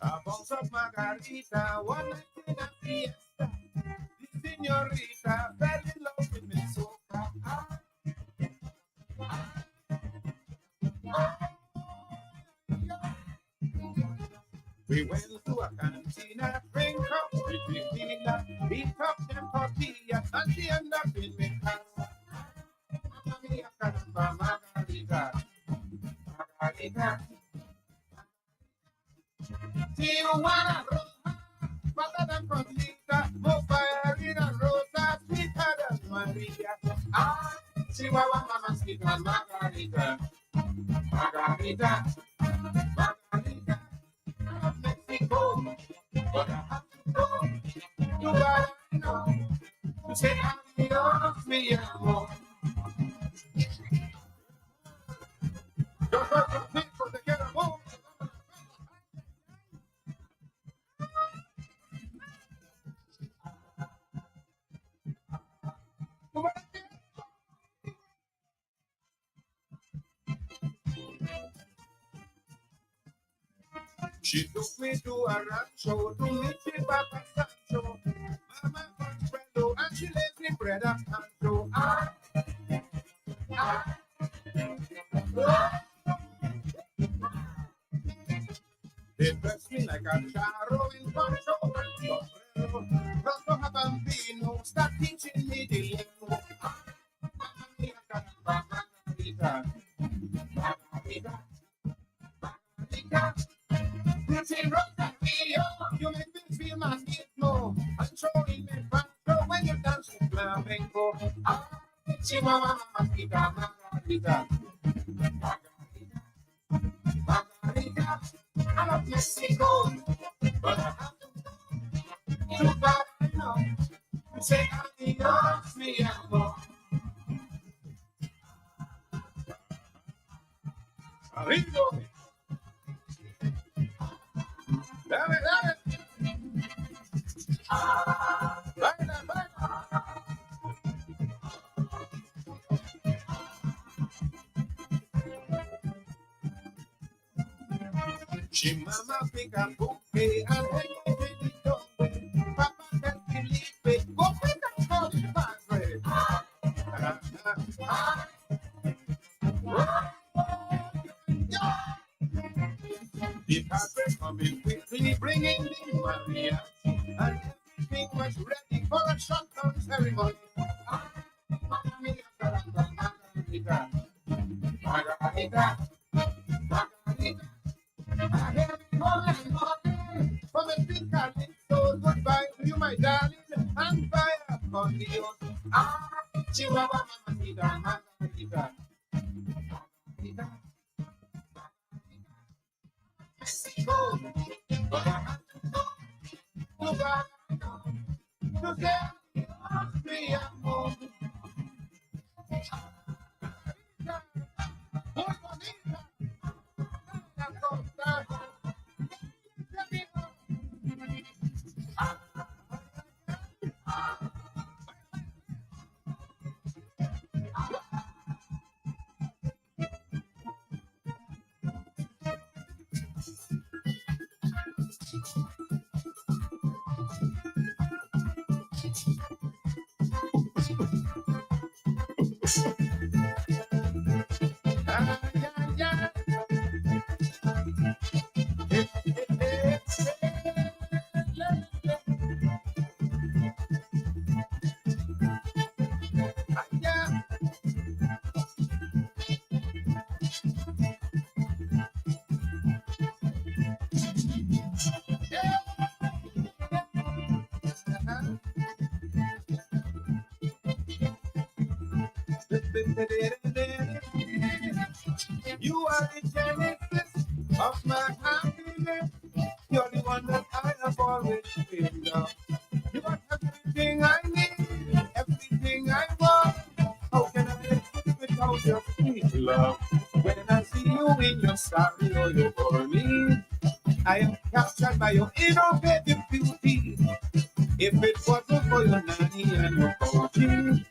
A bounce of margarita, one night in a fiesta. The señorita fell in love with me so far. We went to a cantina, drink up with tequila, beat up them tortillas, and she ended up in me casa. Mamma mia, caramba, margarita, margarita. Tijuana roja, patata con lita, more fire in a rosa, sweeter than Maria. Ah, Chihuahua mamacita, margarita, margarita, margarita. From Mexico, but I have to go. You gotta know, you say adios, mi amor. Yo soy Francisco, te quiero mucho. She took me to a rancho to meet me Papa Sancho. Mama Consuelo, and she left me bread and pancho. Ah, ah, ah. They dressed me like a charro in poncho and sombrero. Rosso bambino, start teaching me the lingo. Ah, mamma mia, caramba, margarita, margarita, margarita. Pretty rosa, you make me feel my ritmo. And showing me pancho when you dance with flamenco. Ah, Chihuahua, mamacita, margarita. Margarita. Margarita, I love Mexico, but I have to buy now. Say adios, mi amor. Arriba. Dale, dale. Baila, baila. She mama pick a bouquet and when you take it away, Papa can't believe it. Go pick a holy padre. The padre coming quickly, bringing the Maria, and everything was ready for a shotgun ceremony. Margarita, Margarita, Margarita. I hear me calling, calling from a big cabin. So goodbye to you, my darling, and bye upon the ocean. Chihuahua, Mamacita, Margarita. Margarita. Mexico, but I have to go to Ghana to say, mi amor. Muy bonita. You are the genesis of my happiness. You're the one that I have always dreamed of. You are everything I need, everything I want. How can I live without your sweet love? When I see you in your sorry or your me, I am captured by your innovative beauty. If it wasn't for your nanny and your coaching,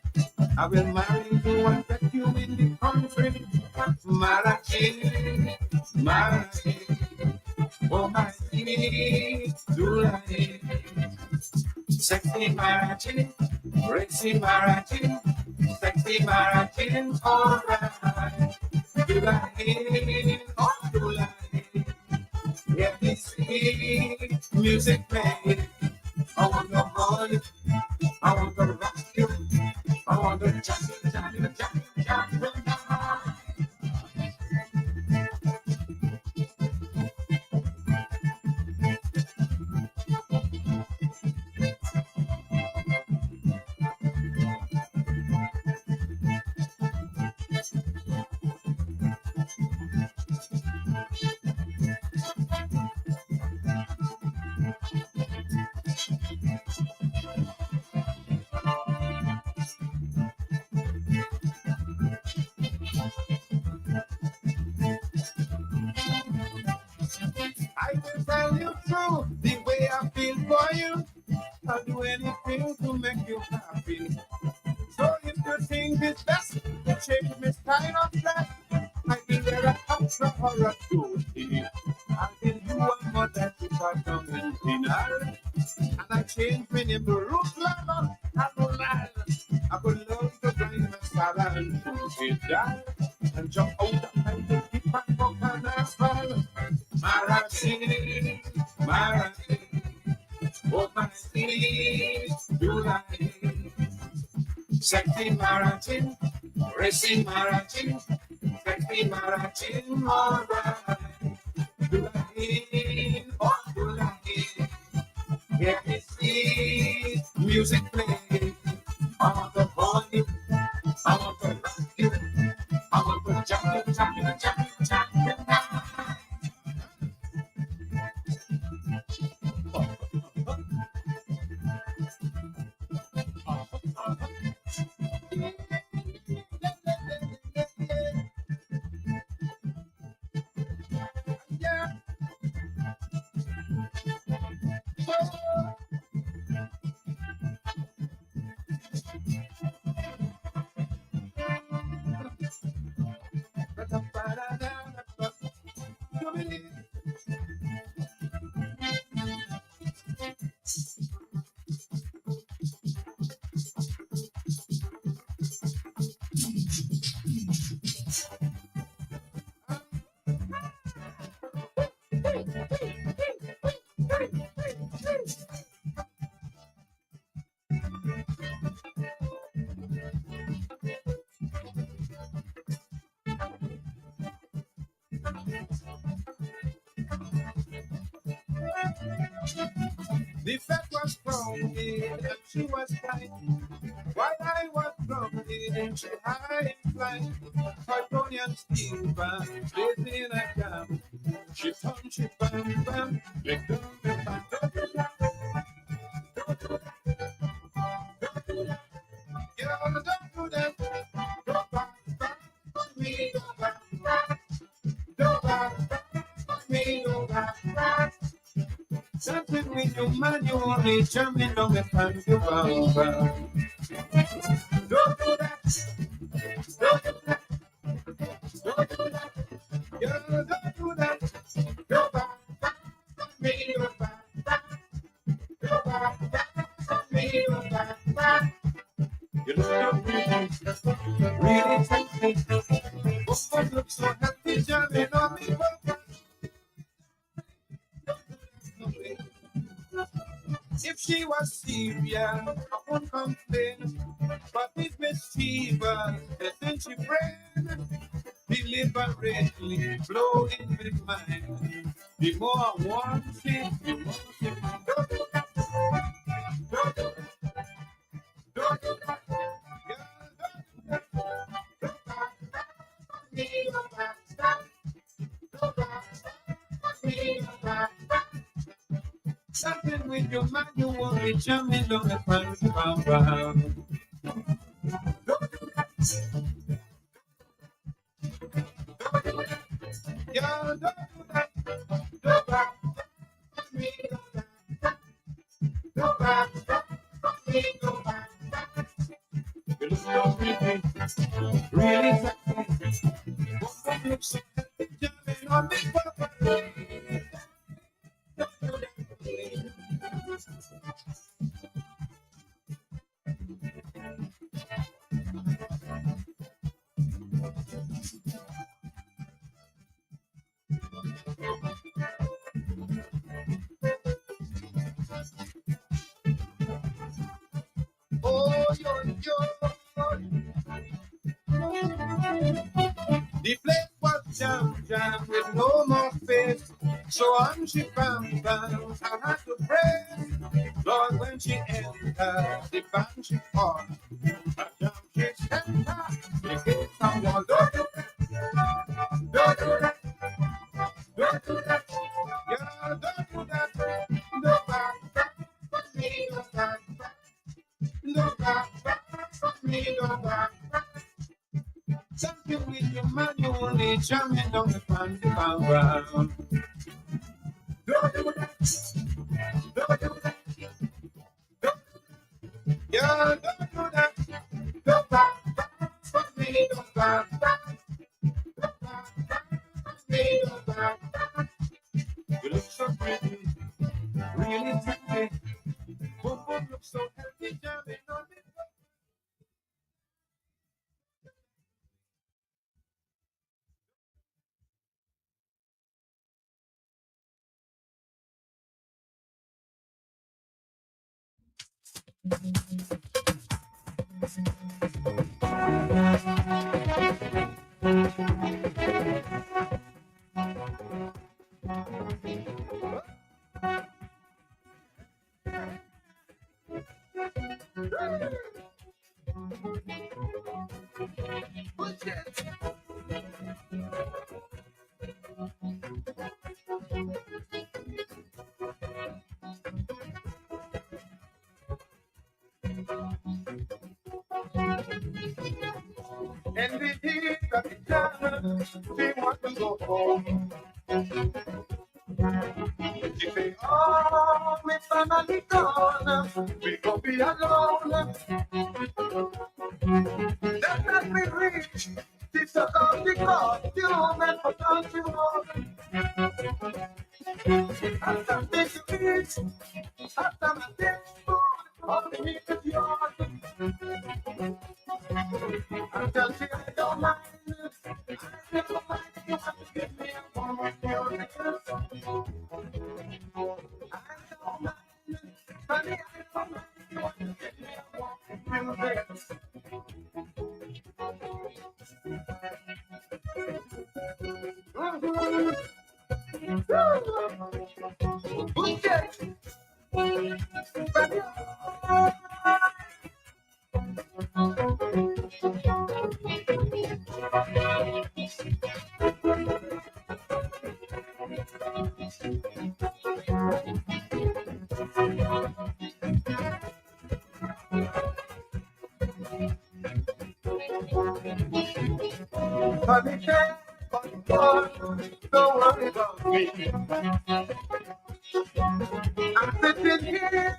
I will marry you and take you in the country. Marachi, Marachi, oh my sweet Zulani. Sexy Marachi, racy Marachi, sexy Marachi, alright. Zulani, oh Zulani, yeah, this sweet music play. I want to hold you, I want to rock you, I want to jump. I will tell you true, the way I feel for you. I'll do anything to make you happy. So if you think it's best to change my style of dress, I will wear a extra or a tootie. I'll give you one more that you got coming dinner. And I change my name to Ruth Lava. I could love to drive a salad and shoot it down. And jump out and to keep my book and asphalt. Marachi, Marachi, oh my sweet, you like sexy Marachi, racy Marachi, sexy Marachi, alright. You like, oh you like, yeah, it's sweet music play. I want to hold you, I want to rock you, I want The fat was crowded and she was tight, while I was grounded and she high in flight. Her Tony and Steve lived in a camp. She turned, she bam, bam, lick down the back. Girl, don't do that. Go back, back, me, go back, back. Go back, back, me, go back, back. Something with your man, you only jumping on the pan, you bow, bow. Don't do that. Don't do that. Don't do that. Girl, don't do that. Go back, back, me, go back, back. Go back, back, me, go back, back. You look so pretty, really sexy. Oh, look so happy, jumping on me, if she was serious, I won't complain. But if mischievous, then she brain deliberately flow in my mind. The more I want it, the more she don't do that. Don't do that. Don't do that. Girl, don't do that. Don't back, me, don't back, stop. Don't back, me, don't back, back. Something with your man, you won't be jumping on the pan, bam, bam. Don't do that. Don't do that. Girl, don't do that. Don't back, me, don't back. Don't back, me, don't back. You look so pretty, really sexy. What you look so happy, jumping on me, papa. Don't do that. Oh, the place was jam with no more face. So on she found I had to pray. Lord, when she entered the bank she fought. I jump she stepped out. She gave someone, don't do that. Don't do that. Don't do that. Girl, don't do that. Don't back, back, me, don't back, back. Don't back, back, me, don't back, back. Something with your man, you only jumping on the panty ground. Don't do that. Don't do that. Yeah, don't do that. Don't back, back, me, don't back, back. Don't back, back, me, don't back, back. You look so pretty, really sexy. Boom, boom, look so healthy, jumping on me. And the heat of the time, she wants to go home. She say, oh, my family gone, we gon' be alone. That's as we reach, she took off the costume and put on the road. After this beach, after my dead food, all the meat is yours. Until she I don't mind, I don't mind, you have to give me a woman, you honey, I don't mind, you want to give me a woman, honey, don't worry about me. I'm sitting here,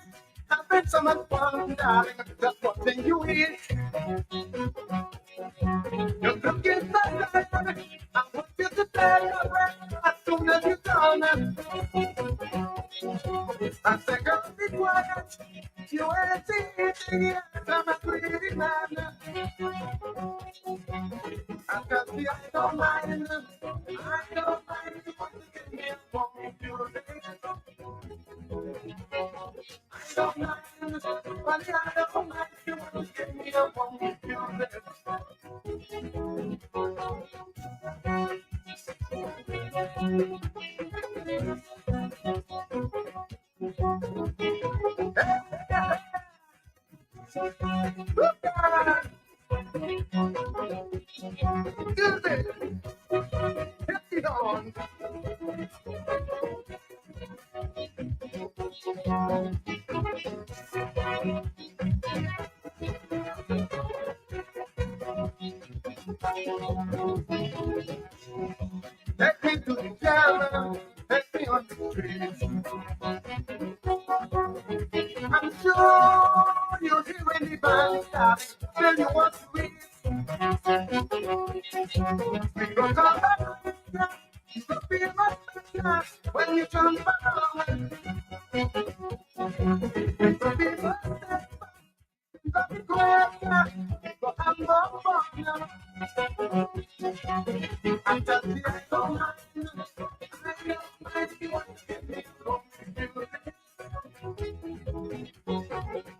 having so much fun, darling, just watching you eat. You're looking so good, I want you to tell your friend as soon as you're done. I say, girl, be quiet, you ain't eating yet, I'm a pretty man. I can see I don't mind, you want to give me a woman, you I don't mind, but I don't mind, you want to give me a woman, Take me to the jam, take me on the streets. I'm sure you'll hear any band stop, tell you what to eat. We gon' come back, you gon' be my friend when you jump around. We gon' be my friend, we gon' be quiet, we gon' have more fun now. I'm just the I don't mind, you want to get me home.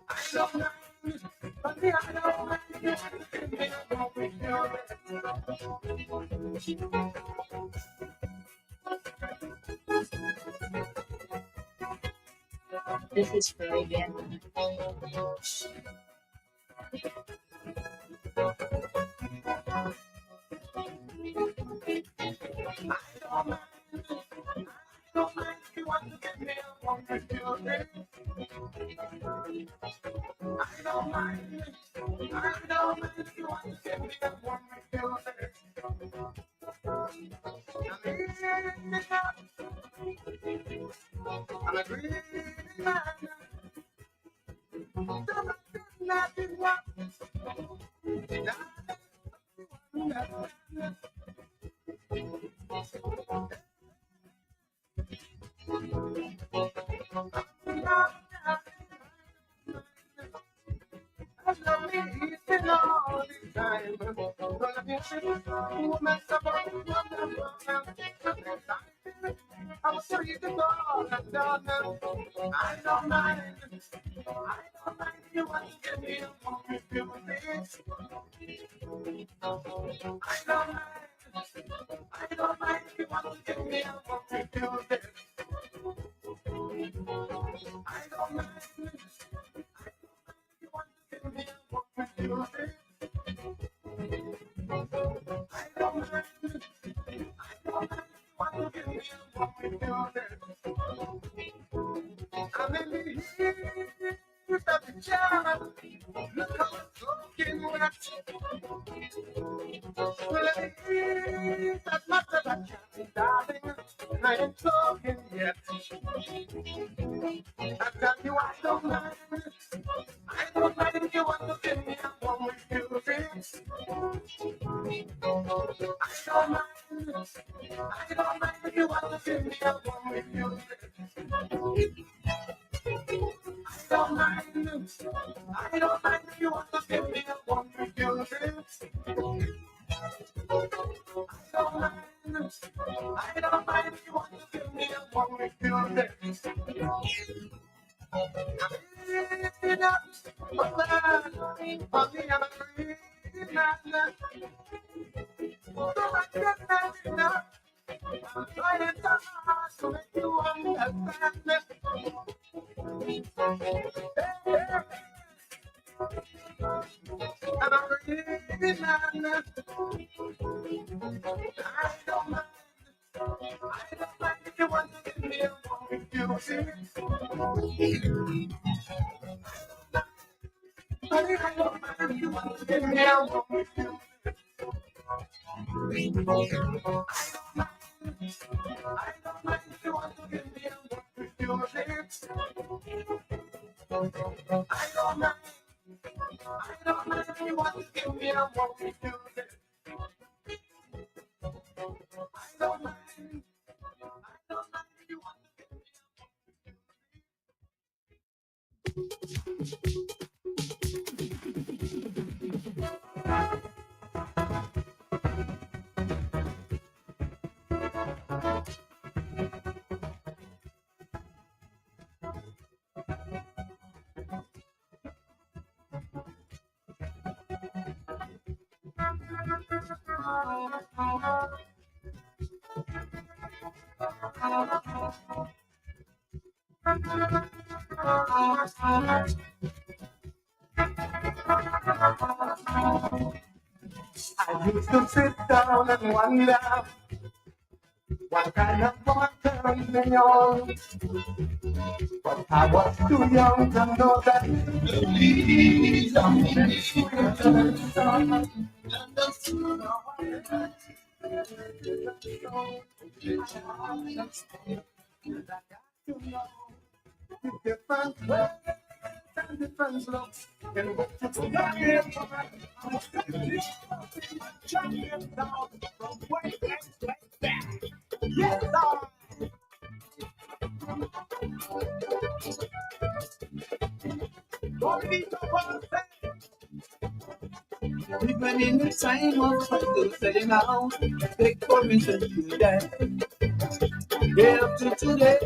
I don't mind, but I don't mind, you want to get me home with your This is Caribbean. Don't mind, you want to get me home with your I don't mind, you want to get me home with your I'm a greedy man. Nothing what I love me eating all the time. Gonna be who mess up I will show you the door and down. I don't mind. You want to get me home with you, bitch. I don't mind. You want to get me home with you, bitch. I don't mind. You want to get me home with you, bitch. I don't mind. You want to get me home with you, bitch. I'm in the heat of the jam. Look how it's looking wet. That matter that can't, darling, I ain't talking yet. I tell you I don't mind. I don't mind if you want to give me a one with you, friends. I don't mind. I don't mind if you want to give me a one with you, friends. I don't mind. I don't mind if you want to give me a one with you, friends. I don't mind. I don't mind if you want to give me a one with you, friends. I'm trying to hard to make you understand me. And I'm breathing on. I don't mind. I don't mind if you want to give me a one with you, see? I don't mind if you want to give me a one with you. I don't mind. I don't mind if you want to give me a one with your lips. I don't mind. I don't mind if you want to give me a one with your lips. I don't mind. I don't mind if you want to give me a one with your I used to sit down and wonder what kind of woman turned me on. But I was too young to know that the leaves of me sweeter than and the sooner the different ways and different looks in which to put your hands on. Champion down from way back. Yes, even in the time of struggle, setting out, take permission to that. Day up to today.